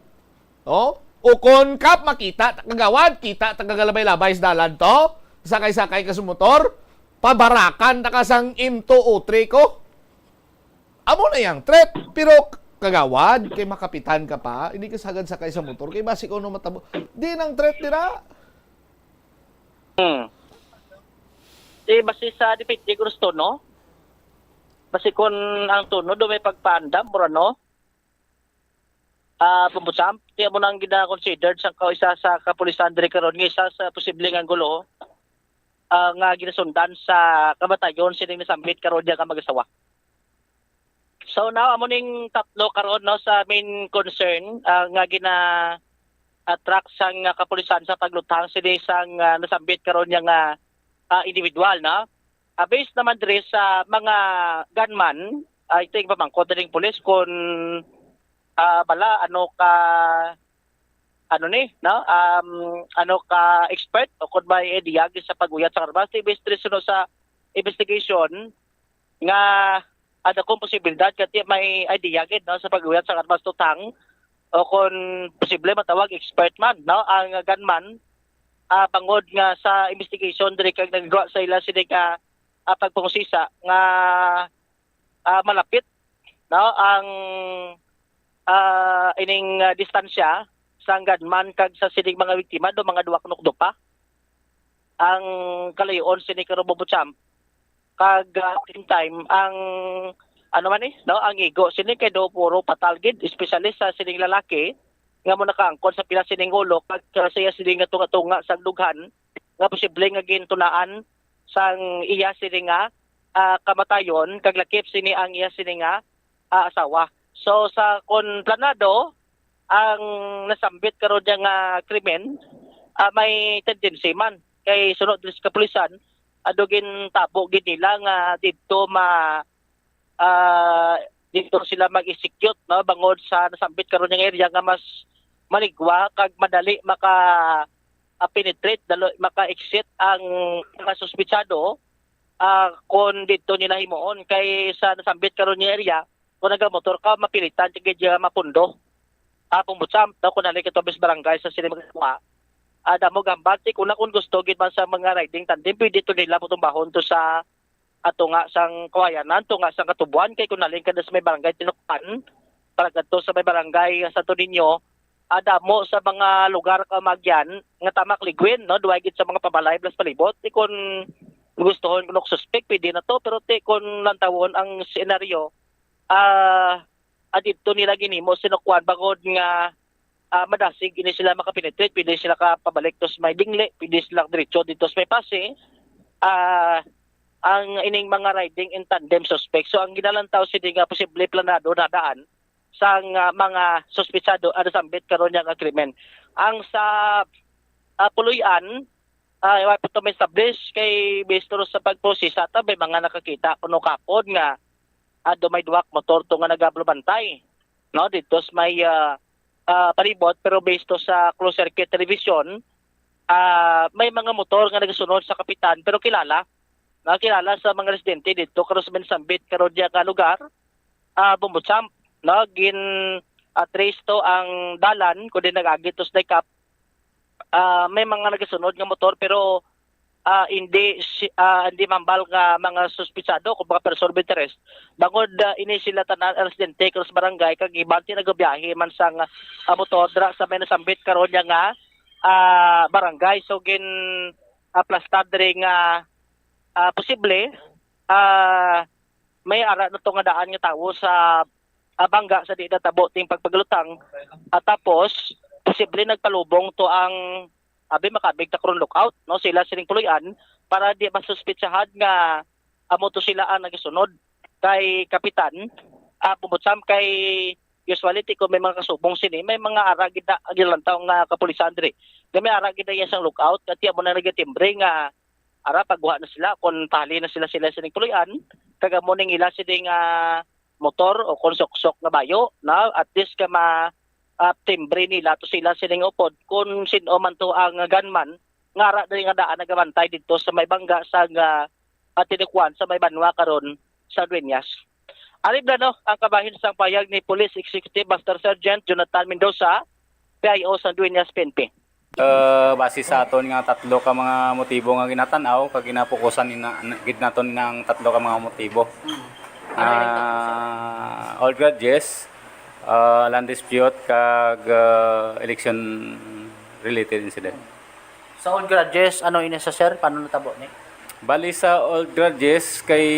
O kung kap makita kagawad kita tagagalabay-labay sa dalan to, sakay-sakay ka sa motor, pabarakan ta kasang M2 o 3 ko. Amo na iyang threat, pero kagawad kay makapitan ka pa, hindi ka sagad sakay sa motor kay basi ko no matabo. Di nang threat dira. Basi sa dipiti gusto no. Basi kon ang tuno do may pagpaandam mura no. Pumbutsam, tiya mo nang gina-considered sa isa sa kapulisan diri karon nga isa sa posibleng anggulo nga ginasundan sa kamatayon sining nasambit karon diya ka mag-asawa. So now amo ning tatlo karon no sa main concern nga gina-attract sang kapulisan sa paglutang sini sang nasambit karon niya nga individual na. Based naman diri sa mga gunman, I think pamangkot ning pulis kon bala ano ka expert o kung may idea sa paguyat sa karmas based sa investigation nga ada kung posibilidad kati may idea no sa paguyat sa karmas tutang o kung posible matawag expert man no ang gunman pangod nga sa investigation diri kag naggawa sa ila sini ka pagpangusisa nga malapit no ang ining distansya sa gunman kag sa sining mga biktima do mga duwa kunukdupa ang kalayon sini karon Bombocham kag same time ang ano man no ang igo sini kay do puro patalgid especially sa sining lalaki nga mo nakaangkon sa pila sining ulo kag saya sining nga tunga sa dughan nga posible nga gintunaan sang iya sini nga kamatayon kag lakip sini ang iya sini nga asawa. So sa kon planado ang nasambit karon diya nga krimen may tendency man kay sunod sa kapulisan adugin tabo gid nila nga didto dito sila mag-execute no bangod sa nasambit karon nga area nga mas maligwa kag madali penetrate maka-exit ang mga suspitsado kon dito nila himuon kay sa nasambit karon nga area kung nagamotor ka, mapilitan, tigay diya mapundo. Pumbutsam, kung nalay ka tobes barangay sa sila magkakawa, damo gambati, kung gusto, gid man sa mga riding tandem, pwede ito nila putumbahon to sa ato nga sang kawayanan, to nga sang katubuan, kay kung nalay ka na sa may barangay tinukan, para ganito sa may barangay sa Toninyo, damo sa mga lugar ka magyan, nga tamak ligwin, no, duway gid sa mga pabalay, plus palibot, kung gustohon kung suspect, pwede na to, pero kung lantawon ang senaryo, adito nila ginimo sinukuan bagod nga madasig ini sila makapenetrate pwede sila ka pabalik tos may dingle pwede sila diretso dito sa may pase ang ining mga riding in tandem suspect so ang ginalantaw sila nga posible planado na daan sang mga suspetsado ada sambit karon nga krimen ang sa puluyan wa pa to may establish kay based sa pagprosesa ta may mga nakakita kuno kapod nga may duwak motor to nga nagablubantay no dito may palibot pero based to sa closed circuit television may mga motor nga nagasunod sa kapitan pero kilala sa mga residente dito karon sa Sambit karon diya ka lugar Bombocham no gin trace to ang dalan kundi nagagi to sa Daikap may mga nagasunod nga motor pero hindi mambal nga mga suspitsado kung mga person of interest. Bangod ini sila tanan residente sa barangay kag ibanti nagabiyahe man sang motor dra sa may nasambit karon nga barangay so gin plastad diri nga posible may ara na to nga daan nga tawo sa bangga sa di natabo ting pagpaglutang tapos posible nagpalubong to ang makabig ta karon lookout no sila sining puluyan para di masuspitsahan nga amo to sila ang nagasunod kay kapitan Bombocham kay usuality ko may mga kasubong sini may mga ara gid gilantaw nga kapulisan diri may ara gid iya sang lookout kati amo na nagatimbre nga ara pagbuha na sila kon tali na sila sining puluyan kagamo ning ila sining motor o kon sok-sok na bayo na at least ka timbre nila to sila sining upod kung sino man to ang gunman ngara dali nga daan nagabantay dito sa may bangga sa tinikuan sa may banwa karon sa Dueñas. Arib na ang kabahin sa payag ni Police Executive Master Sergeant Jonathan Mendoza, PIO sa Dueñas PNP. Base sa aton nga tatlo ka mga motibo nga ginatanaw, kag ginapokusan gid naton ng tatlo ka mga motibo. All grudges, land dispute, kag election related incident. Sa all grudges, ano ini sa sir? Paano natabo ni? Bali sa old grudges kay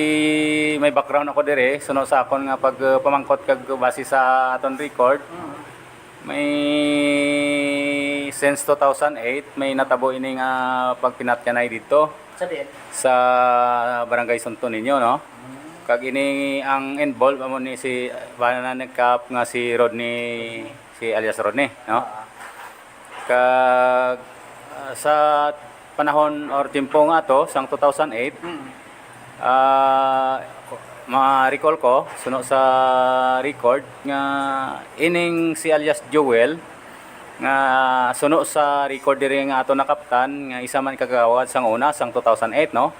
may background ako dire, suno sa akon nga pag pamangkot kag base sa aton record. May since 2008 may natabo ini nga pagpinatyanay dito sa Barangay Sunto ninyo, no? Kag ini ang involved amo ni si nagkap nga si Rodney, si alias Rodney, no? Kag sa panahon or timpo nga to sang 2008 ma-recall ko suno sa record nga ining si alias Joel nga suno sa record diri nga ato na kaptan nga isa man kagawad sang una sang 2008, no?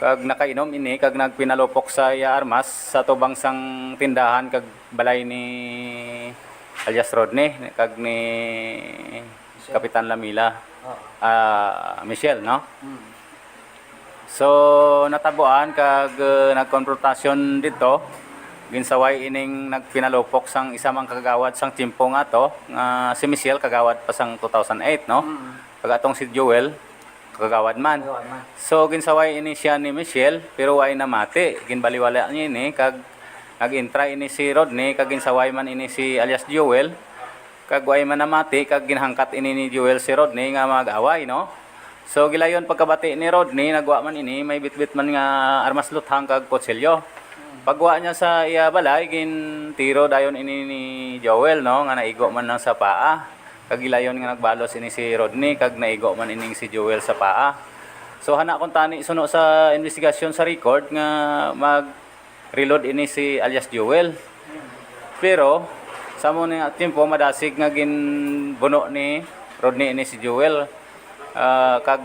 Kag nakainom ini kag nagpinalupok sa iya armas sa tubang sang tindahan kag balay ni alias Rodney kag ni Kapitan Lamila. Michelle, no? So natabuan kag nagkonfrontasyon dito ginsaway ining nagpinalupok sang isa mang kagawad sang timpo nga to nga si Michelle kagawad pa sang 2008, no? Kag atong si Joel kagawad man. So ginsaway ini siya ni Michelle pero ay namati ginbaliwala niya ini kag nag-intra ini si Rodney kag ginsaway man ini si alias Joel kag way man namati kag ginhangkat ini ni Joel si Rodney nga mag-away, no? So gilayon pagkabati ni Rodney nagwa man ini may bitbit man nga armas luthang kag kutsilyo. Pagwa niya sa iya balay gin tiro dayon ini ni Joel, no, nga naigo man lang sa paa. Kag gilayon nga nagbalos ini si Rodney kag naigo man ini si Joel sa paa. So hana kon tani suno sa investigasyon sa record nga mag-reload ini si alias Joel. Pero sa mo nga timpo madasig nga ginbuno ni Rodney ini si Joel. Kag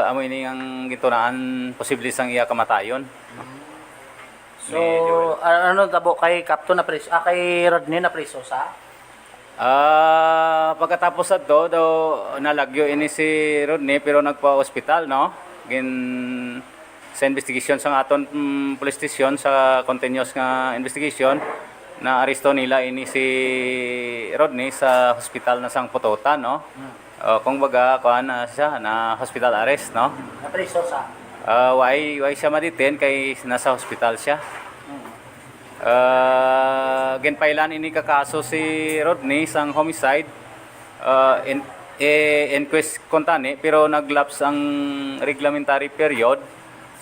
amo ini ang gitunaan posible sang iya kamatayon. So ano tabo kay Captain na preso? Kay Rodney na preso sa? Pagkatapos adto daw nalagyo ini si Rodney pero nagpa-ospital, no? Sa investigation sa aton police station sa continuous nga investigation na aresto nila ini si Rodney sa hospital na sang Putotan, no? Kung baga kuan na siya na hospital arrest, no? Na-preso sa? Why siya ma-detain kay nasa hospital siya. Ginpailan ini kakaso si Rodney sang homicide. Inquest kontani pero naglapse ang reglementary period.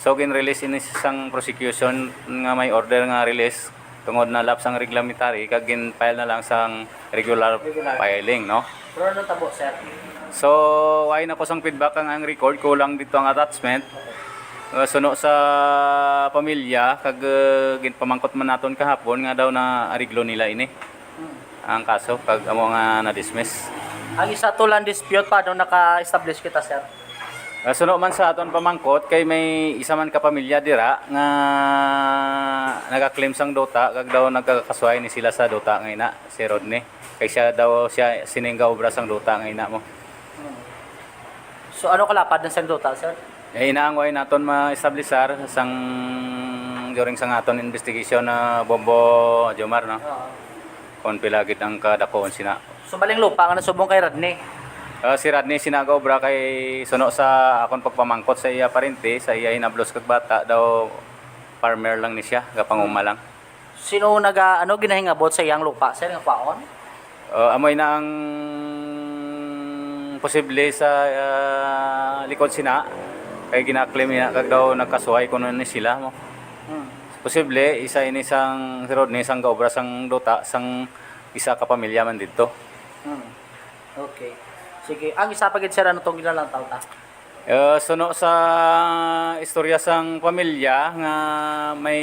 So gin-release ini sang prosecution nga may order nga release tungod na lapse ang reglementary kag gin-file na lang sang regular filing, no? Pero ano tabo, sir? So, why na ko sang feedback ang record kulang dito ang attachment. Suno sa pamilya kag ginpamangkot man naton kahapon nga daw na ariglo nila ini. Ang kaso kag amo nga na-dismiss. Ang isa to land dispute pa doon naka-establish kita, sir? Suno man sa aton pamangkot kay may isa man ka pamilya dira nga nagaklaim sang dota kag daw nagkakasuhay ni sila sa dota nga ina si Rodney. Kay siya daw siya siningga obra sang dota nga ina mo. So ano kalapad ng sang dota, sir? Inaangway naton ma-establishar sang during sang aton investigation na Bombo Jomar, no? Kon pilagid ang kadakoon sina. So baling lupa nga nasubong kay Rodney. Si Rodney sinagaw bra kay suno sa akon pagpamangkot sa iya parente, sa iya hinablos kag bata daw farmer lang ni siya, gapanguma lang. Sino ginahingabot sa iyang lupa, sir, nga paon? Amoy na ang posible sa likod sina kay ginaklaim niya kag daw nagkasuhay kuno ni sila mo. Posible isa ini sang Rodney sang gaobra sang dota sang isa ka pamilya man dito. Okay. Sige, ang isa pa gid sir ano tong gilalang taw ta? Suno sa istorya sang pamilya nga may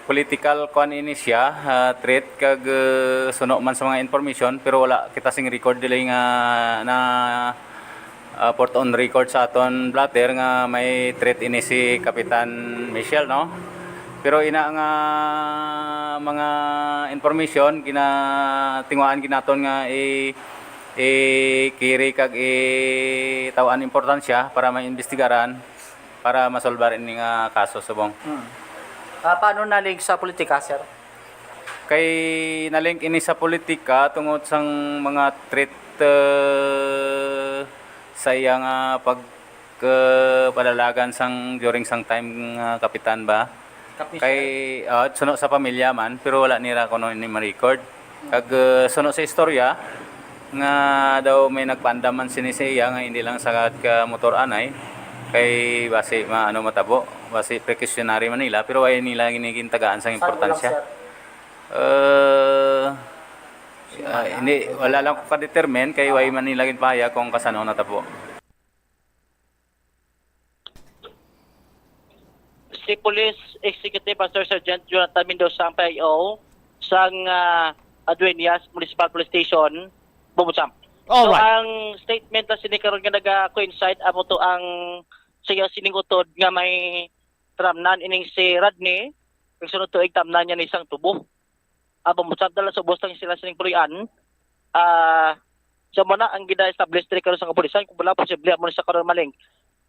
political kuan ini siya threat kag suno man sa mga information pero wala kita sing record delay nga na port on record sa aton blatter nga may threat ini si Kapitan Michelle, no? Pero ina nga mga information kinatingwaan ginaton nga kiri kag tawaan importansya para maimbestigaran para masolbar ini nga kaso subong. Paano nalig sa politika, sir? Kay nalink ini sa politika tungod sang mga threat sa iya nga padalagan sang during sang time nga kapitan ba. Kay suno sa pamilya man pero wala nira kuno ni ma-record. Kag suno sa istorya nga daw may nagpandaman sinisiya nga hindi lang sakat ka motor anay kay base matabo base precautionary man nila pero ay nila ginigintagaan sang importansya. Hindi wala lang ko ka-determine kay way man nila ginpahaya kung kasano natabo. Si Police Executive Master Sergeant Jonathan Mendoza ang PIO sang Aduenas Municipal Police Station, Bumutsam. So ang statement na sinikaroon nga naga-coincide amo to ang siya siningutod nga may tramnan ining si Rodney kung sunod to igtamnan niya ni isang tubo. Bumutsam dala sa ubos lang sila sining pulian. So muna ang gina-establish diri karon sa kapulisan kung wala posible amo sa karon maling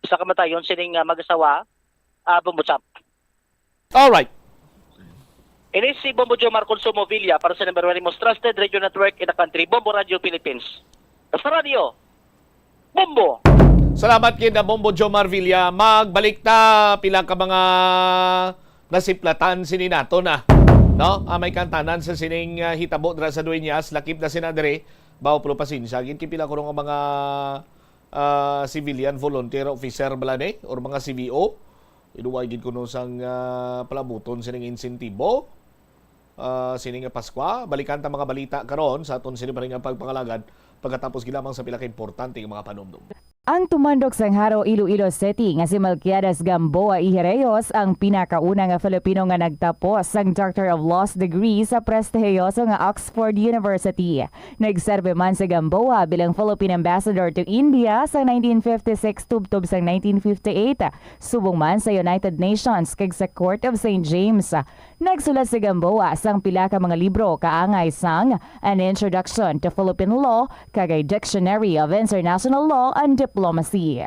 sa kamatayon sining mag-asawa Bumutsam. Alright. Ini si Bombo Jomar Consumo Villa para sa number 1 most trusted radio network in the country, Bombo Radio Philippines. Sa radio, Bombo! Salamat kina Bombo Jomar Villa. Magbalik ta pila ka mga nasiplatan sini nato na. No? May kantanan sa sining hitabo dra sa Dueñas, lakip na sinadre, bao pulo pasensya. Gin pila ko nga mga civilian volunteer officer balane or mga CVO. Inuway gid kuno sang palabuton sining insentibo. Sining Paskwa, balikan ta mga balita karon sa aton sini nga pagpangalagad pagkatapos gilamang sa pila ka importante nga mga panumdum. Ang tumandok sang Haro Iloilo City nga si Melquiades Gamboa Ihereyos ang pinakauna nga Filipino nga nagtapos sang Doctor of Laws degree sa prestihiyoso nga Oxford University. Nagserbe man si Gamboa bilang Philippine Ambassador to India sa 1956 tubtob sang 1958, subong man sa United Nations kag sa Court of St. James. Nagsulat si Gamboa sang pila ka mga libro kaangay sang An Introduction to Philippine Law kag a Dictionary of International Law and Diplomacy.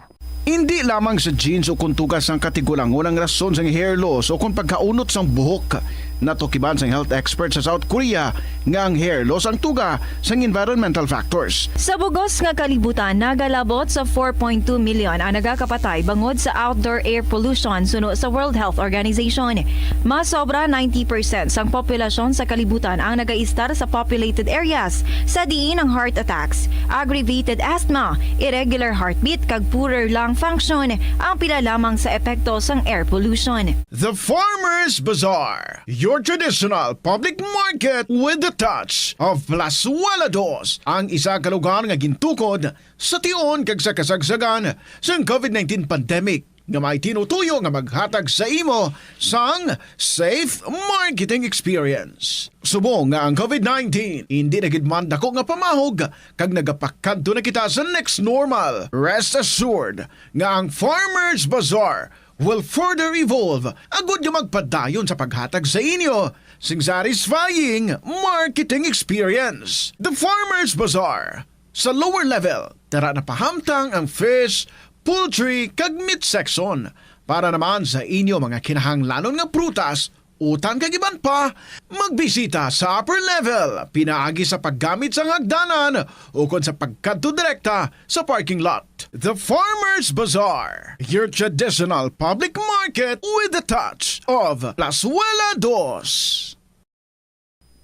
Hindi lamang sa jeans o kuntugas ang katigulangon ang rason sa hair loss o kung pagkaunot sang buhok. Natukiban sang health expert sa South Korea nga ang hair loss ang tuga sang environmental factors. Sa bugos nga kalibutan, nagalabot sa 4.2 million ang nagakapatay bangod sa outdoor air pollution suno sa World Health Organization. Mas sobra 90% sang populasyon sa kalibutan ang nagaistar sa populated areas sa diin ang heart attacks, aggravated asthma, irregular heartbeat kag poorer lung function ang pila lamang sa epekto sang air pollution. The Farmers Bazaar, your traditional public market with the touch of Plazuela Dos, ang isa ka lugar nga gintukod sa tion kag sa kasagsagan sa COVID-19 pandemic nga may tinutuyo nga maghatag sa imo sang safe marketing experience. Subong nga ang COVID-19 hindi nagidman dako nga pamahog kag nagapakadto na kita sa next normal. Rest assured nga ang Farmers Bazaar will further evolve agud nga magpadayon sa paghatag sa inyo sing satisfying marketing experience. The Farmers Bazaar. Sa lower level, tara na pahamtang ang fish, poultry kag meat section para naman sa inyo mga kinahanglanon nga prutas, utan kag iban pa, magbisita sa upper level, pinaagi sa paggamit sa hagdanan o kon sa pagkadto direkta sa parking lot. The Farmers Bazaar, your traditional public market with the touch of Plazuela Dos.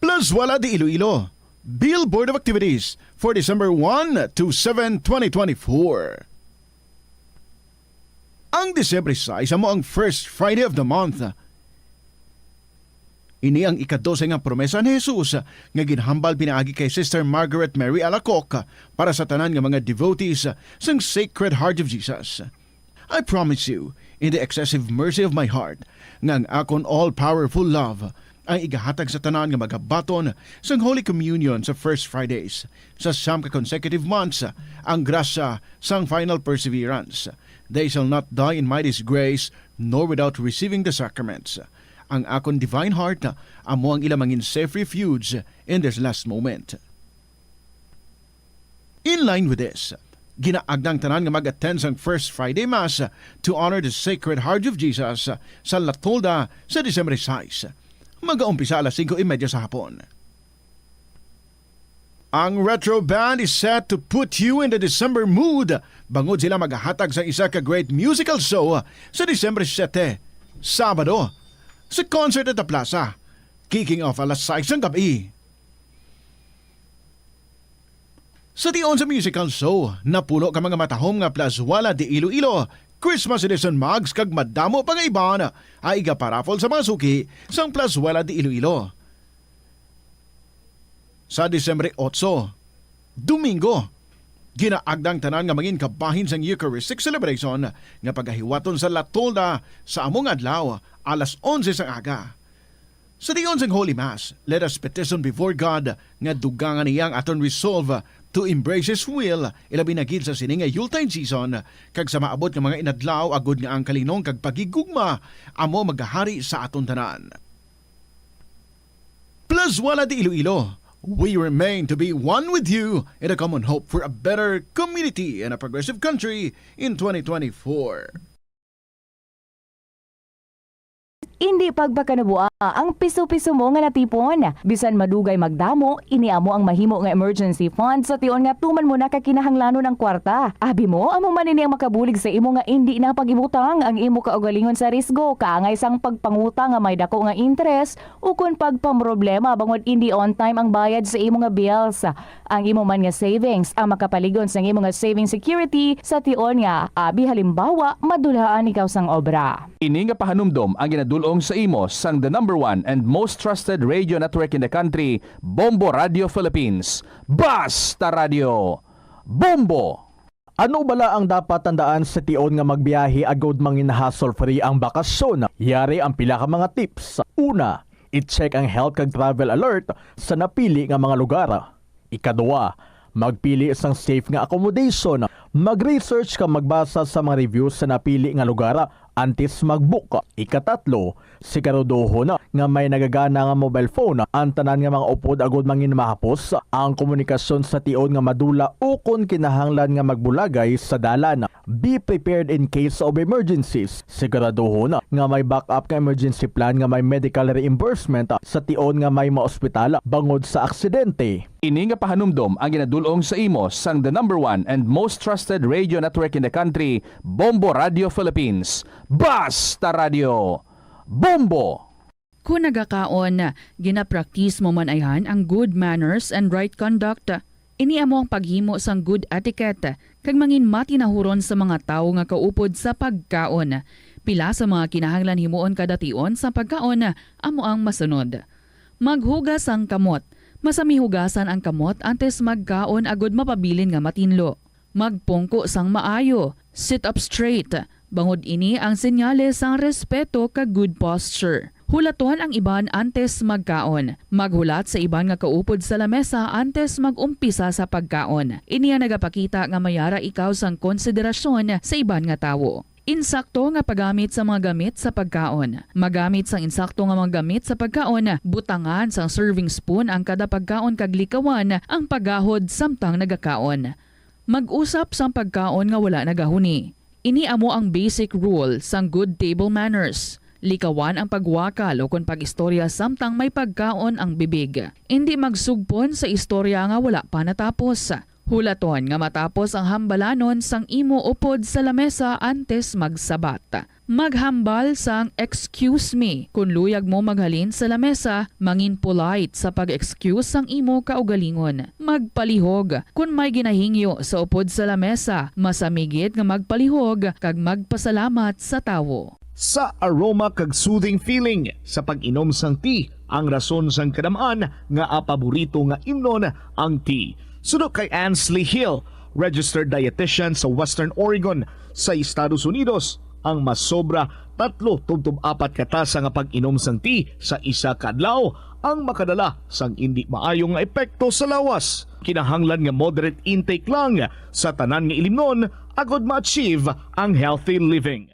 Plazuela de Iloilo, Billboard of Activities for December 1 to 7, 2024. Ang Disyembre 6 mo ang first Friday of the month. Ini ang ika-12 nga promesa ni Jesus nga ginhambal pinaagi kay Sister Margaret Mary Alacoc para sa tanan nga mga devotees sang Sacred Heart of Jesus. I promise you, in the excessive mercy of my heart, nga ang akon all-powerful love ang igahatag sa tanan nga magabaton sang Holy Communion sa First Fridays. Sa siyam ka consecutive months, ang grasya sang final perseverance. They shall not die in my disgrace, nor without receiving the sacraments. Ang akon divine heart amo ang ilamangin safe refuge in this last moment. In line with this, ginaagdang tanan nga mag-attend sa First Friday Mass to honor the Sacred Heart of Jesus sa La Tolda sa Disyembre 6. Mag-aumpisa alas 5:30 sa hapon. Ang Retro Band is set to put you in the December mood bangod sila maghahatag sa isa ka great musical show sa Disyembre 7, Sabado, sa Concert at the Plaza, kicking off alas 6 ng gabi. Sa tion sa musical show, napulo ka mga matahom nga Plazuela de Iloilo, Christmas edition mugs kag madamo pa nga iban ay igaparafol sa mga suki sang Plazuela de Iloilo. Sa Disyembre 8, Domingo, ginaagdang tanan nga mangin kabahin sang Eucharistic celebration nga pagahiwaton sa La Tolda sa among adlaw alas 11 sang aga. Sa diyon sang Holy Mass, let us petition before God nga dugangan niyang aton resolve to embrace His will ilabi na gid sa sini nga Yuletide season kag sa maabot nga mga inadlaw agud nga ang kalinong kag pagigugma amo magahari sa aton tanan. Plazuela de Iloilo, we remain to be one with you in a common hope for a better community and a progressive country in 2024. Hindi pagbakanabua ang piso-piso mo nga natipon. Bisan madugay magdamo, iniamo ang mahimo nga emergency fund sa tion nga tuman mo na kakinahanglanon ng kwarta. Abi mo, amo man ini ang makabulig sa imo nga hindi na pag-ibutang ang imo kaugalingon sa risgo, kaangay sang pagpangutang nga may dako nga interest o kun pagpamroblema bangod hindi on time ang bayad sa imo nga bills. Ang imo man nga savings ang makapaligon sa imo nga saving security sa tion nga abi halimbawa madulhaan ikaw sang obra. Ini nga pahanumdom ang ginadulong sa imo sang the #1 and most trusted radio network in the country, Bombo Radio Philippines. Basta Radio Bombo! Ano bala ang dapat tandaan sa tion nga magbiyahe agod mangin hassle-free ang bakasyon? Yari ang pila ka mga tips. Una, i-check ang health kag travel alert sa napili nga mga lugar. Ikadua, magpili isang safe nga accommodation. Mag-research ka magbasa sa mga reviews sa napili nga lugar antes mag-book. Ikatatlo, siguraduhon nga may nagagana nga mobile phone. Ang tanan nga mga upod agud mangin mahapos ang komunikasyon sa tion nga madula o kun kinahanglan nga magbulagay sa dalan. Be prepared in case of emergencies. Siguraduhon nga may backup nga emergency plan nga may medical reimbursement sa tion nga may maospital bangod sa aksidente. Ini nga pahanumdom ang ginadulong sa imo sang the #1 and most trusted radio network in the country, Bombo Radio Philippines. Basta Radio Bombo! Kung nagakaon, ginapraktis mo man ayhan ang good manners and right conduct. Ini amo ang paghimo sang good etiquette kag mangin matinahuron sa mga tawo nga kaupod sa pagkaon. Pila sa mga kinahanglan himuon kada tion sa pagkaon amo ang masunod. Maghugas ang kamot. Masami hugasan ang kamot antes magkaon agud mapabilin nga matinlo. Magpungko sang maayo. Sit up straight. Bangod ini ang senyales sang respeto kag good posture. Hulaton ang iban antes magkaon. Maghulat sa iban nga kaupod sa lamesa antes magumpisa sa pagkaon. Iniya nagapakita nga mayara ikaw sang konsiderasyon sa iban nga tawo. Insakto nga paggamit sa mga gamit sa pagkaon. Magamit sang insakto nga mga gamit sa pagkaon. Butangan sang serving spoon ang kada pagkaon kag likawan ang paggahod samtang nagakaon. Mag-usap sang pagkaon nga wala nagahuni. Ini amo ang basic rule sang good table manners. Likawan ang pagwakal o kung pag-istorya samtang may pagkaon ang bibig. Hindi magsugpon sa istorya nga wala pa natapos. Hulaton nga matapos ang hambalanon sang imo upod sa lamesa antes magsabat. Maghambal sang excuse me. Kung luyag mo maghalin sa lamesa, mangin polite sa pag-excuse sang imo kaugalingon. Magpalihog. Kung may ginahingyo sa upod sa lamesa, masamigit nga magpalihog kag magpasalamat sa tawo. Sa aroma kag soothing feeling sa pag-inom sang tea, ang rason sang kadamaan nga paborito nga imnon ang tea. Sunod kay Ansley Hill, registered dietitian sa Western Oregon sa Estados Unidos. Ang mas sobra 3-4 katasa nga pag-inom sang tea sa isa ka adlaw ang makadala sang hindi maayong nga epekto sa lawas. Kinahanglan nga moderate intake lang sa tanan nga ilimnon agod ma-achieve ang healthy living.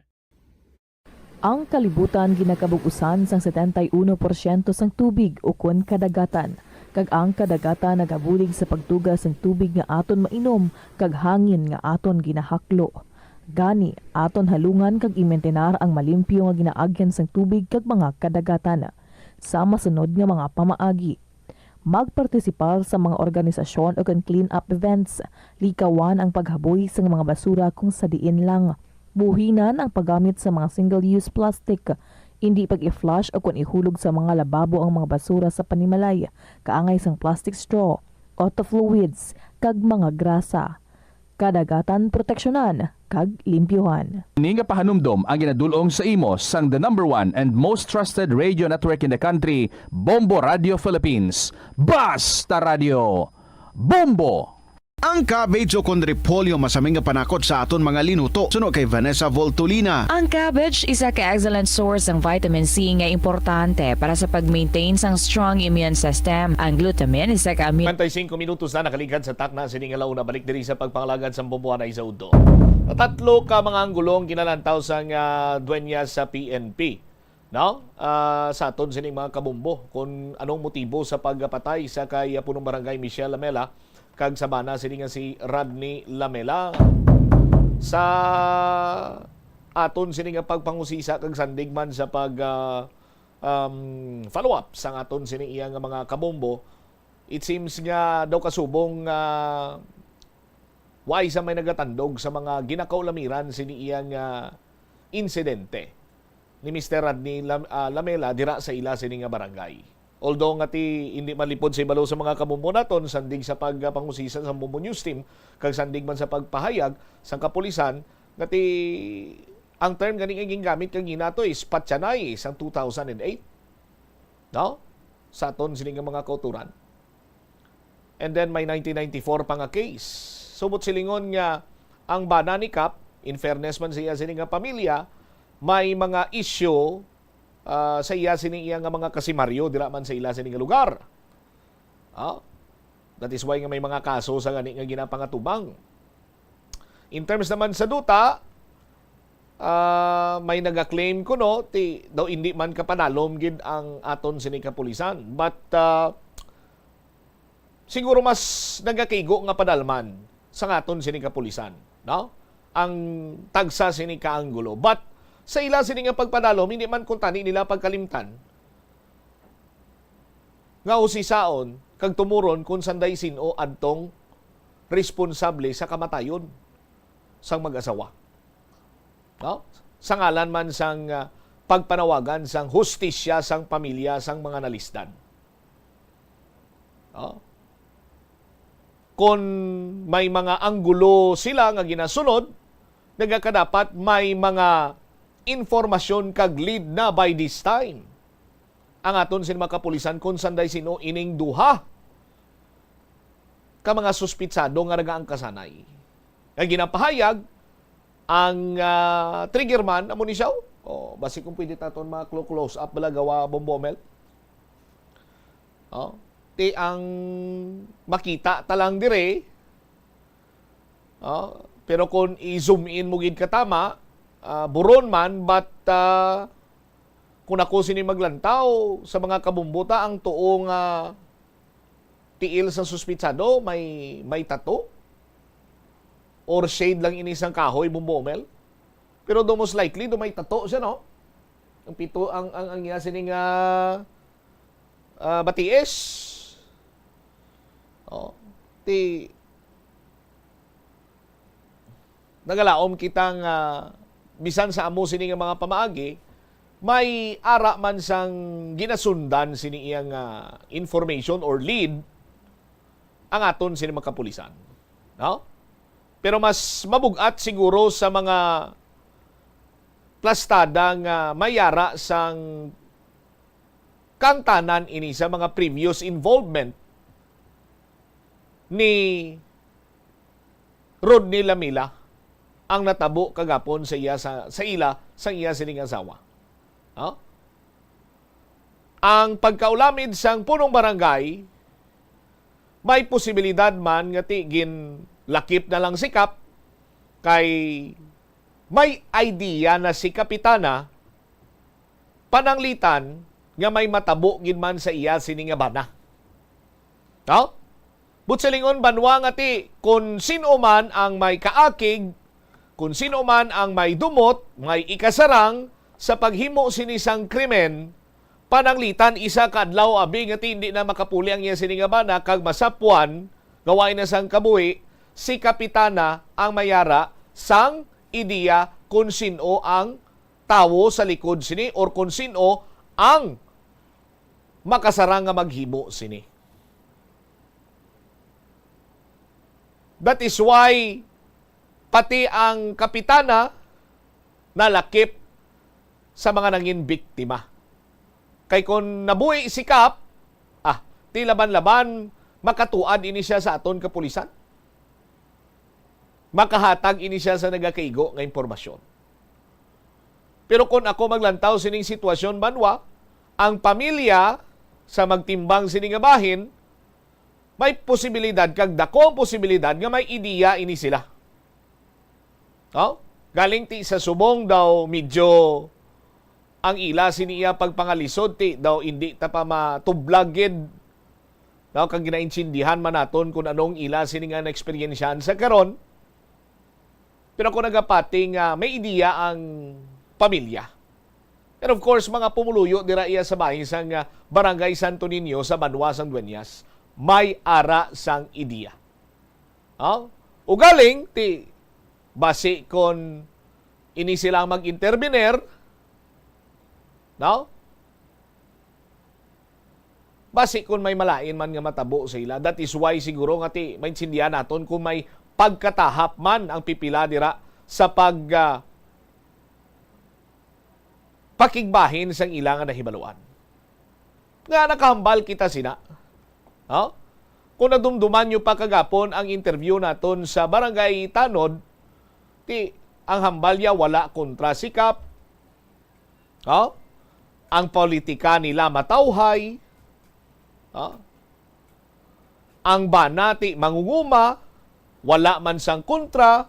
Ang kalibutan ginakabugusan sang 71% sang tubig ukon kadagatan. Kag ang kadagatan nagabulig sa pagtugas ng tubig nga aton mainom kag hangin nga aton ginahaklo. Gani aton halungan kag imentenar ang malimpyo nga ginaagyan sang tubig kag mga kadagatan. Sa masunod nga mga pamaagi, magpartisipar sa mga organisasyon o clean up events, likawan ang paghaboy sa mga basura kung sa diin lang. Buhinan ang paggamit sa mga single-use plastic, hindi pag-i-flush o kung ihulog sa mga lababo ang mga basura sa panimalay, kaangay sang plastic straw, auto fluids, kag mga grasa. Kadagatan proteksyonan, kag limpyuhan. Ini nga pahanumdom ang ginadulong sa imo sang the #1 and most trusted radio network in the country, Bombo Radio Philippines. Basta Radio! Bombo! Ang cabbage o kon repolyo masaming nga panakot sa aton mga linuto. Suno kay Vanessa Voltolina. Ang cabbage isa ka excellent source ng vitamin C nga importante para sa pag-maintain sang strong immune system. Ang glutamine isa ka 55 minutos na nakaligad sa takna sining alauna balik diri sa pagpangalagad sa Bomboana sa Udo. Tatlo ka mga anggulong kinalantaw sang duenyas sa PNP. No? Sa aton sining mga kabumbo kung anong motibo sa pagpatay sa kay punong barangay Michelle Lamela kag sabana sini nga si Rodney Lamela sa aton sini nga pagpangusisa kag sandigman sa pag follow up sa aton sini iya nga mga kabombo. It seems nga daw kasubong why sa may nagatandog sa mga ginakaulamiran sini iya nga insidente ni Mr. Rodney Lamela dira sa ila sini nga barangay. Although nga ti hindi malipod sa ibalo sa mga kamumbo naton, sandig sa pagpangusisa sa Bombo News Team, kag sandig man sa pagpahayag sa kapulisan, nga ti ang term ganing ang gingamit kag ginato is patyanay sa 2008. No? Sa aton sining mga kauturan. And then may 1994 pa nga case. Subot silingon nga ang bana ni Kap, in fairness man siya sining nga pamilya, may mga issue sa iya sining iya nga mga kasimaryo dira man sa ila sining lugar. That is why nga may mga kaso sa gani nga ginapangatubang. In terms naman sa duta, may naga-claim ko no ti daw hindi man kapanalom gid ang aton sining kapulisan. But siguro mas nagakigo nga padalman sa aton sining kapulisan, no? Ang tagsa sining kaanggulo. But sa ila sini nga pagpadalom, hindi man kuntani nila pagkalimtan. Nga usisaon, kag tumuron kung sanday sino adtong responsable sa kamatayon sang mag-asawa. No? Sa ngalan man sang pagpanawagan sang hustisya sang pamilya sang mga nalisdan. No? Kung may mga anggulo sila nga ginasunod, nagakadapat may mga informasyon kag lead na by this time. Ang aton sin mga kapulisan kung sanday sino ining duha ka mga suspitsado nga nagaang kasanay. Ang ginapahayag ang triggerman amo ni siya. Basi kung pwede taton mga close up bala gawa bombomel. Ti ang makita talang dire. Pero kung i-zoom in mo gid katama, buron man, but kung ako sini maglantaw sa mga kabumbuta ang tuong tiil sa suspitsado may tato or shade lang inisang kahoy bumbomel, pero do most likely do may tato siya, no? Ang pito ang sining batiis ti nagalaom kitang bisan sa amo sini nga mga pamaagi, may ara man sang ginasundan sini iyang information or lead ang aton sini mga kapulisan. No? Pero mas mabugat siguro sa mga plastada nga mayara sang kantanan ini sa mga previous involvement ni Rodney Lamela ang natabo kagapon sa iya sa ila sang iya sining asawa. Ang pagkaulamid sang punong barangay may posibilidad man nga tigin lakip na lang sikap kay may idea na si kapitana pananglitan nga may matabo gid man sa iya sini nga bana. No? Butsalingon banwa nga ti kung sino man ang may kaakig, kung sino man ang may dumot, may ikasarang sa paghimo sinisang krimen, pananglitan isa ka adlaw abi nga ti hindi na makapuli ang iya sini nga bana kag masapuan gawain na sang kabuhi si kapitana ang mayara sang ideya kung sino ang tawo sa likod sini or kung sino ang makasarang nga maghimo sini. That is why pati ang kapitana nalakip sa mga nangin biktima. Kay kung nabuhi si Kap, ti laban-laban, makatuad ini siya sa aton kapulisan. Makahatag ini siya sa nagakaigo nga impormasyon. Pero kung ako maglantaw sining sitwasyon banwa, ang pamilya sa magtimbang sining nga bahin, may posibilidad, kag dako posibilidad nga may ideya ini sila. Oh? Galing ti sa subong daw medyo ang ila siniya pagpangalisod ti daw hindi ta pa matublagid daw kag ginaintindihan man naton kung anong ila sini nga na-experiensyan sa karon. Pero kung nagapati nga may ideya ang pamilya. And of course, mga pumuluyo dira iya sa bahin sang Barangay Santo Niño sa Banwa sang Dueñas, may ara sang ideya. Ugaling ti base kon ini silang mag-intervener, no? Base kon may malain man nga matabo sa ila. That is why siguro nga ti maintindihan naton kung may pagkatahap man ang pipila dira sa pakigbahin sang ilang nahibaluan. Nga nakahambal kita sina. Kung nadumduman nyo pa kagapon ang interview naton sa Barangay Tanod, ang hambalya wala kontra si Kap. Ang politika nila matawhay. Ang bana ti mangunguma, wala man sang kontra,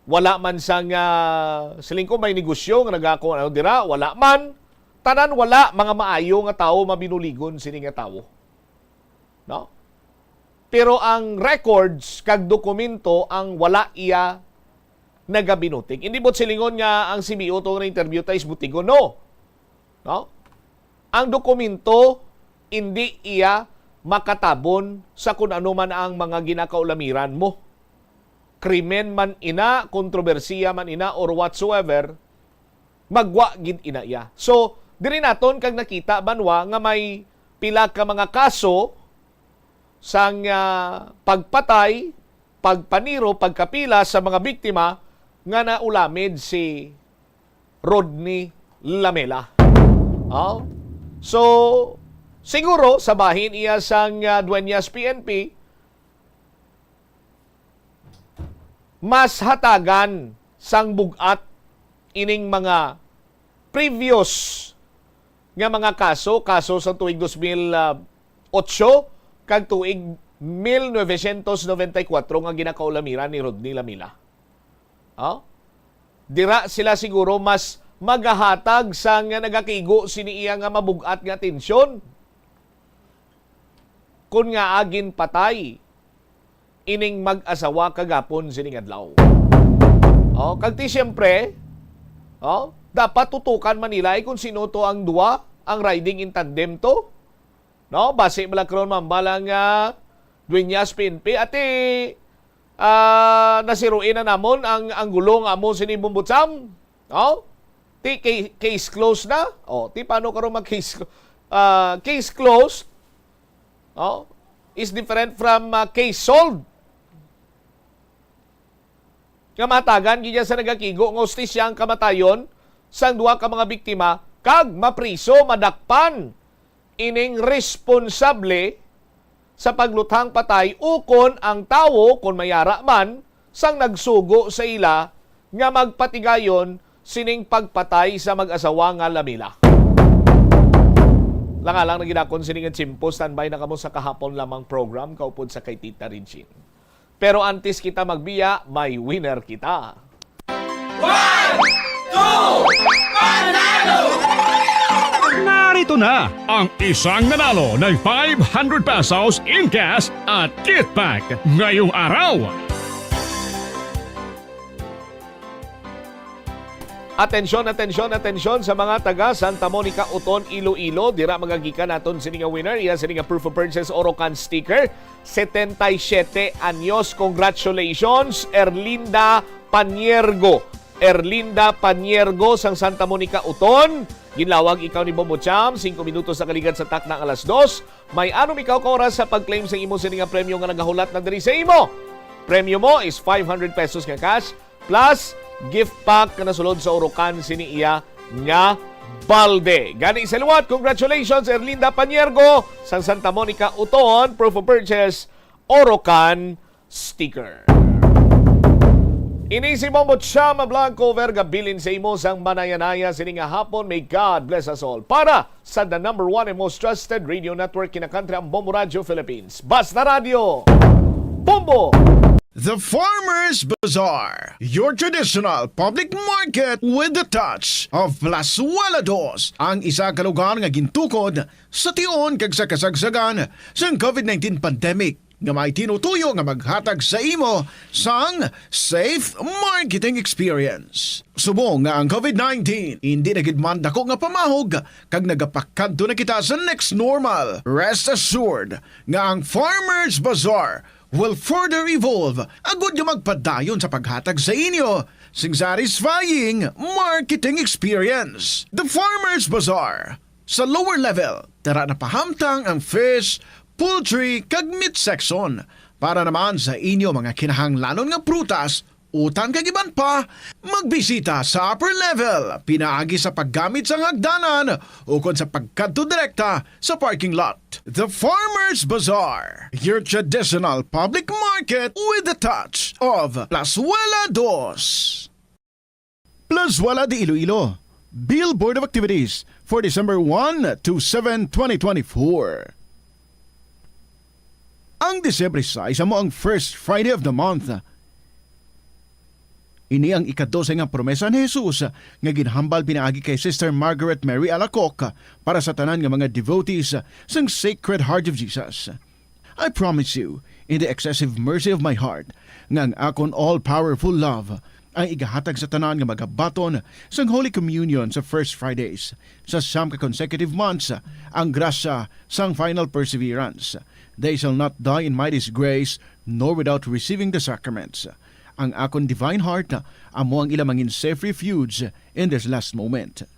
wala man sang siling ko may negosyo nga nagako dira, wala man. Tanan wala mga maayo nga tao mabinuligon sini nga tawo. No? Pero ang records kag dokumento ang wala iya nagabinutig. Hindi bot silingon nga ang CBO to nga interview tayo butigo. No. Ang dokumento hindi iya makatabon sa kung ano man ang mga ginakaulamiran mo. Krimen man ina, kontrobersiya man ina, or whatsoever, magwa gid ina iya. So, diri naton kag nakita banwa nga may pila ka mga kaso sang pagpatay, pagpaniro, pagkapila sa mga biktima nga naulamid si Rodney Lamela. So, siguro sa bahin iya sang Dueñas PNP, mas hatagan sang bugat ining mga previous nga mga kaso sa tuig 2008 kag tuig 1994 nga ginakaulamiran ni Rodney Lamela. Dira sila siguro mas magahatag sa nga nagakigo sini iya nga mabugat nga tensyon. Kun nga agin patay ining mag-asawa kagapon sining adlaw. Kag ti siyempre, dapat tutukan Manila kung sino to ang duwa, ang riding in tandem to. No, base malakron mambalang Dueñas PNP ati nasiruin na namon ang gulong amo sini Bumbutsam. Ti case closed na. Ti paano karon mag-case case closed? Is different from case solved. Kamatagan ginya sa nagakigo ng hostisya ang kamatayon sang duha ka mga biktima kag mapriso madakpan ining responsable sa paglutang patay ukon ang tawo kon mayara man sang nagsugo sa ila nga magpatigayon sining pagpatay sa mag-asawa nga Lamela. Langalang na ginakon sining tsimpo, standby na kamo sa kahapon lamang program kaupod sa kay Tita Regine. Pero antes kita magbiya, may winner kita. 1, 2, panalo! Narito na ang isang nanalo ng 500 pesos in cash at kit pack ngayong araw. Atensyon sa mga taga Santa Monica, Uton, Iloilo. Dira magagikan naton sini nga winner. Iya sini nga proof of purchase Orocan sticker. 77 anyos. Congratulations, Erlinda Paniergo. Erlinda Paniergo sang Santa Monica, Uton. Ginlawag ikaw ni Bombo Cham, 5 minutos sa kaligat sa takna alas 2. May anom ikaw ka oras sa pag-claim sa imo sini nga premyo nga nagahulat na diri sa imo. Premyo mo is 500 pesos nga cash plus gift pack na nasulod sa Orocan sini iya nga balde. Gani sa luwat, congratulations Erlinda Paniergo sa Santa Monica, Uton, proof of purchase Orocan sticker. Ini si Bombo Chama Blanco Verga bilin sa imo sang manayanaya sini nga hapon. May God bless us all. Para sa the number 1 and most trusted radio network in the country, ang Bombo Radio Philippines. Basta Radio, Bombo! The Farmers Bazaar, your traditional public market with the touch of Plazuela Dos, ang isa ka lugar nga gintukod sa tion kag sa kasagsagan sa COVID-19 pandemic nga may tinutuyo nga maghatag sa imo sang safe marketing experience. Subong nga ang COVID-19 hindi nagidman dako nga pamahog kag nagapakadto na kita sa next normal. Rest assured nga ang Farmers Bazaar will further evolve agud nga magpadayon sa paghatag sa inyo sing satisfying marketing experience. The Farmers Bazaar. Sa lower level, tara na pahamtang ang fish, poultry kag meat section para naman sa inyo mga kinahanglanon nga prutas, utang kag iban pa, magbisita sa upper level, pinaagi sa paggamit sa hagdanan o kon sa pagkadto direkta sa parking lot. The Farmers Bazaar, your traditional public market with the touch of Plazuela Dos. Plazuela de Iloilo, Bill Board of Activities for December 1 to 7, 2024. Ang Disyembre 6 mo ang first Friday of the month. Ini ang ika-12 nga promesa ni Jesus nga ginhambal pinaagi kay Sister Margaret Mary Alacoc para sa tanan nga mga devotees sang Sacred Heart of Jesus. I promise you, in the excessive mercy of my heart, nga ang akon all-powerful love ang igahatag sa tanan nga magabaton sang Holy Communion sa First Fridays sa siyam ka consecutive months, ang grasya sang final perseverance. They shall not die in my disgrace, nor without receiving the sacraments. Ang akon divine heart, amo ang ilamangin safe refuge in this last moment.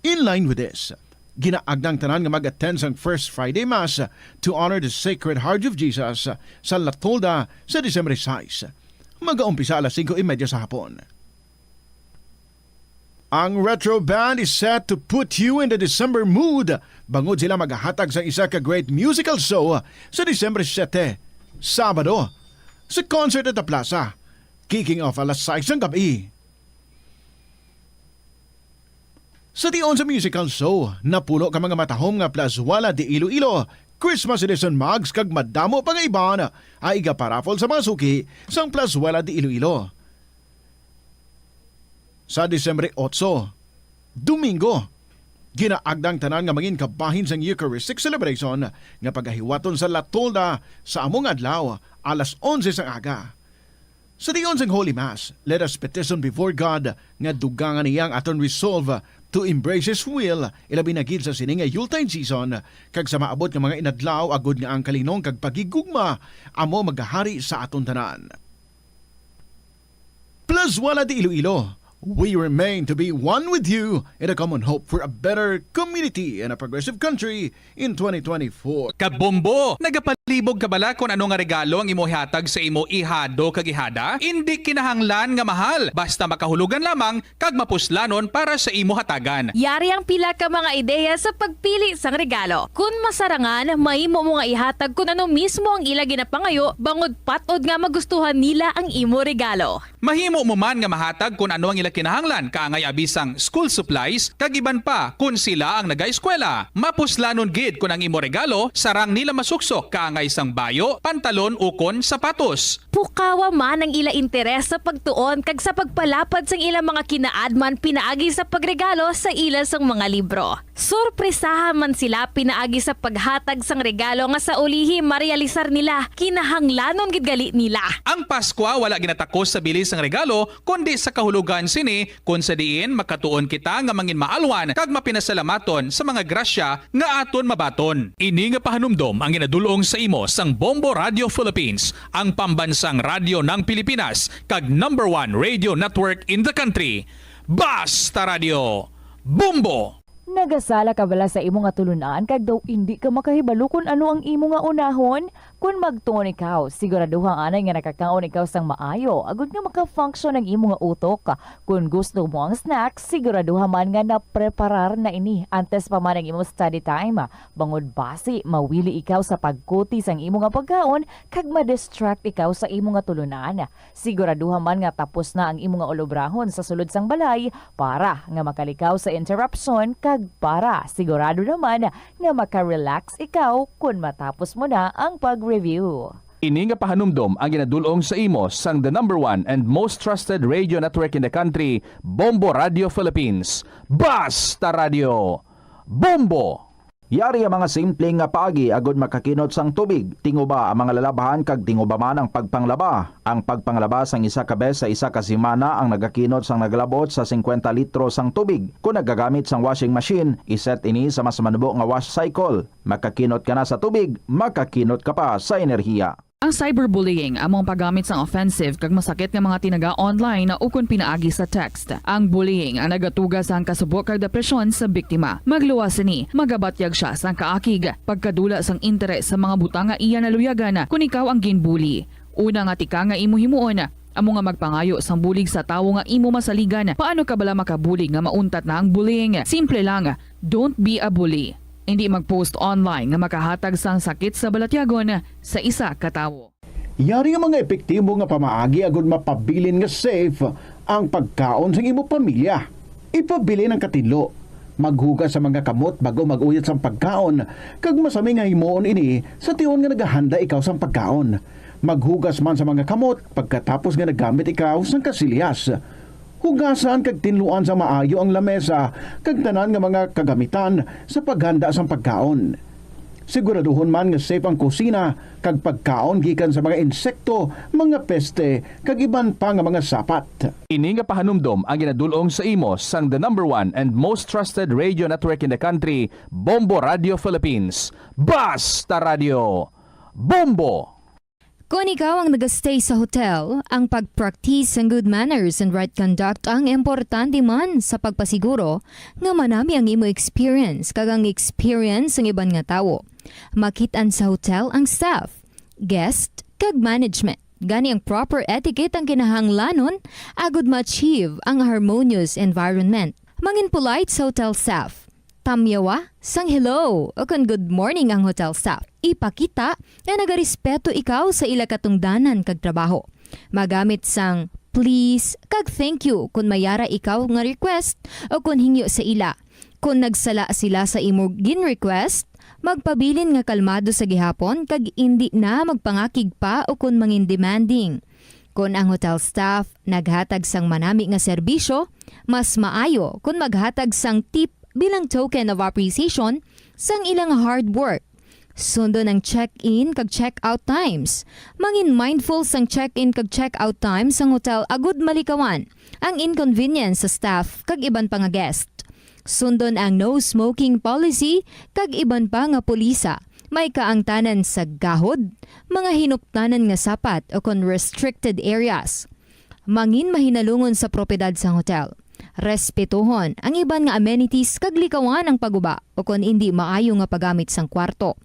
In line with this, ginaagnang tanan nga mag-attend sang First Friday Mass to honor the Sacred Heart of Jesus sa Latolda sa Disyembre 6. Mag-aumpisa alas 5:30 sa hapon. Ang Retro Band is set to put you in the December mood. Bangod sila maghahatag sa isa ka great musical show sa Disyembre 7, Sabado, sa concert at the Plaza, kicking off alas 6 ng gabi. Sa tiyon sa musical show, napuno ka mga matahom nga Plazuela de Iloilo, Christmas edition mugs kag madamo pang iban ay igaparafol sa mga suki sang Plazuela de Iloilo. Sa Disyembre 8, Domingo, ginaagdang tanan nga mangin kabahin sang Eucharistic celebration nga pagahiwaton sa Latolda sa among adlaw alas 11 sang aga. Sa diyon sang Holy Mass, let us petition before God nga dugangan niyang aton resolve to embrace His will ilabi na gid sa sining nga Yuletide season kag sa maabot nga mga inadlaw agud nga ang kalinong kag pagigugma amo magahari sa aton tanan. Plazuela de Iloilo, we remain to be one with you in a common hope for a better community and a progressive country in 2024. Kabombo, nagapalibog ka bala kung ano nga regalo ang imo hatag sa imo ihado kag ihada? Hindi kinahanglan nga mahal, basta makahulugan lamang kag mapuslanon para sa imo hatagan. Yari ang pila ka mga ideya sa pagpili sang regalo. Kung masarangan, mahimo mo nga ihatag kung ano mismo ang ila ginapangayo, bangod patod nga magustuhan nila ang imo regalo. Mahimo mo man nga mahatag kung ano ang ila sila kinahanglan kaangay abisang school supplies kag iban pa kun sila ang nagaeskwela. Mapuslanon gid kun ang imo regalo sarang nila masuksok kaangay sang bayo, pantalon ukon sapatos. Pukawa man ang ila interes sa pagtuon kag sa pagpalapad sang ila mga kinaadman pinaagi sa pagregalo sa ila sang mga libro. Sorpresahan man sila pinaagi sa paghatag sang regalo nga sa ulihi marealisar nila kinahanglanon gid gali nila. Ang Pasko wala ginatakos sa bilis ng regalo kundi sa kahulugan sini kung sa diin makatuon kita nga mangin maalwan kag mapinasalamaton sa mga grasya nga aton mabaton. Ini nga pahanumdom ang ginadulong sa imo sang Bombo Radio Philippines, ang pambansang radyo ng Pilipinas kag #1 radio network in the country. Basta Radio Bombo! Nagasala ka bala sa imo nga tulunan kag daw hindi ka makahibalo kung ano ang imo nga unahon? Kung magtuon ikaw, siguraduhang anay nga nakakaon ikaw sang maayo, agud nga maka-function ang imo nga utok. Kung gusto mo ang snacks, siguraduhan man nga napreparar na ini antes pa man ang imo study time. Bangod basi, mawili ikaw sa pagkuti sang imo nga pagkaon kag ma-distract ikaw sa imo nga tulunan. Siguraduhan man nga tapos na ang imo nga olobrahon sa sulod sang balay para nga makalikaw sa interruption kag para sigurado naman nga maka-relax ikaw kung matapos mo na ang pag-review. Ini nga pahanumdom ang ginadulong sa imo sang the #1 and most trusted radio network in the country, Bombo Radio Philippines. Basta Radio Bombo! Yari ang mga simpleng nga paagi agud makakinot sang tubig. Tinguba ang mga lalabahan kag tinguba man ang pagpanglaba. Ang pagpanglaba sang isa ka bes sa isa ka semana ang nagakinot sang naglabot sa 50 litro sang tubig. Kung nagagamit sang washing machine, iset ini sa mas manubo nga wash cycle. Makakinot ka na sa tubig, makakinot ka pa sa enerhiya. Ang cyberbullying among paggamit sang offensive kag masakit nga mga tinaga online na ukon pinaagi sa text. Ang bullying ang nagatuga sa kasubok kag depresyon sa biktima. Magluwas ni, magabatyag siya sang kaakig, pagkadula sang interes sa mga butang nga iya naluyagan kung ikaw ang ginbully. Una nga tika nga imo himuon, amo nga magpangayo sang bulig sa tawo nga imo masaligan. Paano ka bala makabulig nga mauntat na ang bullying? Simple lang, don't be a bully. Hindi mag-post online nga makahatag sang sakit sa balatyagon sa isa ka tawo. Yari ang mga epektibo nga pamaagi agud mapabilin nga safe ang pagkaon sa imo pamilya. Ipabili ng katilo. Maghugas sa mga kamot bago mag-uyat sang pagkaon kag masami nga himuon ini sa tiyon nga naghahanda ikaw sang pagkaon. Maghugas man sa mga kamot pagkatapos nga nagamit ikaw sang kasilyas. Hugasan kag tinluan sa maayo ang lamesa kag tanan nga mga kagamitan sa paghanda sang pagkaon. Siguraduhon man nga safe ang kusina kag pagkaon gikan sa mga insekto, mga peste kag iban pa nga mga sapat. Ini nga pahanumdom ang ginadulong sa imo sang the #1 and most trusted radio network in the country, Bombo Radio Philippines. Basta Radio Bombo! Kung ikaw ang nag-stay sa hotel, ang pag-practice ng good manners and right conduct ang importante man sa pagpasiguro nga manami ang imo experience kag ang experience ng iban nga tawo. Makitaan sa hotel ang staff, guest, kag management. Gani ang proper etiquette ang kinahanglanon agud ma-achieve ang harmonious environment. Mangin polite sa hotel staff. Tamyawa, sang hello o kung good morning ang hotel staff. Ipakita na nagarespeto ikaw sa ila katungdanan kag trabaho. Magamit sang please kag thank you kung mayara ikaw nga request o kung hingyo sa ila. Kung nagsala sila sa imo gin-request, magpabilin nga kalmado sa gihapon kag indi na magpangakig pa o kung mangin demanding. Kung ang hotel staff naghatag sang manami nga serbisyo, mas maayo kung maghatag sang tip bilang token of appreciation sang ilang hard work. Sundo ng check-in kag check-out times. Mangin mindful sang check-in kag check-out times sang hotel agud malikawan ang inconvenience sa staff kag iban pa nga guest. Sundon ang no smoking policy kag iban pa nga pulisa. May kaangtanan sa gahod, mga hinuptanan nga sapat o kon restricted areas. Mangin mahinalungon sa propiedad sang hotel. Respetuhon ang iban nga amenities kag likawan ang paguba o kon hindi maayo nga paggamit sang kwarto.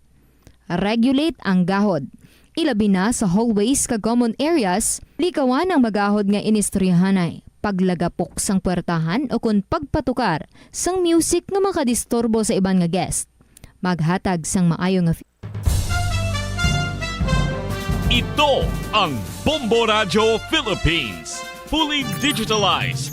Regulate ang gahod. Ilabi na sa hallways kag common areas, likawan ang magahod nga inistoryahanay. Paglagapok sang puwertahan o kon pagpatukar sang music nga makadisturbo sa iban nga guest. Maghatag sang maayo nga Ito ang Bombo Radio Philippines. Fully digitalized,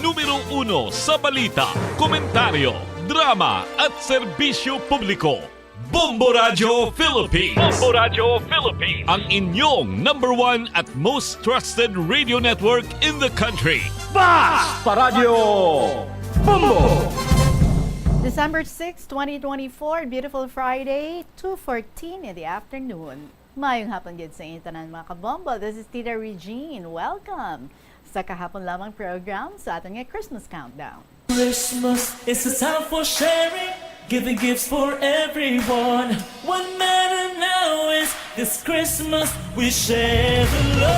numero 1 sa balita, komentaryo, drama at serbisyo publiko. Bombo Radio Philippines. Bombo Radio Philippines. Ang inyong number 1 at most trusted radio network in the country. Basta Radio Bombo! December 6, 2024, beautiful Friday, 2:14 in the afternoon. Mayong hapon din sa inyo tanan mga kabombo. This is Tita Regine. Welcome sa kahapon lamang program sa ating Christmas Countdown. Christmas is a time for sharing, giving gifts for everyone. What matters now is this Christmas we share the love.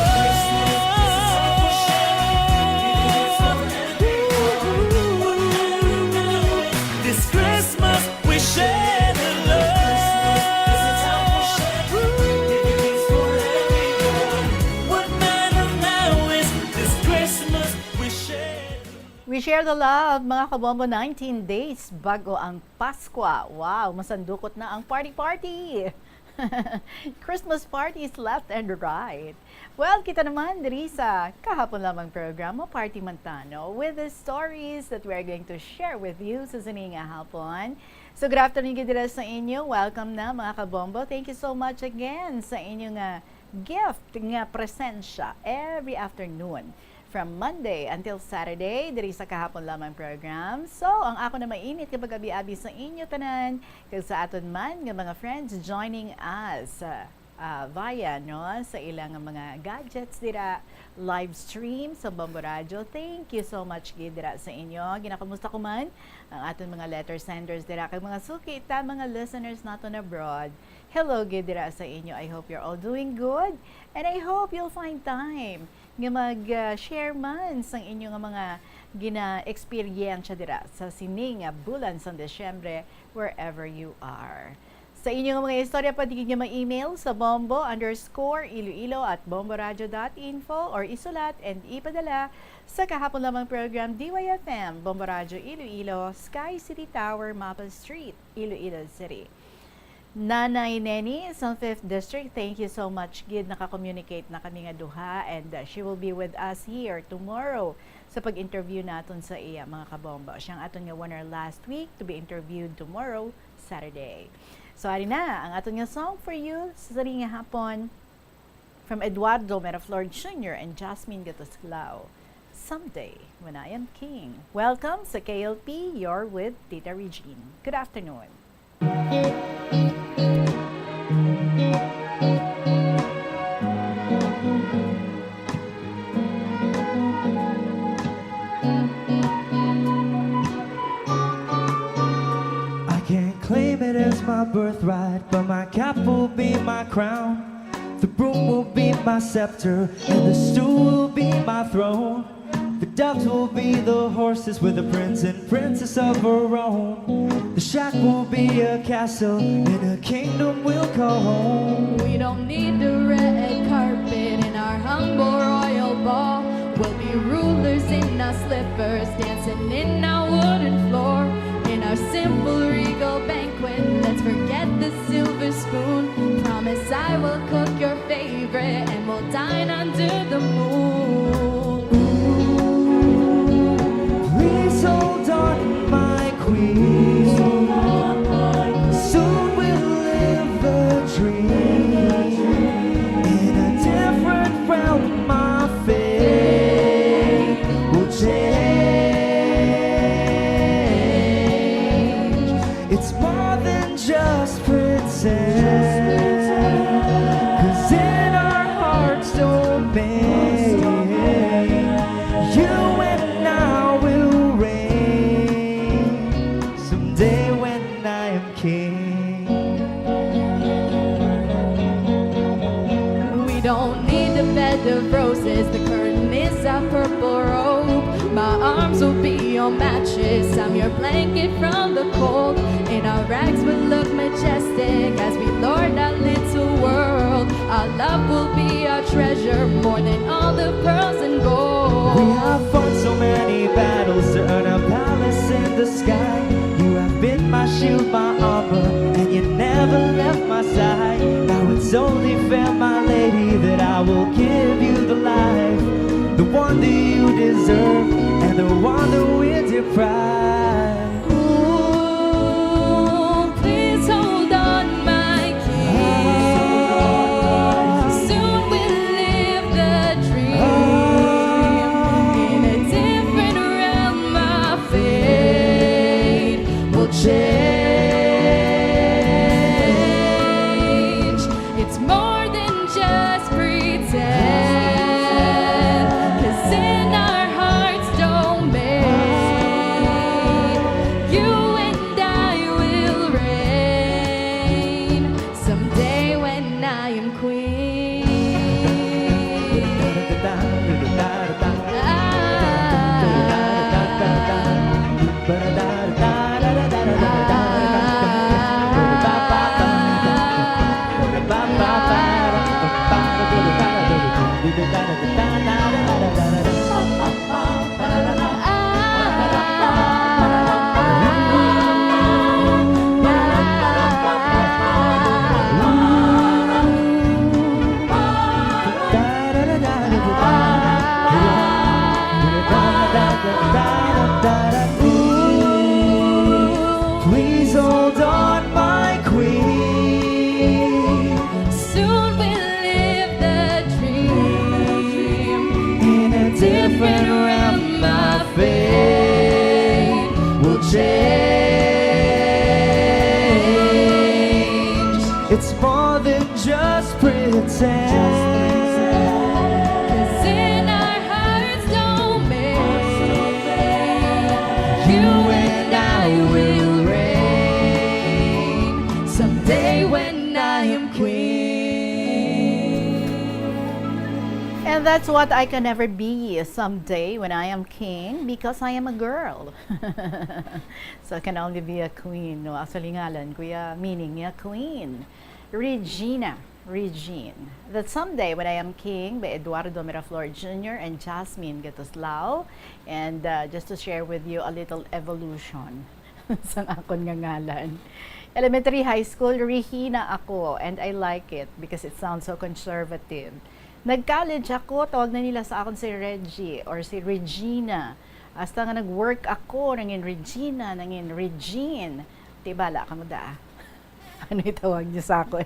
This Christmas we share the love. What matters now is this Christmas we share. We share the love, mga kabombo, 19 days bago ang Pasko. Wow, masandukot na ang party-party. Christmas parties left and right. Well, kita naman diri sa kahapon lamang programa, Party Mantano, with the stories that we're going to share with you sa sining hapon. So good afternoon gid sa inyo. Welcome na mga kabombo. Thank you so much again sa inyong gift nga presensya every afternoon. From Monday until Saturday, diri sa kahapon lamang program. So, ang ako na mainit kapag abi-abi sa inyo tanan, kag sa aton man nga mga friends joining us via sa ilang mga gadgets dira, live stream sa Bombo Radio. Thank you so much gid dira sa inyo. Ginakamusta ko man ang aton mga letter senders dira kag mga suki ta mga listeners naton abroad. Hello gid dira sa inyo. I hope you're all doing good and I hope you'll find time nga mag-share man sa inyong mga gina-experiensya dira sa sining bulan sa Desyembre wherever you are. Sa inyong mga istorya, pwede nyo ma-email sa bombo_iloilo@bomboradio.info or isulat and ipadala sa kahapon lamang program DYFM, Bombo Radio Iloilo, Sky City Tower, Maple Street, Iloilo City. Nanay Neni sa 5th District, thank you so much. Gid naka-communicate na kami nga duha and she will be with us here tomorrow sa pag-interview naton sa iya mga kabombo. Siyang aton nga winner last week to be interviewed tomorrow, Saturday. So ari na, ang aton nga song for you sa sari nga hapon from Eduardo Meraflor Jr. and Jasmine Gatoslao. Someday When I Am King. Welcome sa KLP, you're with Tita Regine. Good afternoon. I can't claim it as my birthright, but my cap will be my crown. The broom will be my scepter, and the stool will be my throne. The doves will be the horses with the prince and princess of her own. The shack will be a castle, and a kingdom we'll call home. We don't need the red carpet in our humble royal ball. We'll be rulers in our slippers, dancing in our wooden floor. In our simple regal banquet, let's forget the silver spoon. Promise I will cook your favorite, and we'll dine under the moon. Please hold on, my queen. Soon we'll live a dream. In a different realm, my fate will change. It's more than just pretend, 'cause in our hearts don't bend. You and I will reign someday when I am king. We don't need a bed of roses, the curtain is a purple robe. My arms will be your mattress, I'm your blanket from the cold. And our rags will look majestic as we lord our little world. Our love will be our treasure, more than all the pearls and gold. We have fought so many battles to earn a palace in the sky. You have been my shield, my armor, and you never left my side. Now it's only fair, my lady, that I will give you the life, the one that you deserve, and the no wonder we're deprived. Ooh, please hold on, my king. Soon we'll live the dream in a different realm. My fate will change. It's more than just pretend, 'cause in our hearts domain, you and I will reign someday when I am queen. Please hold on, my queen. Soon we'll live the dream in a different realm. My fate will change. It's more than just pretend. 'Cause in our hearts domain, you and I will reign someday when I am queen. And that's what I can never be someday when I am king, because I am a girl. So I can only be a queen. No, actually ngalan, kuya, meaning niya queen. Regine. That someday when I am king by Eduardo Miraflor Jr. and Jasmine Gatoslao. And just to share with you a little evolution sa akon nga ngalan. Elementary high school, Regina ako, and I like it because it sounds so conservative. Nag-college ako, tawag na nila sa akin si Reggie or si Regina. Hasta nga nag-work ako, nangin Regina, nangin Regine. Tibala ka mo da. Ano itawag niyo sa akin?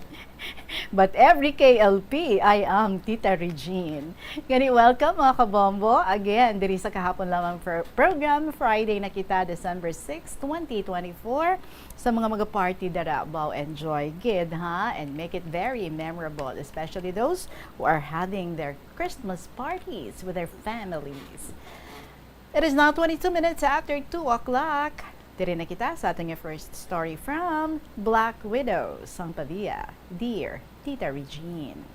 But every KLP, I am Tita Regine. Gani, welcome mga kabombo. Again, diri sa kahapon lamang program, Friday na kita, December 6, 2024. Sa mga mag-party dara, bow, enjoy, gid, ha? And make it very memorable, especially those who are having their Christmas parties with their families. It is now 22 minutes after 2 o'clock. Diri na kita sa ating first story from Black Widow, Sang Pavia. Dear Tita Regine.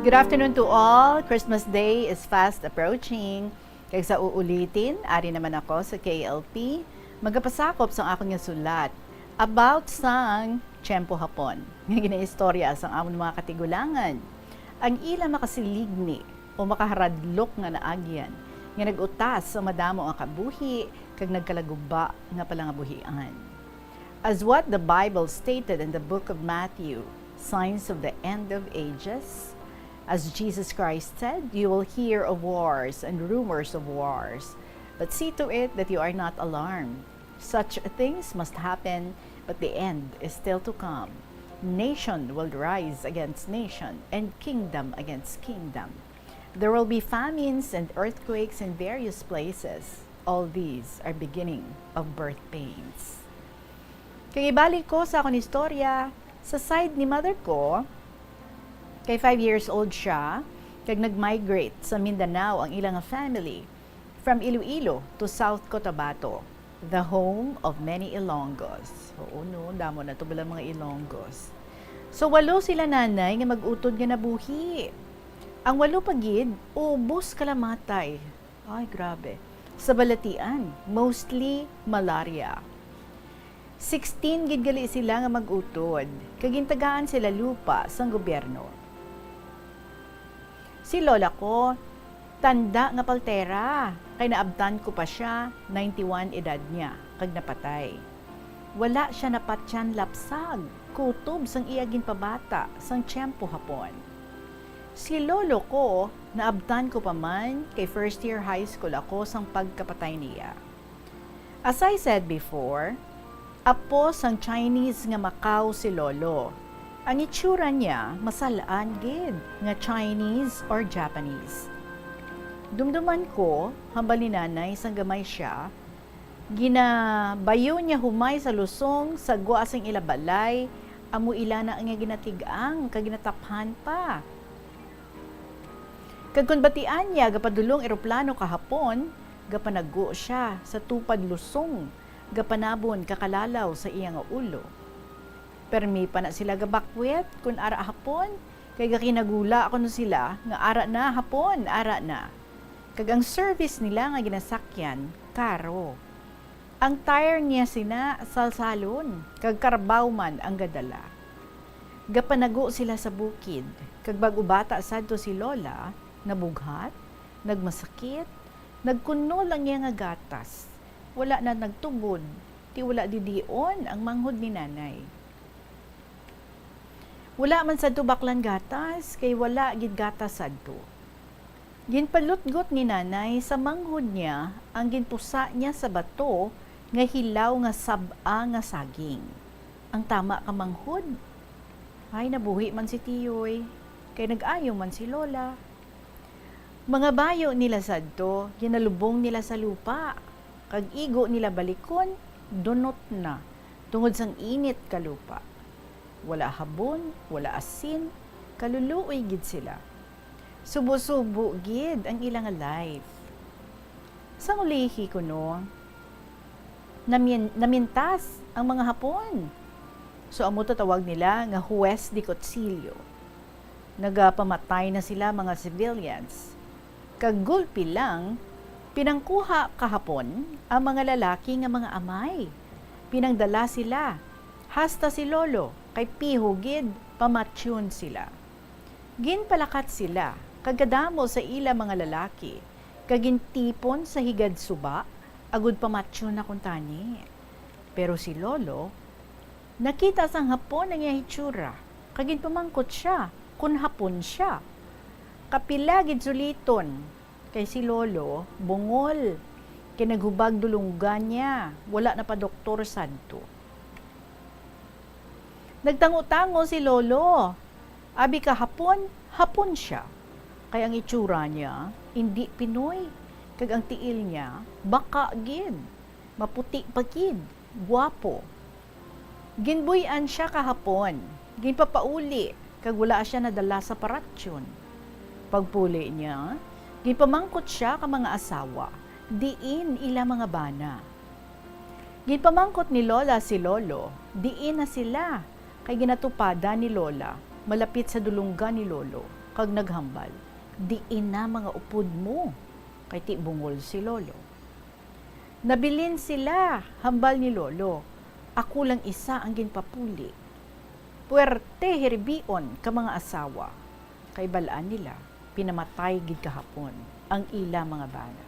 Good afternoon to all. Christmas Day is fast approaching. Kaya sa uulitin, ari naman ako sa KLP, magapasakop sa akong nga sulat about sang tiyempo hapon. Nga ginaistorya sa amon mga katigulangan. Ang ila makasiligni o makaharadlok nga naagyan, nga nagutas sa madamo ang kabuhi, kag nagkalaguba nga pala nga buhian. As what the Bible stated in the book of Matthew, signs of the end of ages, as Jesus Christ said, you will hear of wars and rumors of wars. But see to it that you are not alarmed. Such things must happen, but the end is still to come. Nation will rise against nation, and kingdom against kingdom. There will be famines and earthquakes in various places. All these are beginning of birth pains. Kaya ibalik ko sa akong istorya, sa side ni mother ko, kay 5 years old siya, kag nag-migrate sa Mindanao ang ilang family from Iloilo to South Cotabato, the home of many Ilonggos. Oo no, damo na to bilang mga Ilonggos. So 8 sila nanay nga mag-utod nga nabuhi. Ang 8 pagid, ubos kalamatay. Ay, grabe. Sa balatian, mostly malaria. 16 gid gali sila nga mag-utod, kagintagaan sila lupa sang gobyerno. Si lola ko, tanda nga paltera, kay naabtan ko pa siya, 91 edad niya, kag napatay. Wala siya napatyan lapsag, kutob sang iyagin pabata, sang tiyempo hapon. Si lolo ko, naabtan ko pa man, kay first year high school ako sang pagkapatay niya. As I said before, apo sang Chinese nga Macau si lolo. Ang itsura niya, masalaan gid, nga Chinese or Japanese. Dumduman ko, hambal ni nanay sang gamay siya, ginabayo niya humay sa lusong, sa guasang ilabalay, amo ila na nga ginatigang, kaginataphan pa. Kagkunbatian niya, gapadulong eroplano kahapon, gapanaggo siya sa tupad lusong, gapanabon kakalalaw sa iyang ulo. Permi pa na sila gabakwet kun ara hapon, kay gakinagula ako no sila nga ara na hapon, ara na. Kag ang service nila nga ginasakyan, karo. Ang tire niya sina salsalon, kag karbaw man ang gadala. Gapanago sila sa bukid, kag bag-ubata sadto si lola, nabughat, nagmasakit, nagkuno lang niya nga gatas. Wala na nagtubod, ti wala didion ang manghod ni nanay. Wala man sadto baklan gatas, kay wala gid gatas sadto. Ginpalutgot ni nanay sa manghod niya ang ginpusa niya sa bato nga hilaw nga sab-a nga saging. Ang tama ka manghod. Ay nabuhi man si tiyoy, kay nag-ayo man si lola. Mga bayo nila sadto, ginalubong nila sa lupa. Kag igo nila balikon, dunot na, tungod sang init ka lupa. Wala habon, wala asin, kaluluoy gid sila. Subo-subo gid ang ilang life. Sang ulihi ko no, namintas ang mga Hapon. So amo tawag nila nga Huwes de Kutsilyo. Nagapamatay na sila mga civilians. Kagulpi lang, pinangkuha kahapon ang mga lalaki nga mga amay. Pinangdala sila, hasta si lolo, kay pihugid, pamatsyon sila. Ginpalakat sila, kagadamo sa ila mga lalaki, kagintipon sa higad suba, agud pamatsyon na kuntani. Pero si lolo, nakita sang Hapon ang iya hitsura, kaginpamangkot siya, kun Hapon siya. Kapila gid suliton, kay si lolo, bungol, kinaghubag dulunggan niya, wala na pa doktor santo. Nagtango-tango si lolo. Abi ka Hapon, Hapon siya. Kaya ang itsura niya, hindi Pinoy. Kag ang tiil niya, baka gid. Maputi pa gid. Guwapo. Ginbuyan siya kahapon. Ginpapauli. Kag wala siya nadala sa paratsyon. Pagpuli niya, ginpamangkot siya ka mga asawa. Diin ila mga bana. Ginpamangkot ni lola si lolo. Diin na sila. Kay ginatupada ni lola, malapit sa dulunggan ni lolo, kag naghambal, diin na mga upod mo, kay ti bungol si lolo. Nabilin sila, hambal ni lolo, ako lang isa ang ginpapuli. Puwerte herbion ka mga asawa, kay balaan nila, pinamatay gid kahapon, ang ila mga bana.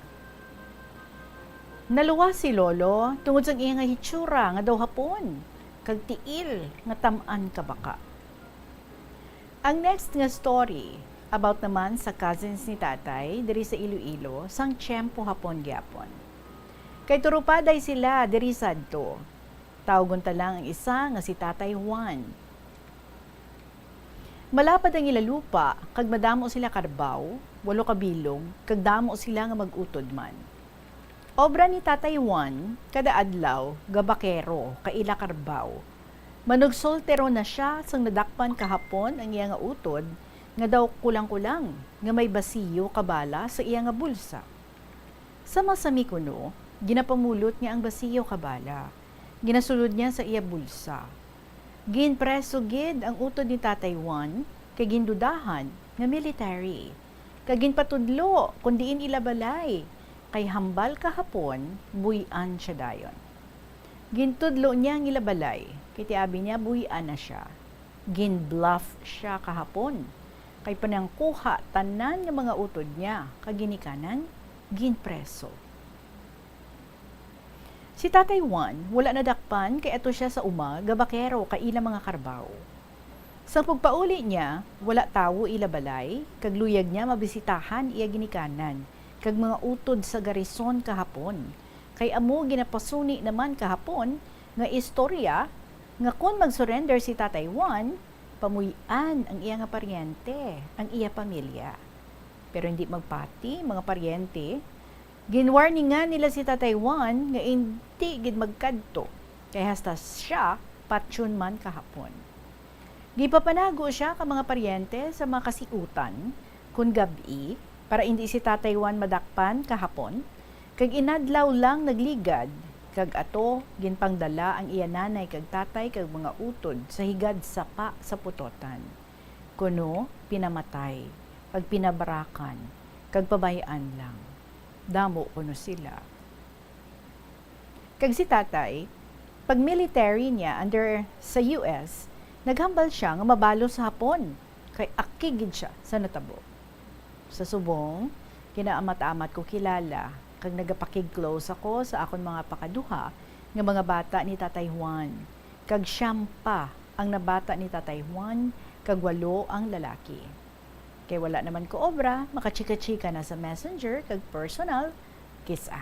Naluwa si lolo, tungod sang iya nga hitsura nga daw Hapon, kag tiil nga tam-an ka baka. Ang next nga story about naman sa cousins ni tatay diri sa Iloilo sang tiyempo Hapon gyapon. Kay turupaday sila diri sadto. Tawgon ta lang ang isa nga si Tatay Juan. Malapad ang ilalupa kag madamo sila karbaw, 8 kabilog, kag damo sila nga mag-utod man. Obra ni Tatay Juan, kada adlaw, gabakero, kaila karbaw. Manugsoltero na siya sang nadakpan kahapon ang iya nga utod, nga daw kulang-kulang, nga may basiyo kabala sa iya nga bulsa. Sa masami kuno, ginapamulot niya ang basiyo kabala. Ginasulod niya sa iya bulsa. Ginpreso gid ang utod ni Tatay Juan, kay gindudahan nga military. Kaginpatudlo, kundiin ilabalay, kay hambal kahapon, buyan siya dayon. Gintudlo niya ang ilabalay. Kiti abi niya buhian na siya. Ginbluff siya kahapon. Kay panangkuha tanan nga mga utod niya. Kaginikanan, ginpreso. Si Tatay Juan, wala na dakpan kay ato siya sa uma, gabakero kay ila mga karbaw. Sa pagpauli niya, wala tawo ilabalay, kag luyag niya mabisitahan iya ginikanan, kag mga utod sa garison kahapon. Kay amo ginapasuni naman kahapon nga istorya nga kung mag-surrender si Tatay Juan, pamuyan ang iya nga paryente, ang iya pamilya. Pero hindi magpati mga paryente. Ginwarning nga nila si Tatay Juan nga hindi gid magkadto kay hasta siya patsyon man kahapon. Gipapanago siya ka mga paryente sa mga kasiutan kun gabi para hindi si Tatay Juan madakpan kahapon kag inadlaw lang nagligad kag ato ginpangdala ang iya nanay kag tatay kag mga utod sa higad sapa sa putotan. Kuno pinamatay, pag pinabarakan, kag pabayaan lang. Damo kuno sila. Kag si tatay, pag military niya under sa US, naghambal siya nga mabalo sa Hapon, kay akigid siya sa natabo. Sa subong, kinaamat-amat ko kilala, kag nagapakig-close ako sa akon mga pakaduha nga mga bata ni Tatay Juan. Kag siyam pa ang nabata ni Tatay Juan, kag 8 ang lalaki. Kay wala naman ko obra, makachika-chika na sa messenger, kag personal, kisa.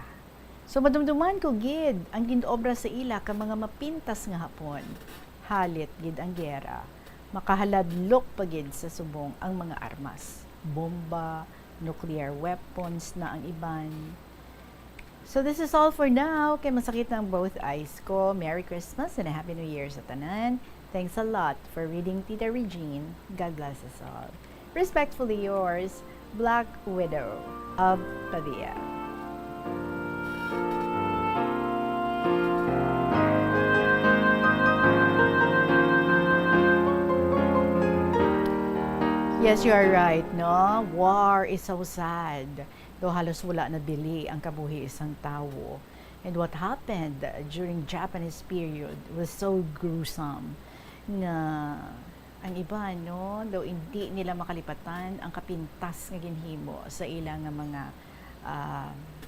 So madumduman ko gid ang ginobra sa ila ka mga mapintas nga hapon. Halit gid ang gera. Makahaladlok pa gid sa subong ang mga armas. Bomba, nuclear weapons na ang iban. So this is all for now. Kay masakit ng both eyes ko. Merry Christmas and a Happy New Year sa tanan. Thanks a lot for reading Tita Regine. God bless us all. Respectfully yours, Black Widow of Pavia. Yes, you are right, no? War is so sad. Do halos wala na dili ang kabuhi isang tawo. And what happened during Japanese period was so gruesome na ang iba, no? Daw hindi nila makalipatan ang kapintas nga ginhimo sa ilang mga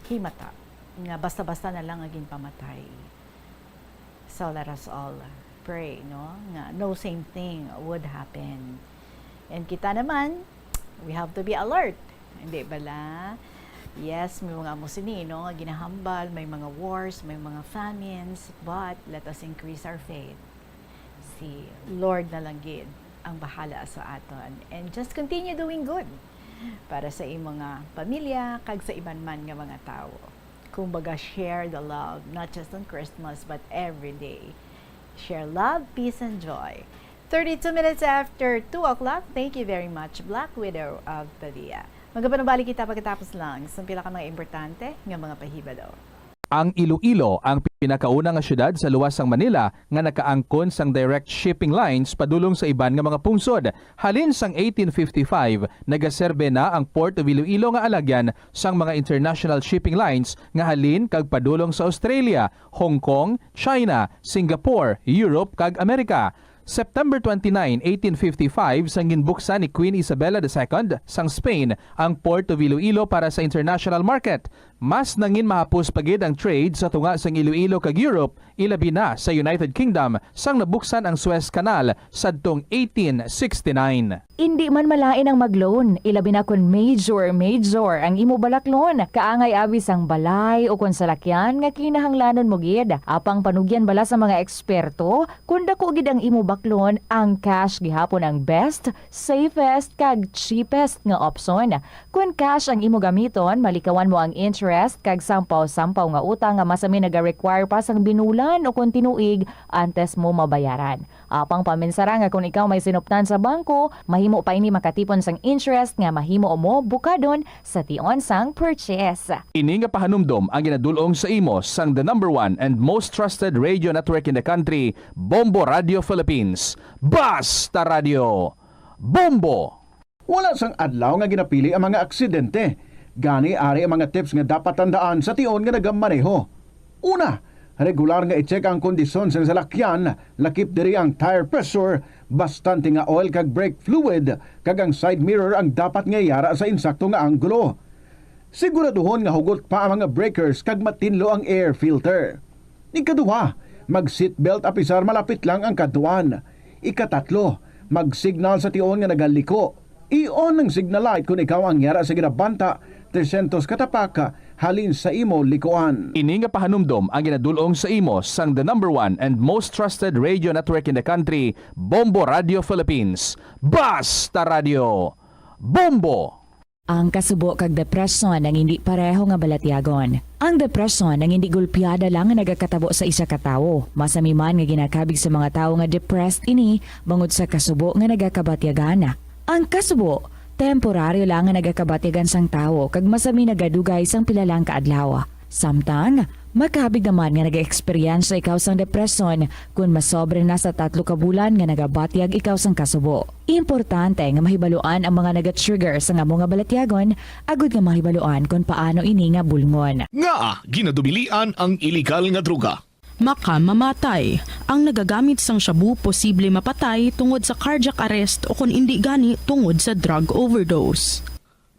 himata. Nga basta-basta na lang ang ginpamatay. So let us all pray, no? Nga no same thing would happen. And kita naman, we have to be alert. Hindi bala? Yes, may mga musinino, ginahambal, may mga wars, may mga famines, but let us increase our faith. Si Lord na lang gid ang bahala sa aton. And just continue doing good para sa imong mga pamilya, kag sa iban man nga mga tao. Kumbaga, share the love, not just on Christmas, but every day. Share love, peace, and joy. 32 minutes after 2 o'clock. Thank you very much, Black Widow of Pavia. Magapanabali kita pagkatapos lang sa pila ka mga importante nga mga pahibado. Ang Iloilo ang pinakaunang nga syudad sa luwasang Manila nga nakaangkon sang direct shipping lines padulong sa iban nga mga pungsod. Halin sang 1855, nagaserbe na ang Port of Iloilo nga alagyan sang mga international shipping lines nga halin kag padulong sa Australia, Hong Kong, China, Singapore, Europe kag Amerika. September 29, 1855, sang ginbuksan ni Queen Isabella II sang Spain ang Port of Iloilo para sa international market. Mas nangin mahapos pagid ang trade sa tunga sang Iloilo kag Europe, ilabi na sa United Kingdom sang nabuksan ang Suez Canal sadtong 1869. Hindi man malain ang magloan, ilabi na kun major ang imo balaklon. Kaangay abis ang balay o kun salakyan nga kinahanglanon mo gid. Apang panugyan bala sa mga eksperto, kun dako gid ang imo baklon, ang cash gihapon ang best, safest kag cheapest nga option. Kun cash ang imo gamiton, malikawan mo ang interest kag sampaw-sampaw nga utang nga masami naga-require pa sang binulan o kun tinuig antes mo mabayaran. Apang paminsara nga kung ikaw may sinuptan sa bangko, mahimo pa ini makatipon sang interest nga mahimo mo bukadon sa tion sang purchase. Ini nga pahanumdom ang ginadulong sa imo sang the #1 and most trusted radio network in the country, Bombo Radio Philippines. Basta Radio Bombo! Wala sang adlaw nga ginapili ang mga aksidente. Gani ari ang mga tips nga dapat tandaan sa tion nga nagamaneho. Una, regular nga i-check ang kondisyon sa salakyan, lakip diri ang tire pressure, bastante nga oil kag brake fluid, kag ang side mirror ang dapat nga yara sa insakto nga anggulo. Siguraduhon nga hugot pa ang mga breakers kag matinlo ang air filter. Ikaduha, mag-seatbelt apisar malapit lang ang kaduan. Ikatatlo, mag-signal sa tion nga nagaliko. I-on ang signal light kung ikaw ang yara sa ginabanta 300 katapaka halin sa imo likuan. Ini nga pahanumdom ang ginadulong sa imo sang the #1 and most trusted radio network in the country, Bombo Radio Philippines. Basta Radio! Bombo! Ang kasubo kag depresyon ang hindi pareho nga balatyagon. Ang depresyon ang hindi gulpiyada lang nga nagakatabo sa isa ka tawo. Masami man nga ginakabig sa mga tawo nga depressed ini bangod sa kasubo nga nagakabatyagana. Ang kasubo temporaryo lang nga nagakabatyagan sang tawo kag masami nagadugay sang pilalang kaadlaw. Samtang makabig naman nga nag-experience ikaw sang depresyon kung masobre na sa 3 ka bulan nga nagabatyag ikaw sang kasubo. Importante nga mahibaluan ang mga naga-trigger sa nga mga balatyagon agud nga mahibaluan kung paano ini nga bulngon. Nga ginadubilian ang iligal nga droga. Makamamatay. Ang nagagamit sang shabu posible mapatay tungod sa cardiac arrest o kung hindi gani tungod sa drug overdose.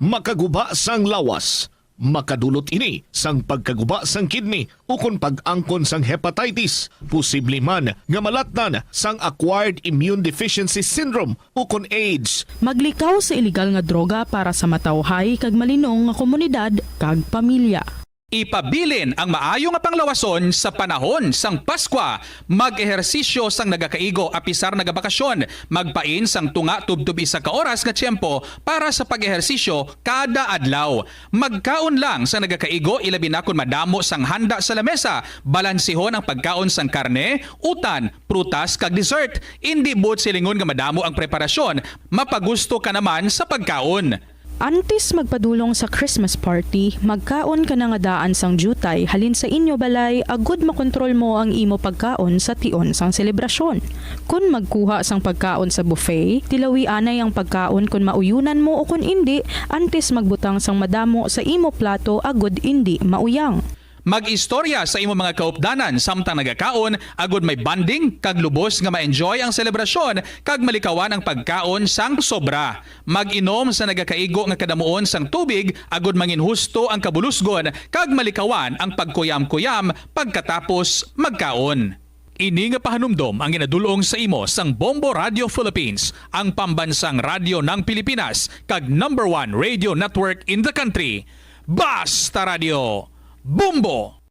Makaguba sang lawas. Makadulot ini sang pagkaguba sang kidney o kung pag-angkon sang hepatitis. Posible man nga malatnan sang acquired immune deficiency syndrome o kung AIDS. Maglikaw sa iligal nga droga para sa matawhay kag malinong nga komunidad kag pamilya. Ipabilin ang maayo nga panglawason sa panahon sang Paskwa. Mag-ehersisyo sang nagakaigo apisar nagabakasyon. Magpain sang tunga tubtub isa ka oras nga tiyempo para sa pag-ehersisyo kada adlaw. Magkaon lang sang nagakaigo ilabi na kun madamo sang handa sa lamesa. Balansihon ang pagkaon sang karne, utan, prutas kag dessert. Indi but silingon nga madamo ang preparasyon. Mapagusto ka naman sa pagkaon. Antes magpadulong sa Christmas party, magkaon ka na nga daan sang jutay halin sa inyo balay agud makontrol mo ang imo pagkaon sa tion sang selebrasyon. Kung magkuha sang pagkaon sa buffet, tilawi anay ang pagkaon kung mauyunan mo o kung indi, antes magbutang sang madamo sa imo plato agud indi mauyang. Mag-istorya sa imo mga kaupdanan samtang nagakaon agud may banding kag lubos nga ma-enjoy ang selebrasyon kag malikawan ang pagkaon sang sobra. Mag-inom sa nagakaigo nga kadamuon sang tubig agud mangin husto ang kabulusgon kag malikawan ang pagkuyam-kuyam pagkatapos magkaon. Ini nga pahanumdom ang ginadulong sa imo sang Bombo Radio Philippines, ang pambansang radyo ng Pilipinas kag #1 radio network in the country. Basta Radio! Bombo!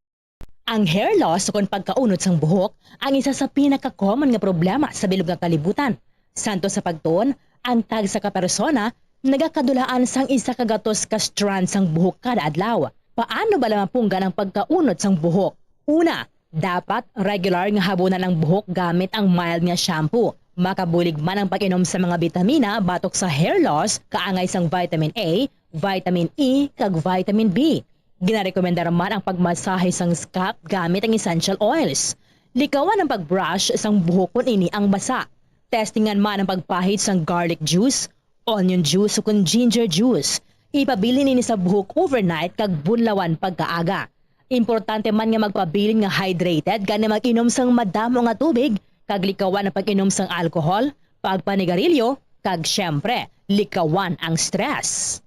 Ang hair loss o kung pagkaunod sang buhok ang isa sa pinaka-common nga problema sa bilog nga kalibutan. Santo sa pagtuon, ang tag sa kapersona nagakadulaan sang isa ka gatos ka strand sang buhok kada adlaw. Paano ba lamang punggan ang pagkaunod sang buhok? Una, dapat regular nga habunan ang buhok gamit ang mild nga shampoo. Makabulig man ang pag-inom sa mga bitamina batok sa hair loss, kaangay sang vitamin A, vitamin E, kag vitamin B. Ginarekomenda naman ang pagmasahe sang scalp gamit ang essential oils. Likawan ang pagbrush sang buhok kung ini ang basa. Testingan man ang pagpahid sang garlic juice, onion juice o kung ginger juice. Ipabili nini sa buhok overnight kag bunlawan pagkaaga. Importante man nga magpabilin nga hydrated gani mag-inom sang madamo nga tubig kag likawan ang pag-inom sang alcohol, pagpanigarilyo kag syempre likawan ang stress.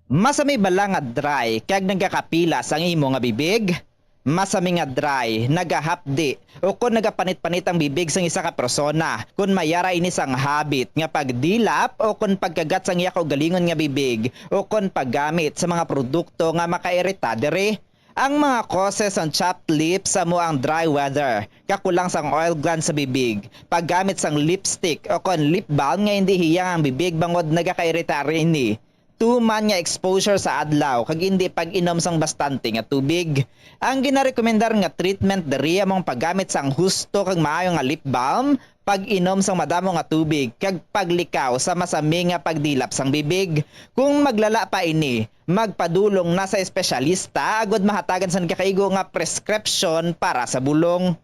Masami bala nga dry kag nagakapilas ang imo nga bibig? Masami nga dry, nagahapdi o kung nagapanit-panit ang bibig sang isa ka persona, kung mayara ini sang habit nga pagdilap o kung pagkagat sang iya kaugalingon nga bibig o kung paggamit sa mga produkto nga makairita diri. Ang mga causes ang chapped lips sa mo ang dry weather, kakulang sang oil gland sa bibig, paggamit sang lipstick o kung lip balm nga hindi hiyang ang bibig bangod nagakairita rin ni. Tuman nga exposure sa adlaw kag hindi pag-inom sang bastante nga tubig. Ang ginarekomendar nga treatment diri among paggamit sang husto kag maayo nga lip balm, pag-inom sang madamo nga tubig kag paglikaw sa masami nga pagdilap sang bibig. Kung maglala pa ini, magpadulong na sa espesyalista agud mahatagan sang kakaigo nga prescription para sa bulong.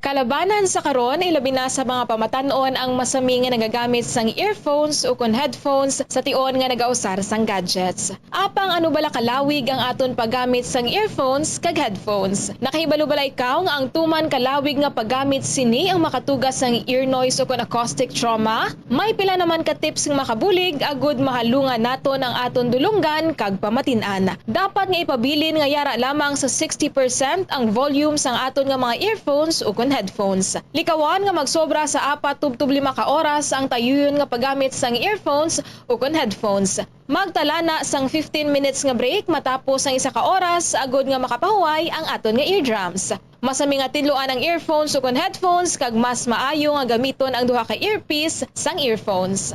Kalabanan sa karon ilabi na sa mga pamatanon ang masami nga nagagamit sang earphones o kon headphones sa tion nga nagausar sang gadgets. Apang ano bala kalawig ang aton paggamit sang earphones kag headphones. Nakahibalo bala ikaw nga ang tuman kalawig nga paggamit sini ang makatugas sang ear noise o kon acoustic trauma? May pila naman ka tips nga makabulig agud mahalungan naton ang aton dulunggan kag pamatin-an. Dapat nga ipabilin nga yara lamang sa 60% ang volume sang aton nga mga earphones o kon headphones. Likawan nga magsobra sa 4-5 ka oras ang tayuyon nga paggamit sang earphones o kon headphones. Magtala na sang 15 minutes nga break matapos ang 1 ka oras agud nga makapahuway ang aton nga eardrums. Masami nga tidloan ang earphones o kon headphones kag mas maayo nga gamiton ang duha ka earpiece sang earphones.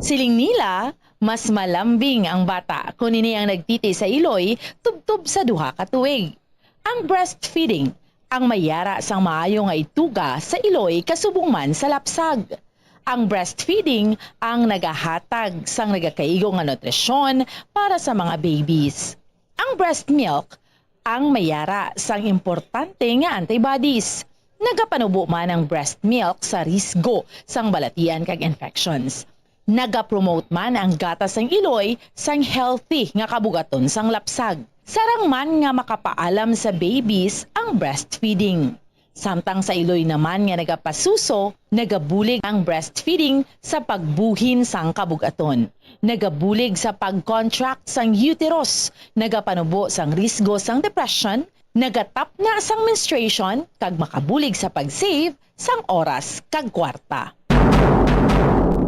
Siling nila, mas malambing ang bata kung ini ang nagtiti sa iloy tubtub sa duha ka tuig. Ang breastfeeding, ang mayara sang maayo nga ituga sa iloy kasubong man sa lapsag. Ang breastfeeding ang nagahatag sang nagakaigo nga nutrisyon para sa mga babies. Ang breast milk, ang mayara sang importante nga antibodies. Nagapanubo man ang breast milk sa risgo sang balatian kag infections. Nagapromote man ang gatas sang iloy sang healthy nga kabugaton sang lapsag. Sarang man nga makapaalam sa babies ang breastfeeding. Samtang sa iloy naman nga nagapasuso, nagabulig ang breastfeeding sa pagbuhin sang kabugaton. Nagabulig sa pag-contract sang uterus, nagapanubo sang risgo sang depression, nagatap na sang menstruation, kag makabulig sa pag-save sang oras kag kwarta.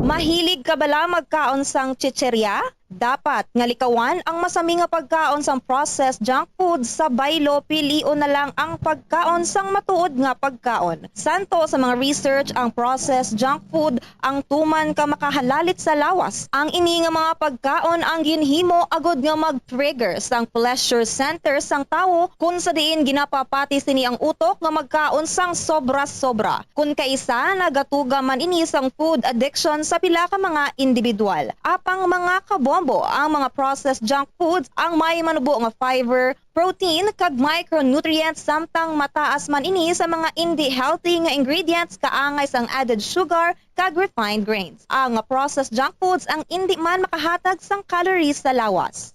Mahilig ka bala magkaon sang chicherya? Dapat nga likawan ang masami nga pagkaon sang processed junk food sa baylo pilion na lang ang pagkaon sang matuod nga pagkaon. Santo sa mga research ang processed junk food ang tuman ka makahalalit sa lawas. Ang ini nga mga pagkaon ang ginhimo agud nga mag-trigger sang pleasure center sang tawo kung sa diin ginapapati sini ang utok nga magkaon sang sobra-sobra. Kung kaisa nagatuga man ini sang food addiction sa pila ka mga individual. Apang mga kabombo ang mga processed junk foods ang may manubo nga fiber, protein kag micronutrients samtang mataas man ini sa mga hindi healthy nga ingredients kaangay sang added sugar kag refined grains. Ang processed junk foods ang hindi man makahatag sang calories sa lawas.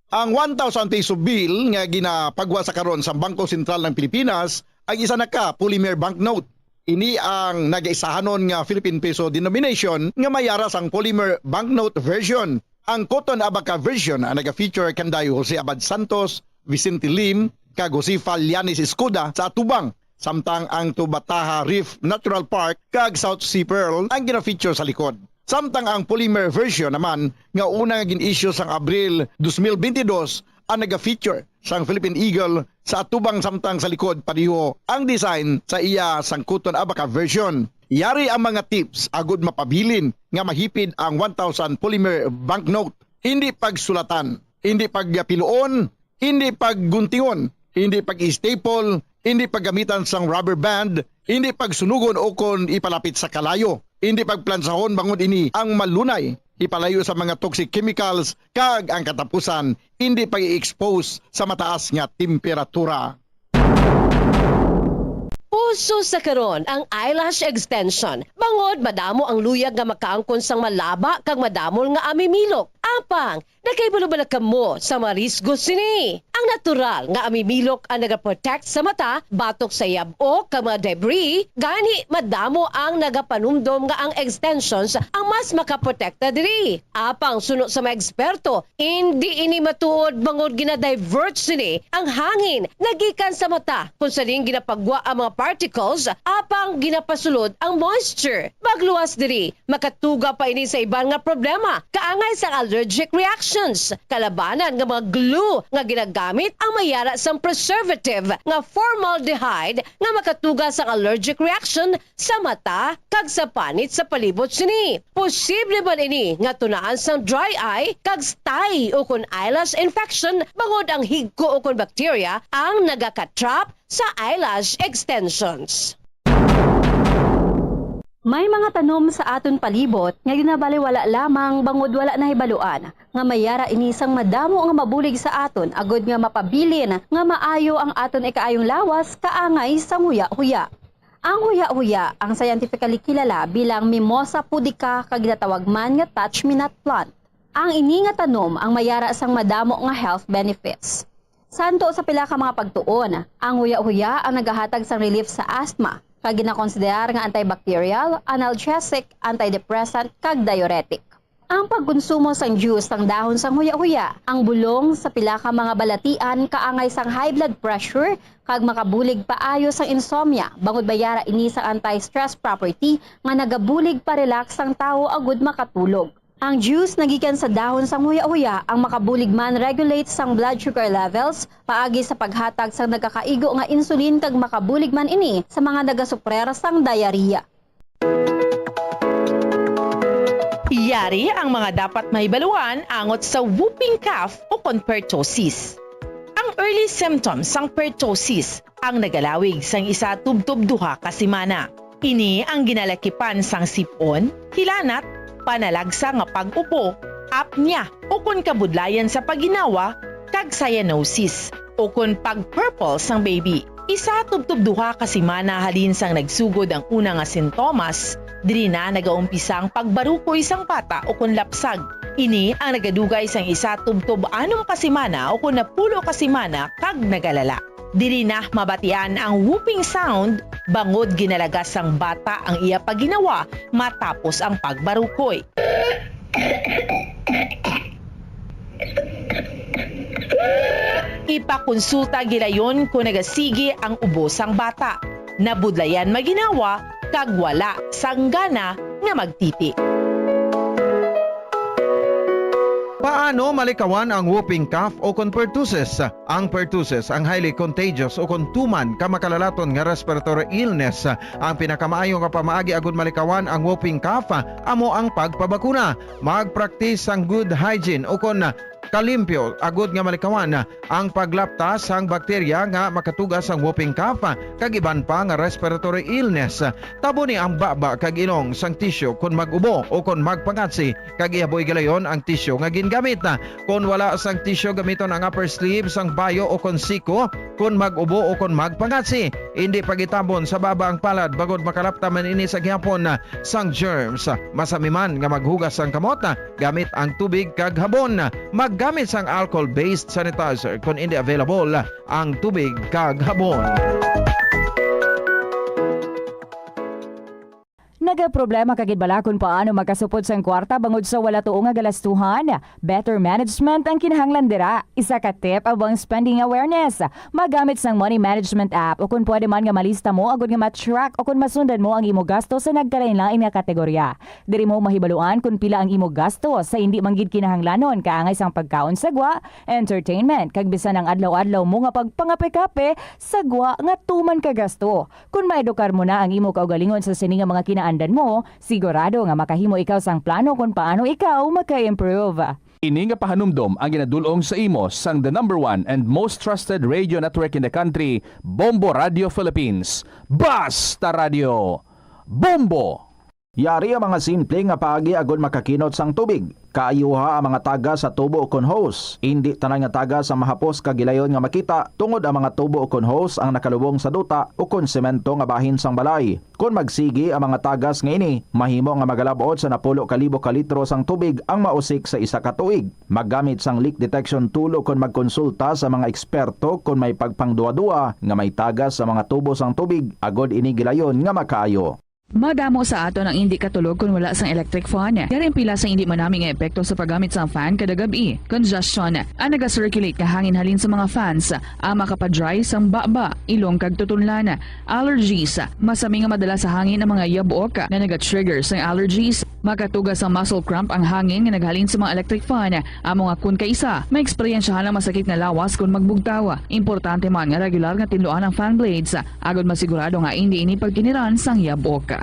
Ang 1,000 peso bill nga ginapagwa sa karon sa Bangko Sentral ng Pilipinas ay isa na ka polymer banknote. Ini ang nag-isahanon nga Philippine Peso denomination nga mayara sang polymer banknote version. Ang Cotton Abaca version ang nag-feature kanday Jose Abad Santos, Vicente Lim, kag Josefa Lianis Escuda sa Atubang. Samtang ang Tubataha Reef Natural Park kag South Sea Pearl ang gina-feature sa likod. Samtang ang polymer version naman nga una nga gin-issue sang Abril 2022 ang nag-feature sang Philippine Eagle sa atubang samtang sa likod pariho ang design sa iya sang Cotton Abaca version. Yari ang mga tips agud mapabilin nga mahipid ang 1,000 polymer banknote. Hindi pagsulatan, hindi pagpiluon, hindi pagguntingon, hindi pag-staple, hindi paggamitan sang rubber band, hindi pagsunugon o kon ipalapit sa kalayo, hindi pagplansahon bangod ini ang malunay. Ipalayo sa mga toxic chemicals kag ang katapusan hindi pag-i-expose sa mataas nga temperatura. Uso sa karon ang eyelash extension. Bangod madamo ang luyag nga makaangkon sang malaba kag madamol nga amimilok. Apang, nakaibalo-bala kamo sa marisgo sini. Ang natural nga amimilok ang nagaprotect sa mata, batok sa yabo kag mga debris, gani madamo ang nagapanumdom nga ang extensions ang mas makaprotekta diri. Apang suno sa mga eksperto, hindi ini matuod bangod gina-divert sini ang hangin nagikan sa mata kung sa ding ginapagwa ang mga particles apang ginapasulod ang moisture. Magluwas diri, makatuga pa ini sa iban nga problema, kaangay sa allergic reactions. Kalabanan nga mga glue nga ginagamit ang mayara sang preservative nga formaldehyde nga makatuga sa allergic reaction sa mata kag sa panit sa palibot sini. Posible man ini nga tunaan sang dry eye kag stye o kon eyelash infection bangod ang higko o kon bacteria ang nagakatrap sa eyelash extensions. May mga tanom sa aton palibot nga ginabaliwala lamang bangod wala na hibaluan nga mayara inisang madamo nga mabulig sa aton agod nga mapabilin nga maayo ang aton ikaayong lawas kaangay sa huya-huya. Ang huya-huya ang scientifically kilala bilang Mimosa pudica kag ginatawag man nga touch-me-not plant. Ang ini nga tanom ang mayara sang madamo nga health benefits. Santo sa pila ka mga pagtuon, ang huya-huya ang nagahatag sang relief sa asthma kag ginakonsiderar nga antibacterial, analgesic, antidepressant kag diuretic. Ang pagkonsumo sang juice sang dahon sang huya-huya, ang bulong sa pila ka mga balatian kaangay sang high blood pressure kag makabulig paayo sang insomnia bangod bayara ini sang anti-stress property nga nagabulig pa relax sang tawo agud makatulog. Ang juice nagikan sa dahon sang huya-huya ang makabulig man regulate sang blood sugar levels paagi sa paghatag sang nagkakaigo nga insulin kag makabulig man ini sa mga nagasuprer sang diarrhea. Yari ang mga dapat mahibaluan angot sa whooping cough o pertussis. Ang early symptoms sang pertussis ang nagalawig sang isa tubtob duha ka semana. Ini ang ginalakipan sang sipon, hilanat, panalagsa nga pag-upo, apnea o kon kabudlayan sa paginawa, kag cyanosis o kon pag-purple sang baby. Isa tubtob duha ka semana halin sang nagsugod ang una nga sintomas, diri na nagaumpisang pagbarukoy sang bata o kon lapsag. Ini ang nagadugay sang isa tubtob anong ka semana o kon napulo ka semana kag nagalala. Diri na mabatian ang whooping sound bangod ginalagas sang bata ang iya paginawa matapos ang pagbarukoy. Ipakonsulta gilayon kung nagasigi ang ubo sang bata. Nabudlayan maginawa kag wala sang gana nga magtiti. Paano malikawan ang whooping cough o pertussis? Ang pertussis ang highly contagious o tuman ka makalalaton nga respiratory illness. Ang pinakamaayo nga pamaagi agud malikawan ang whooping cough amo ang pagpabakuna. Mag-practice ang good hygiene o kalimpyo agud nga malikawan ang paglaptas sang bakterya nga makatugas ang whooping cough kag iban pa nga respiratory illness. Tabo ni ang baba kag ilong sang tissue kon mag-ubo o kon magpangatsi kag ihaboy galayon ang tissue nga gingamit. Kon wala sang tissue gamiton ang upper sleeve sang bayo o kon siko kon mag-ubo o kon magpangatsi. Hindi pagitabon sa baba ang palad bagod makalapta man ini sa gihapon sang germs. Masami man nga maghugas sang kamot gamit ang tubig kag habon. Gamit sang alcohol-based sanitizer kung hindi available ang tubig kag habon. Nagaproblema kagid bala kung paano magkasupod sang kwarta bangod sa wala tuong nga galastuhan. Better management ang kinahanglan dira. Isa ka tip abang spending awareness. Magamit sang money management app o kung pwede man nga malista mo agud nga matrack o kung masundan mo ang imo gasto sa nagkalain-lain nga kategorya. Diri mo mahibaluan kung pila ang imo gasto sa hindi manggid kinahanglanon kaangay sang pagkaon sagwa, entertainment kag bisan ang adlaw-adlaw mo nga pagpangape-kape sagwa nga tuman ka gasto. Kung maedukar mo na ang imo kaugalingon sa sini nga mga kinaan mo, sigurado nga makahimo ikaw sang plano kung paano ikaw maka-improve. Ini nga pahanumdom ang ginadulong sa imo sang the #1 and most trusted radio network in the country, Bombo Radio Philippines. Basta Radio Bombo! Yari ang mga simple nga paagi agud makakinot sang tubig. Kaayuha ang mga taga sa tubo o kon hose. Hindi tanan nga taga sa mahapos kagilayon nga makita tungod ang mga tubo o kon hose ang nakalubong sa duta o kon semento nga bahin sang balay. Kung magsigi ang mga tagas nga ini, mahimo nga magalabot sa 10,000 ka litro sang tubig ang mausik sa isa ka tuig. Maggamit sang leak detection tool o kon magkonsulta sa mga eksperto kung may pagpangduwa-duwa nga may tagas sa mga tubo sang tubig agod ini gilayon nga makaayo. Madamo sa ato ang hindi katulog kung wala sang electric fan. Yaring pila sa hindi manaming nga epekto sa paggamit sang fan kada gabi. Congestion ang naga-circulate nga hangin halin sa mga fans. Ang makapadry sang baba, ilong kag tutunlan. Allergies, masami nga madala sa hangin ang mga yabok na naga-trigger sang allergies. Makatugas ang muscle cramp ang hangin nga naghalin sa mga electric fan. Amo nga kun kaisa, may eksperyensyahan ang masakit na lawas kung magbugtawa. Importante man nga regular nga tinluan ang fan blades. Agod masigurado nga hindi ini pagkiniran sang yabok.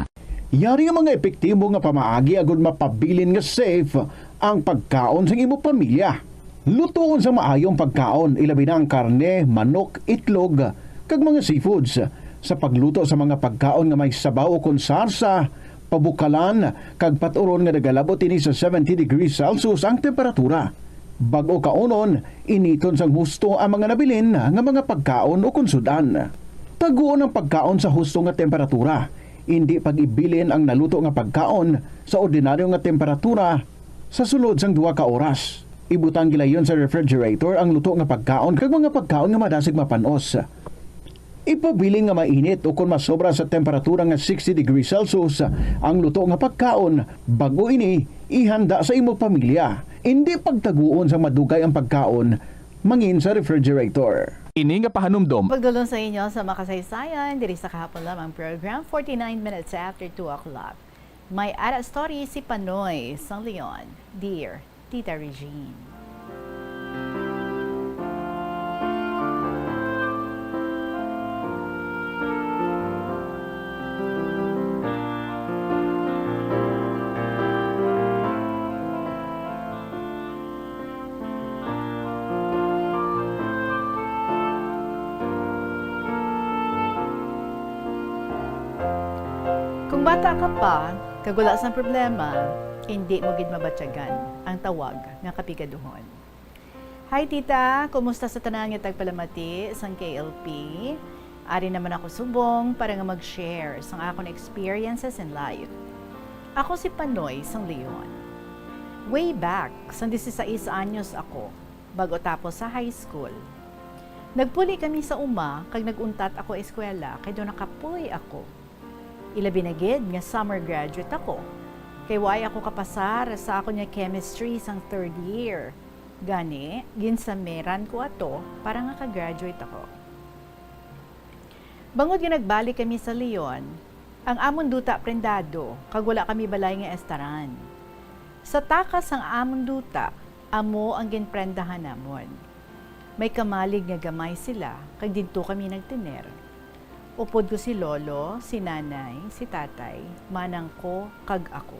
Yari nga mga epektibo nga pamaagi agud mapabilin nga safe ang pagkaon sa imo pamilya. Lutoon sa maayong pagkaon, ilabi na ang karne, manok, itlog, kag mga seafoods. Sa pagluto sa mga pagkaon nga may sabaw o konsarsa, pabukalan kag paturon nga nagalabot ini sa 70 degrees Celsius ang temperatura. Bag-o kaunon, initon sang husto ang mga nabilin nga mga pagkaon o konsudan. Taguon ang pagkaon sa husto nga temperatura. Hindi pag-ibilin ang naluto nga pagkaon sa ordinaryo nga temperatura sa sulod sang 2 ka oras. Ibutang gilayon sa refrigerator ang luto nga pagkaon kag mga pagkaon nga madasig mapanos. Ipabiling nga mainit o kung masobra sa temperatura nga 60 degrees Celsius ang luto nga pagkaon, bago ini ihanda sa imong pamilya. Hindi pagtaguon sa madugay ang pagkaon mangin sa refrigerator. Ini nga pahanumdom. Pagdulong sa inyo sa makasaysayan, diri sa kahapon lamang program, 49 minutes after 2 o'clock. May ara story si Panoy Sang Leon. Dear Tita Regine. Kung bata ka pa, kagula sa problema, hindi mo gid mabatyagan ang tawag nga kapigaduhon. Hi tita, kumusta sa tanan nga tagpalamati sang KLP? Ari naman ako subong para nga mag-share sang akong experiences in life. Ako si Panoy Sang Leon. Way back, sang 16 anyos ako, bago tapos sa high school. Nagpuli kami sa uma, kag naguntat ako eskwela, kay do nakapuy ako. Ilabi na gid nga summer graduate ako. Kay way ako kapasar sa ako niya chemistry sang 3rd year. Gani, ginsameran ko ato para nga ka-graduate ako. Bangod nga nagbalik kami sa Leon, ang amon duta prendado, kag wala kami balay nga estaran. Sa takas ang amon duta, amo ang ginprendahan namon. May kamalig nga gamay sila, kag didto kami nagtiner. Upod ko si lolo, si nanay, si tatay, manang ko, kag ako.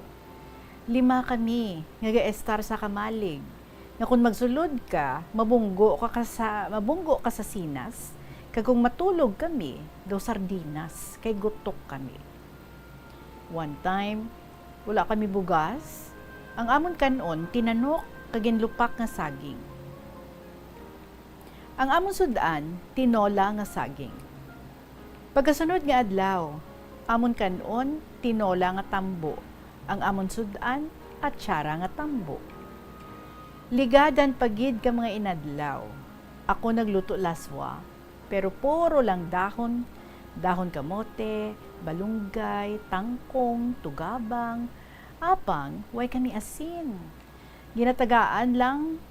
5 kami, nga ga-estar sa kamalig. Nga kung magsulod ka, mabunggo ka sa sinas, kag kung matulog kami, daw sardinas, kay gutok kami. One time, wala kami bugas, ang amon kanon, tinanok, kag ginlupak nga saging. Ang amon sudan, tinola nga saging. Pagkasunod nga adlaw, amon kanon, tinola nga tambo, ang amon sudan, at syara nga tambo. Ligadan pagid ka mga inadlaw, ako nagluto laswa, pero puro lang dahon, dahon kamote, balunggay, tangkong, tugabang, apang, way kami asin. Ginatagaan lang,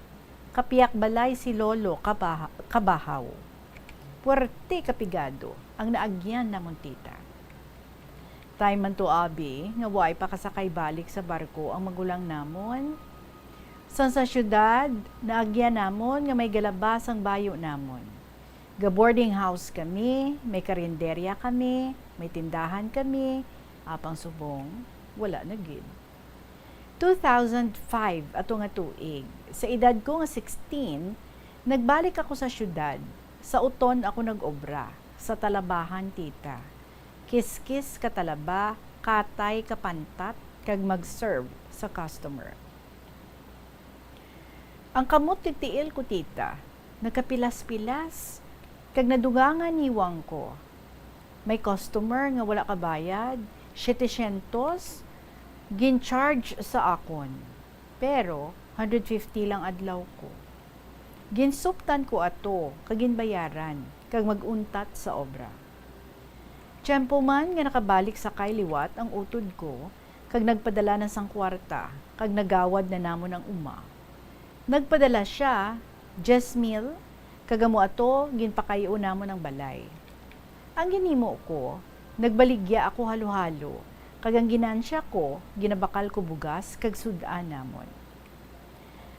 kapiyak balay si lolo kabahaw. Puwerte kapigado ang naagyan namon tita. Time man to abi, nga way pa kasakay balik sa barko ang magulang namon. Sa syudad, naagyan namon nga may galabas ang bayo namon. Ga-boarding house kami, may karinderya kami, may tindahan kami, apang subong, wala na gid. 2005 ato nga tuig, sa edad ko nga 16, nagbalik ako sa syudad. Sa uton ako nag-obra, sa talabahan tita. Kiskis katalaba, katay kapantat, kag mag-serve sa customer. Ang kamot titiil ko tita, nagkapilas-pilas, kag nadugangan niwang ko. May customer nga wala kabayad, 700, gin-charge sa akon. Pero 150 lang adlaw ko. Ginsuptan ko ato, kaginbayaran, kag maguntat sa obra. Tiyempo man nga nakabalik sa kailiwat ang utod ko, kag nagpadala ng sangkwarta, kag nagawad na namon ang uma. Nagpadala siya, 10,000, kagamo ato, ginpakayo namon ang balay. Ang ginimo ko, nagbaligya ako halo-halo, kag ang ginansya ko, ginabakal ko bugas, kag sudaan namon.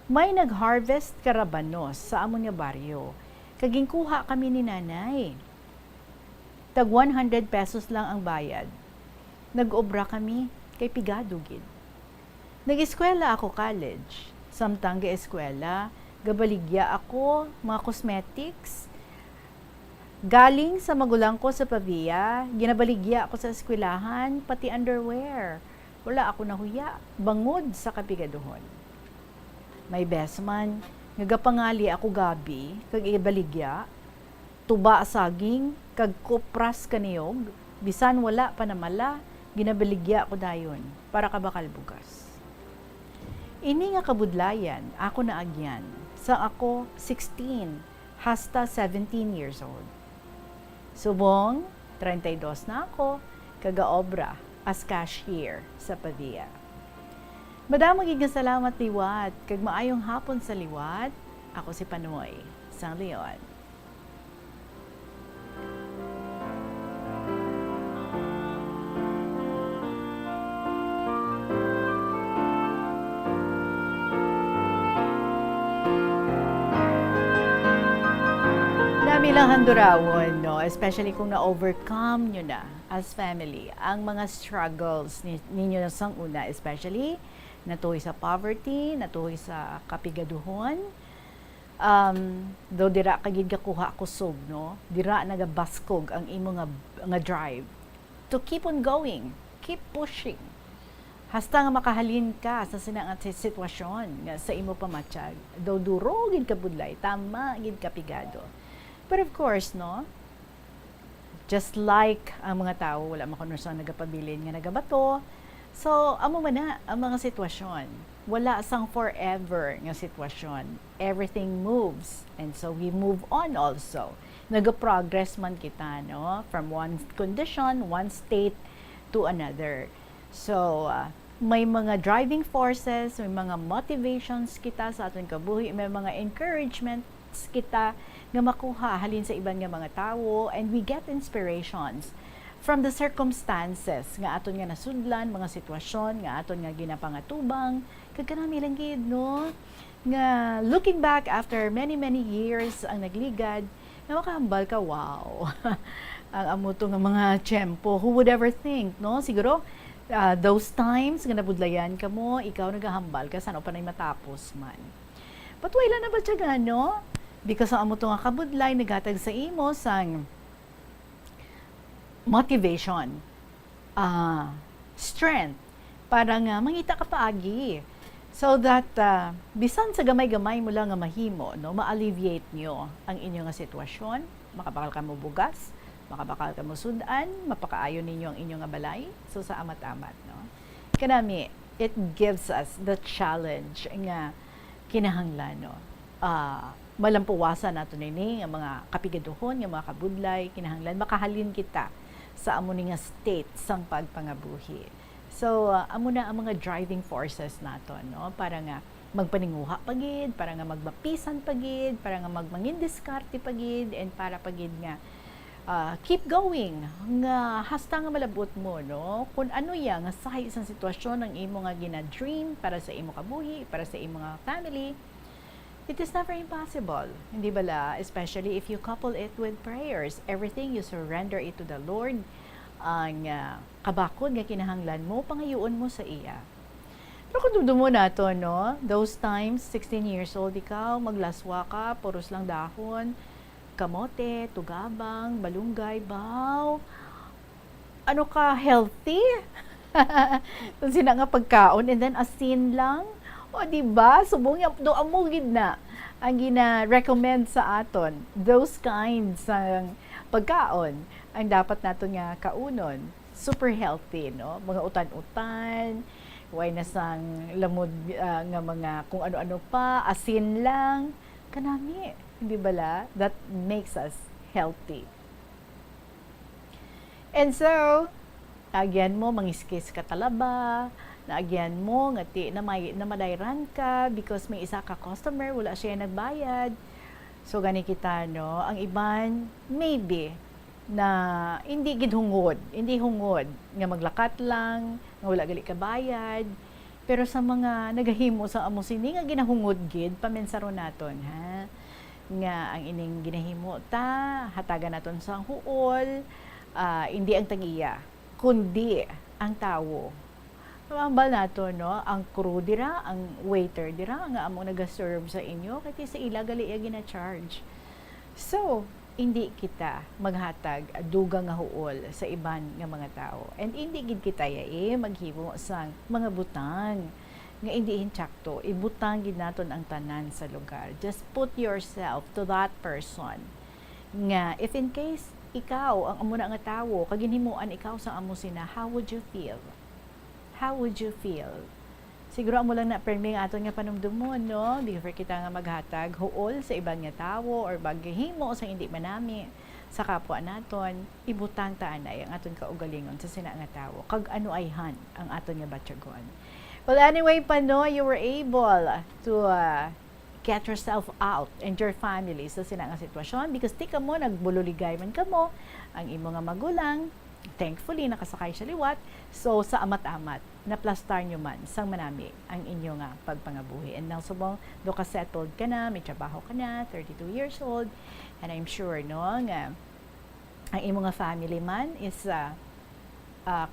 May nag-harvest karabanos sa amon nga baryo. Kaging kuha kami ni nanay. Tag 100 pesos lang ang bayad. Nag-obra kami kay pigado gid. Nag-eskwela ako college. Samtang ga-eskwela, gabaligya ako mga cosmetics. Galing sa magulang ko sa Pavia, ginabaligya ako sa eskwelahan, pati underwear. wala ako nahuya, bangod sa kapigaduhon. May besman, nagapangali ako gabi, kag ibaligya, tuba saging, kag kupras kaniyog, bisan wala pa namala, ginabaligya ko dayon, para kabakal bugas. Ini nga kabudlayan, ako na agyan, sa ako 16, hasta 17 years old. Subong, 32 na ako, kagaobra, as cashier sa Pavia. Madamang giging salamat liwat, kag maayong hapon sa liwat, ako si Panoy, Sang Leon. Namilang handurawon, no? Especially kung na-overcome nyo na as family ang mga struggles ninyo sang una, especially natuhoy sa poverty, natuhoy sa kapigaduhon. Though dira kagid kakuha kusog, no? Dira nagabaskog ang imo nga drive to keep on going, keep pushing. Hasta nga makahalin ka sa sinang sitwasyon nga sa imo pamatsyag. Though duro gid ka budlay, tama gid kapigado. But of course, no? Just like ang mga tao, wala man kuno sa nagapabilin nga nagabato. So, amo man na ang mga sitwasyon. Wala sang forever nga sitwasyon. Everything moves. And so, we move on also. Nag-progress man kita, no? From one condition, one state to another. So, may mga driving forces, may mga motivations kita sa ating kabuhi, may mga encouragements kita nga makuha halin sa ibang nga mga tao, and we get inspirations from the circumstances nga aton nga nasudlan, mga sitwasyon nga aton nga ginapangatubang, kag kanami lang gid, no? Nga looking back after many years ang nagligad, na makahambal ka, wow. Ang amuto nga mga tiyempo, who would ever think, no? Siguro those times nga nabudlayan ka mo, ikaw nagahambal ka, saan o pa na'y matapos man. But wala na ba siya no? Because ang amo nga kabudlay nagatag sa imo sang motivation, strength, para nga mangita ka paagi. So that bisan sa gamay-gamay mo lang nga mahimo, no, ma-alleviate nyo ang inyo nga sitwasyon, makabakal ka mo bugas, makabakal ka mo sudan, mapakaayo ninyo ang inyo nga balay, so sa amat-amat, no. Kanami, it gives us the challenge nga kinahanglan, no. Malampuwasan nato nini ang mga kapigaduhon, nga mga kabudlay, kinahanglan makahalin kita sa amo ni nga state sang pagpangabuhi. So amo na ang mga driving forces nato, no, para nga magpaninguha pagid, para nga magmapisan pagid, para nga magmangin diskarte pagid, and para pagid nga keep going nga hasta nga malabot mo, no, kung ano ya nga sa isang sitwasyon ang imo nga gina-dream para sa imo kabuhi, para sa imo nga family. It is never impossible, hindi bala? Especially if you couple it with prayers. Everything you surrender it to the Lord. Ang kabakod nga kinahanglan mo, pangayuon mo sa iya. Pero kung dumo na to, no? Those times, 16 years old ikaw, maglaswa ka, puros lang dahon, kamote, tugabang, balunggay, baw. Ano ka, healthy? Kung sina nga pagkaon, and then asin lang. O diba, subong yung do amugid na ang gina-recommend sa aton. Those kinds ng pagkaon ang dapat nato nga kaunon. Super healthy, no? Mga utan-utan, way na sang lamod nga mga kung ano-ano pa, asin lang. Kanami, hindi bala? That makes us healthy. And so, again mo, mangiskis ka talaba, naagyan mo nga ti na madayran ka because may isa ka customer, wala siya nagbayad. So gani kita, no, ang iban maybe na hindi hungod nga maglakat lang, nga wala gali ka bayad. Pero sa mga nagahimo sa amo sini nga ginahungod gid pamensaron naton, ha, nga ang ining ginahimo ta hatagan naton sa huol, hindi ang tagiya kundi ang tawo. Mambal nato, no, ang crew dira, ang waiter dira nga amo nag-serve sa inyo kay sa ila gali gina-charge. So hindi kita maghatag dugang nga huol sa iban nga mga tao. And hindi gid kita maghimo sang mga butang nga hindi insakto. Ibutang gid naton ang tanan sa lugar. Just put yourself to that person. Nga if in case ikaw ang amo na nga tawo, kag ginhimuan ikaw sa amo sina, how would you feel? How would you feel? Siguro amo lang na permi nga aton nga panumdumon, no? Before kita nga maghatag huol sa ibang nga tawo or baghimo sa hindi manami sa kapwa naton, ibutang taanay ang aton kaugalingon sa sina nga tawo. Kag ano ayhan ang aton nga batyagon. Well, anyway, Pano, you were able to get yourself out and your family sa sina nga sitwasyon because tika mo nagbuloligay man kamo ang imo nga magulang. Thankfully, nakasakay siya liwat. So, sa amat-amat, naplastar nyo man sang manami ang inyo nga pagpangabuhi. And now, subong, do ka settled ka na, may trabaho ka na, 32 years old. And I'm sure, no, nga, ang imo nga family man is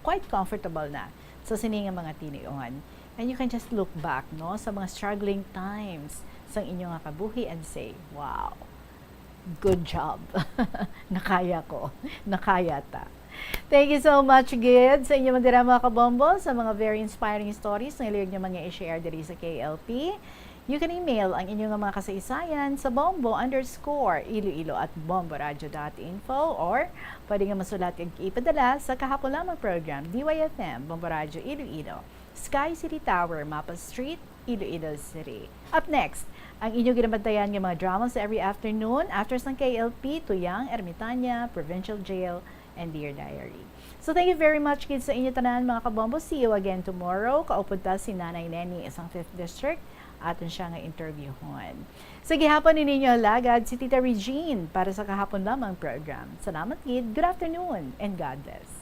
quite comfortable na sa sini nga mga tiniuhan. And you can just look back, no, sa mga struggling times sang inyo nga kabuhi and say, wow, good job. Nakaya ko. Nakaya ta. Thank you so much, Gid, sa inyo mandira mga kabombo, sa mga very inspiring stories na ilig nyo mga i-share diri sa KLP. You can email ang inyong mga kasaysayan sa bombo_iloilo@bomboradio.info or pwede nga masulat kag ipadala sa kahapon lamang program DYFM Bombo Radio Iloilo, Sky City Tower, Mapa Street, Iloilo City. Up next, ang inyong ginabantayan ng mga dramas every afternoon after ng KLP, Tuyang, Ermitaña, Provincial Jail, and Dear Diary. So thank you very much, kids, sa inyo tanan mga kabombo. See you again tomorrow. Kaupunta si Nanay Neni isang 5th District. Aton siya nga interviewon. Sa gihapon ninyo lagad si Tita Regine para sa kahapon lamang program. Salamat, kid. Good afternoon and God bless.